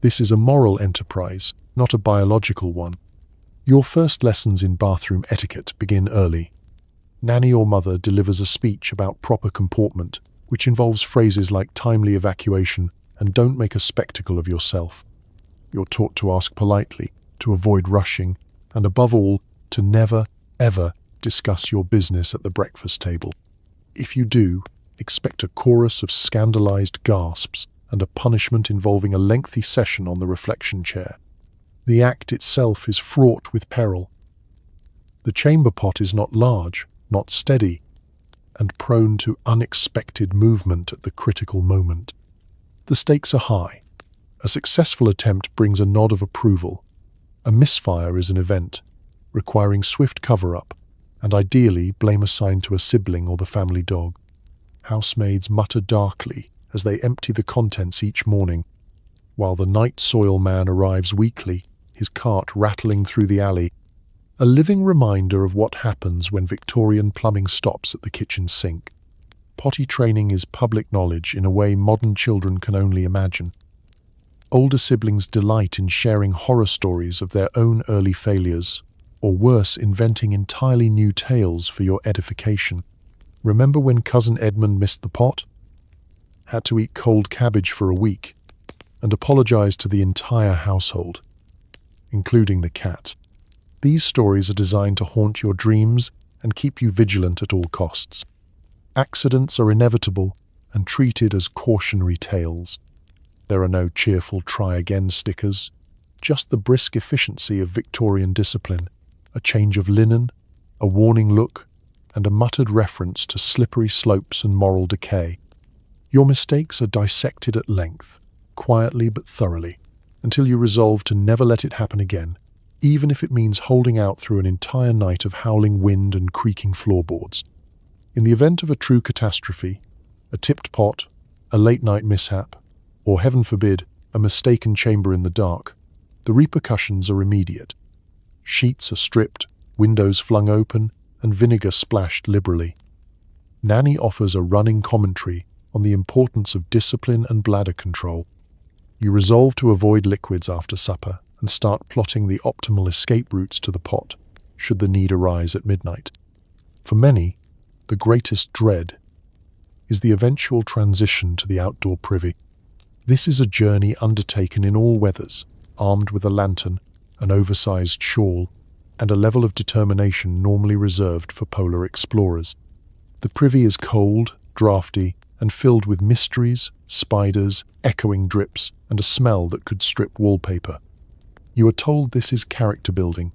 This is a moral enterprise, not a biological one. Your first lessons in bathroom etiquette begin early. Nanny or mother delivers a speech about proper comportment, which involves phrases like timely evacuation and don't make a spectacle of yourself. You're taught to ask politely, to avoid rushing, and above all, to never, ever discuss your business at the breakfast table. If you do, expect a chorus of scandalized gasps and a punishment involving a lengthy session on the reflection chair. The act itself is fraught with peril. The chamber pot is not large, not steady, and prone to unexpected movement at the critical moment. The stakes are high. A successful attempt brings a nod of approval. A misfire is an event, requiring swift cover-up, and ideally blame assigned to a sibling or the family dog. Housemaids mutter darkly as they empty the contents each morning, while the night soil man arrives weakly, his cart rattling through the alley, a living reminder of what happens when Victorian plumbing stops at the kitchen sink. Potty training is public knowledge in a way modern children can only imagine. Older siblings delight in sharing horror stories of their own early failures, or worse, inventing entirely new tales for your edification. Remember when Cousin Edmund missed the pot? Had to eat cold cabbage for a week, and apologized to the entire household, including the cat. These stories are designed to haunt your dreams and keep you vigilant at all costs. Accidents are inevitable and treated as cautionary tales. There are no cheerful try-again stickers, just the brisk efficiency of Victorian discipline, a change of linen, a warning look, and a muttered reference to slippery slopes and moral decay. Your mistakes are dissected at length, quietly but thoroughly, until you resolve to never let it happen again, even if it means holding out through an entire night of howling wind and creaking floorboards. In the event of a true catastrophe, a tipped pot, a late-night mishap, or, heaven forbid, a mistaken chamber in the dark, the repercussions are immediate. Sheets are stripped, windows flung open, and vinegar splashed liberally. Nanny offers a running commentary on the importance of discipline and bladder control. You resolve to avoid liquids after supper and start plotting the optimal escape routes to the pot, should the need arise at midnight. For many, the greatest dread is the eventual transition to the outdoor privy. This is a journey undertaken in all weathers, armed with a lantern, an oversized shawl, and a level of determination normally reserved for polar explorers. The privy is cold, drafty, and filled with mysteries, spiders, echoing drips, and a smell that could strip wallpaper. You are told this is character building.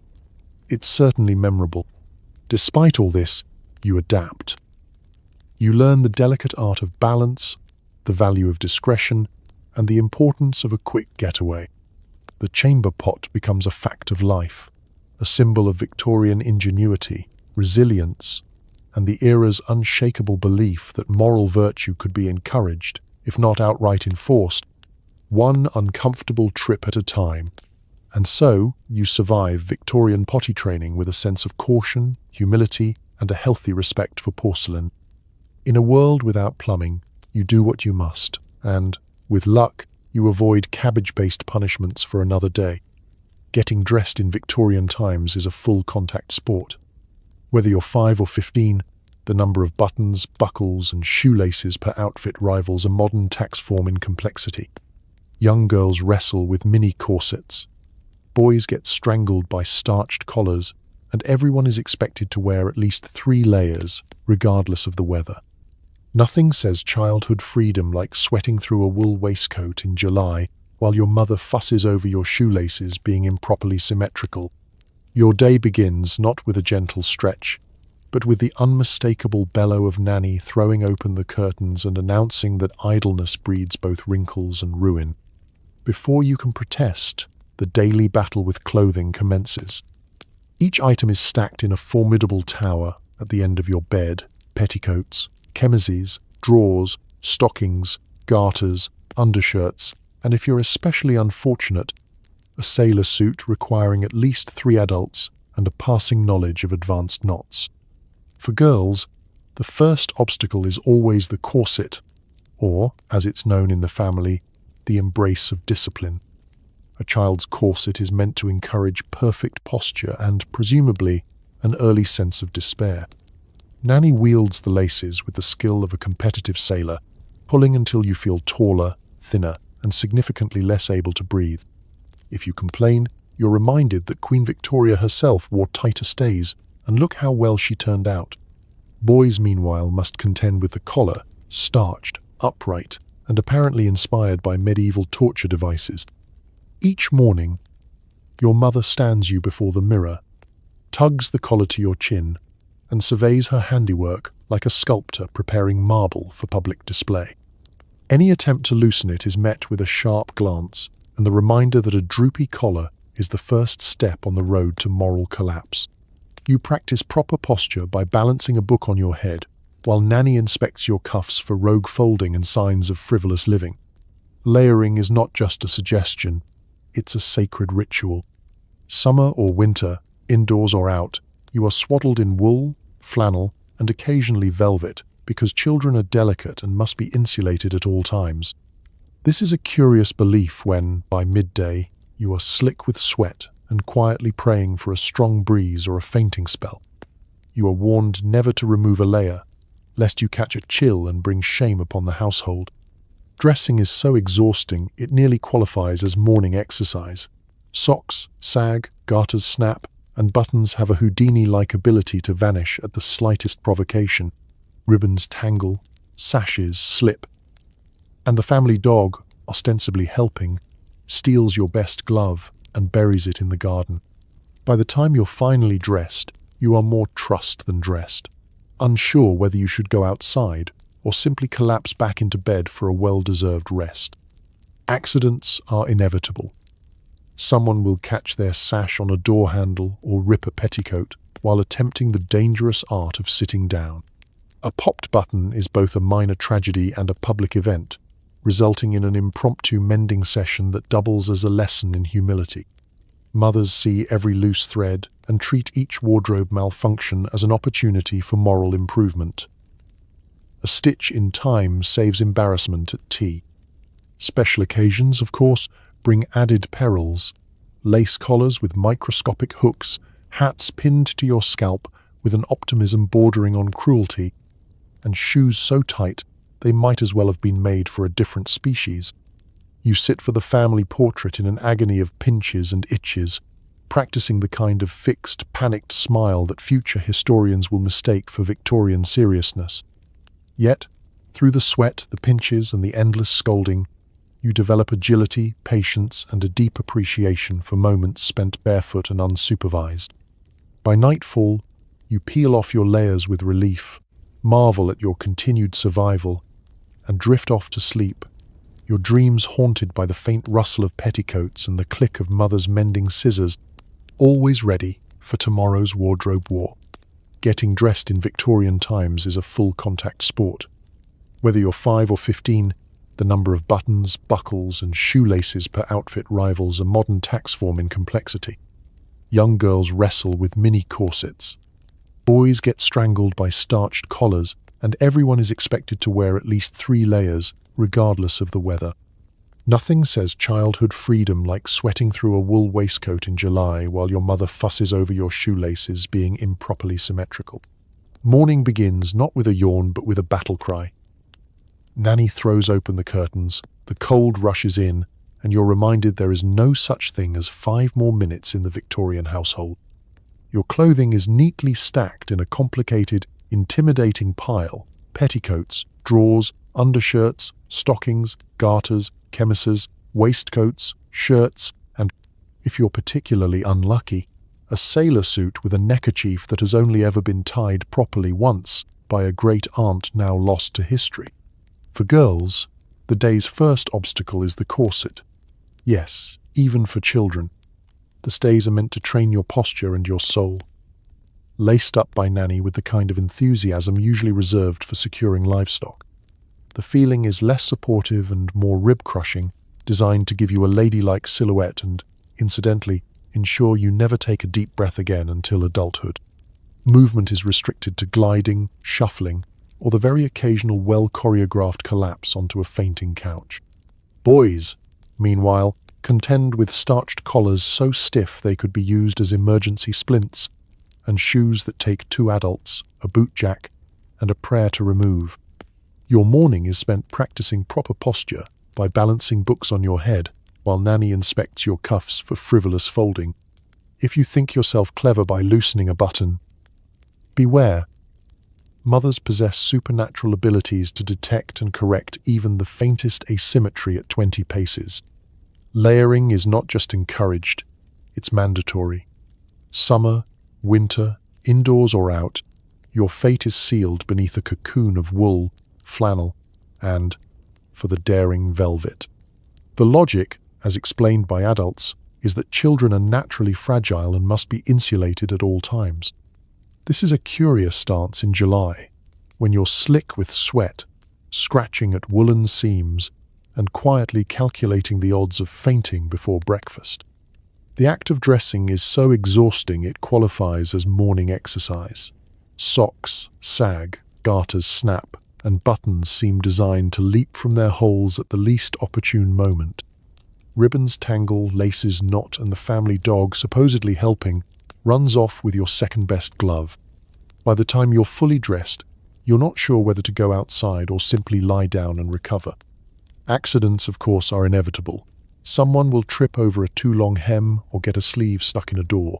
It's certainly memorable. Despite all this, you adapt. You learn the delicate art of balance, the value of discretion, and the importance of a quick getaway. The chamber pot becomes a fact of life, a symbol of Victorian ingenuity, resilience, and the era's unshakable belief that moral virtue could be encouraged, if not outright enforced, one uncomfortable trip at a time. And so, you survive Victorian potty training with a sense of caution, humility, and a healthy respect for porcelain. In a world without plumbing, you do what you must, and, with luck, you avoid cabbage-based punishments for another day. Getting dressed in Victorian times is a full-contact sport. Whether you're 5 or 15, the number of buttons, buckles, and shoelaces per outfit rivals a modern tax form in complexity. Young girls wrestle with mini corsets. Boys get strangled by starched collars, and everyone is expected to wear at least 3 layers, regardless of the weather. Nothing says childhood freedom like sweating through a wool waistcoat in July while your mother fusses over your shoelaces being improperly symmetrical. Your day begins not with a gentle stretch, but with the unmistakable bellow of Nanny throwing open the curtains and announcing that idleness breeds both wrinkles and ruin. Before you can protest, the daily battle with clothing commences. Each item is stacked in a formidable tower at the end of your bed: petticoats, chemises, drawers, stockings, garters, undershirts, and if you're especially unfortunate, a sailor suit requiring at least 3 adults and a passing knowledge of advanced knots. For girls, the first obstacle is always the corset, or, as it's known in the family, the embrace of discipline. A child's corset is meant to encourage perfect posture and, presumably, an early sense of despair. Nanny wields the laces with the skill of a competitive sailor, pulling until you feel taller, thinner, and significantly less able to breathe. If you complain, you're reminded that Queen Victoria herself wore tighter stays, and look how well she turned out. Boys, meanwhile, must contend with the collar, starched, upright, and apparently inspired by medieval torture devices. Each morning, your mother stands you before the mirror, tugs the collar to your chin, and surveys her handiwork like a sculptor preparing marble for public display. Any attempt to loosen it is met with a sharp glance and the reminder that a droopy collar is the first step on the road to moral collapse. You practice proper posture by balancing a book on your head, while Nanny inspects your cuffs for rogue folding and signs of frivolous living. Layering is not just a suggestion, it's a sacred ritual. Summer or winter, indoors or out, you are swaddled in wool, flannel, and occasionally velvet, because children are delicate and must be insulated at all times. This is a curious belief when, by midday, you are slick with sweat and quietly praying for a strong breeze or a fainting spell. You are warned never to remove a layer, lest you catch a chill and bring shame upon the household. Dressing is so exhausting it nearly qualifies as morning exercise. Socks sag, garters snap, and buttons have a Houdini-like ability to vanish at the slightest provocation. Ribbons tangle, sashes slip, and the family dog, ostensibly helping, steals your best glove and buries it in the garden. By the time you're finally dressed, you are more trussed than dressed, unsure whether you should go outside or simply collapse back into bed for a well-deserved rest. Accidents are inevitable. Someone will catch their sash on a door handle or rip a petticoat while attempting the dangerous art of sitting down. A popped button is both a minor tragedy and a public event, resulting in an impromptu mending session that doubles as a lesson in humility. Mothers see every loose thread and treat each wardrobe malfunction as an opportunity for moral improvement. A stitch in time saves embarrassment at tea. Special occasions, of course, bring added perils. Lace collars with microscopic hooks, hats pinned to your scalp with an optimism bordering on cruelty, and shoes so tight they might as well have been made for a different species. You sit for the family portrait in an agony of pinches and itches, practicing the kind of fixed, panicked smile that future historians will mistake for Victorian seriousness. Yet, through the sweat, the pinches, and the endless scolding, you develop agility, patience, and a deep appreciation for moments spent barefoot and unsupervised. By nightfall, you peel off your layers with relief, marvel at your continued survival, and drift off to sleep, your dreams haunted by the faint rustle of petticoats and the click of mother's mending scissors, always ready for tomorrow's wardrobe war. Getting dressed in Victorian times is a full-contact sport. Whether you're 5 or 15, the number of buttons, buckles, and shoelaces per outfit rivals a modern tax form in complexity. Young girls wrestle with mini corsets. Boys get strangled by starched collars, and everyone is expected to wear at least 3 layers, regardless of the weather. Nothing says childhood freedom like sweating through a wool waistcoat in July while your mother fusses over your shoelaces being improperly symmetrical. Morning begins not with a yawn but with a battle cry. Nanny throws open the curtains, the cold rushes in, and you're reminded there is no such thing as 5 more minutes in the Victorian household. Your clothing is neatly stacked in a complicated, intimidating pile: petticoats, drawers, undershirts, stockings, garters, chemises, waistcoats, shirts, and, if you're particularly unlucky, a sailor suit with a neckerchief that has only ever been tied properly once by a great aunt now lost to history. For girls, the day's first obstacle is the corset. Yes, even for children. The stays are meant to train your posture and your soul. Laced up by Nanny with the kind of enthusiasm usually reserved for securing livestock. The feeling is less supportive and more rib-crushing, designed to give you a ladylike silhouette and, incidentally, ensure you never take a deep breath again until adulthood. Movement is restricted to gliding, shuffling, or the very occasional well-choreographed collapse onto a fainting couch. Boys, meanwhile, contend with starched collars so stiff they could be used as emergency splints, and shoes that take 2 adults, a boot jack, and a prayer to remove. Your morning is spent practicing proper posture by balancing books on your head while Nanny inspects your cuffs for frivolous folding. If you think yourself clever by loosening a button, beware. Mothers possess supernatural abilities to detect and correct even the faintest asymmetry at 20 paces. Layering is not just encouraged, it's mandatory. Summer, winter, indoors or out, your fate is sealed beneath a cocoon of wool, flannel, and, for the daring, velvet. The logic, as explained by adults, is that children are naturally fragile and must be insulated at all times. This is a curious stance in July, when you're slick with sweat, scratching at woolen seams, and quietly calculating the odds of fainting before breakfast. The act of dressing is so exhausting it qualifies as morning exercise. Socks sag, garters snap, and buttons seem designed to leap from their holes at the least opportune moment. Ribbons tangle, laces knot, and the family dog, supposedly helping, runs off with your second-best glove. By the time you're fully dressed, you're not sure whether to go outside or simply lie down and recover. Accidents, of course, are inevitable. Someone will trip over a too long hem or get a sleeve stuck in a door.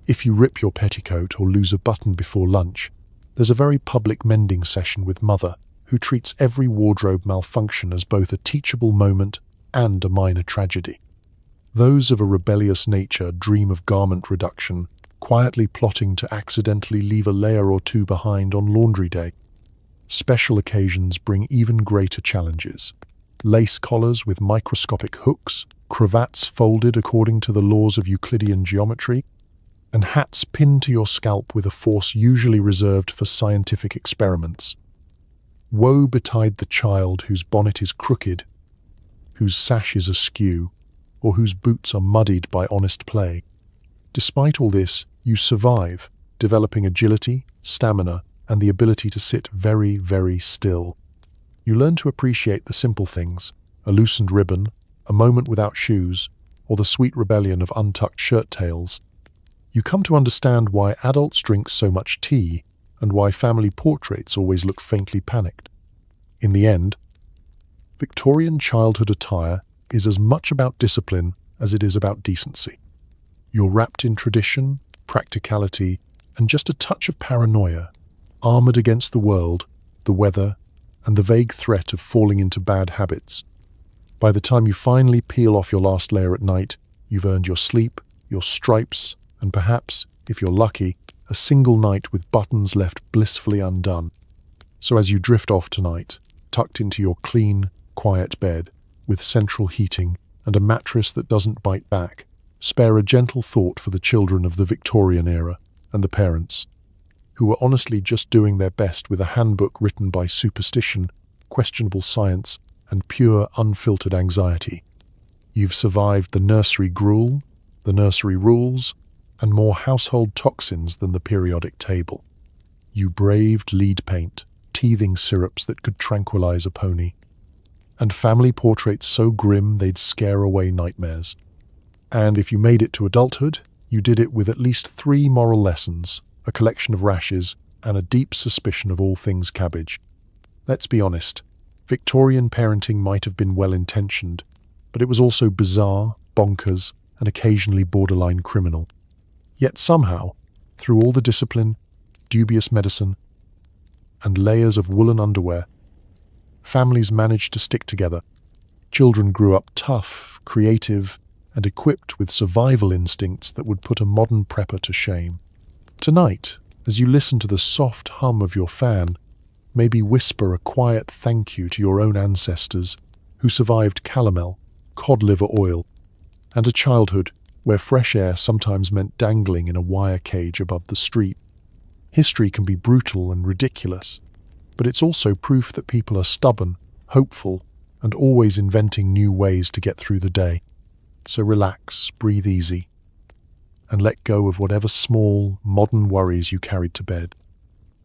If you rip your petticoat or lose a button before lunch, there's a very public mending session with Mother, who treats every wardrobe malfunction as both a teachable moment and a minor tragedy. Those of a rebellious nature dream of garment reduction, quietly plotting to accidentally leave a layer or 2 behind on laundry day. Special occasions bring even greater challenges. Lace collars with microscopic hooks, cravats folded according to the laws of Euclidean geometry, and hats pinned to your scalp with a force usually reserved for scientific experiments. Woe betide the child whose bonnet is crooked, whose sash is askew, or whose boots are muddied by honest play. Despite all this, you survive, developing agility, stamina, and the ability to sit very, very still. You learn to appreciate the simple things, a loosened ribbon, a moment without shoes, or the sweet rebellion of untucked shirt tails. You come to understand why adults drink so much tea and why family portraits always look faintly panicked. In the end, Victorian childhood attire is as much about discipline as it is about decency. You're wrapped in tradition, practicality, and just a touch of paranoia, armored against the world, the weather, and the vague threat of falling into bad habits. By the time you finally peel off your last layer at night, you've earned your sleep, your stripes, and perhaps, if you're lucky, a single night with buttons left blissfully undone. So as you drift off tonight, tucked into your clean, quiet bed, with central heating and a mattress that doesn't bite back, spare a gentle thought for the children of the Victorian era and the parents, who were honestly just doing their best with a handbook written by superstition, questionable science, and pure, unfiltered anxiety. You've survived the nursery gruel, the nursery rules, and more household toxins than the periodic table. You braved lead paint, teething syrups that could tranquilize a pony, and family portraits so grim they'd scare away nightmares. And if you made it to adulthood, you did it with at least 3 moral lessons, a collection of rashes, and a deep suspicion of all things cabbage. Let's be honest, Victorian parenting might have been well-intentioned, but it was also bizarre, bonkers, and occasionally borderline criminal. Yet somehow, through all the discipline, dubious medicine, and layers of woolen underwear, families managed to stick together. Children grew up tough, creative, and equipped with survival instincts that would put a modern prepper to shame. Tonight, as you listen to the soft hum of your fan, maybe whisper a quiet thank you to your own ancestors who survived calomel, cod liver oil, and a childhood where fresh air sometimes meant dangling in a wire cage above the street. History can be brutal and ridiculous, but it's also proof that people are stubborn, hopeful, and always inventing new ways to get through the day. So relax, breathe easy, and let go of whatever small, modern worries you carried to bed.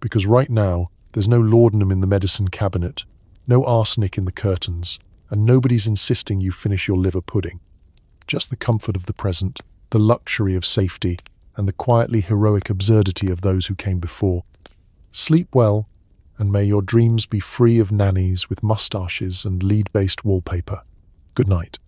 Because right now, there's no laudanum in the medicine cabinet, no arsenic in the curtains, and nobody's insisting you finish your liver pudding. Just the comfort of the present, the luxury of safety, and the quietly heroic absurdity of those who came before. Sleep well, and may your dreams be free of nannies with mustaches and lead-based wallpaper. Good night.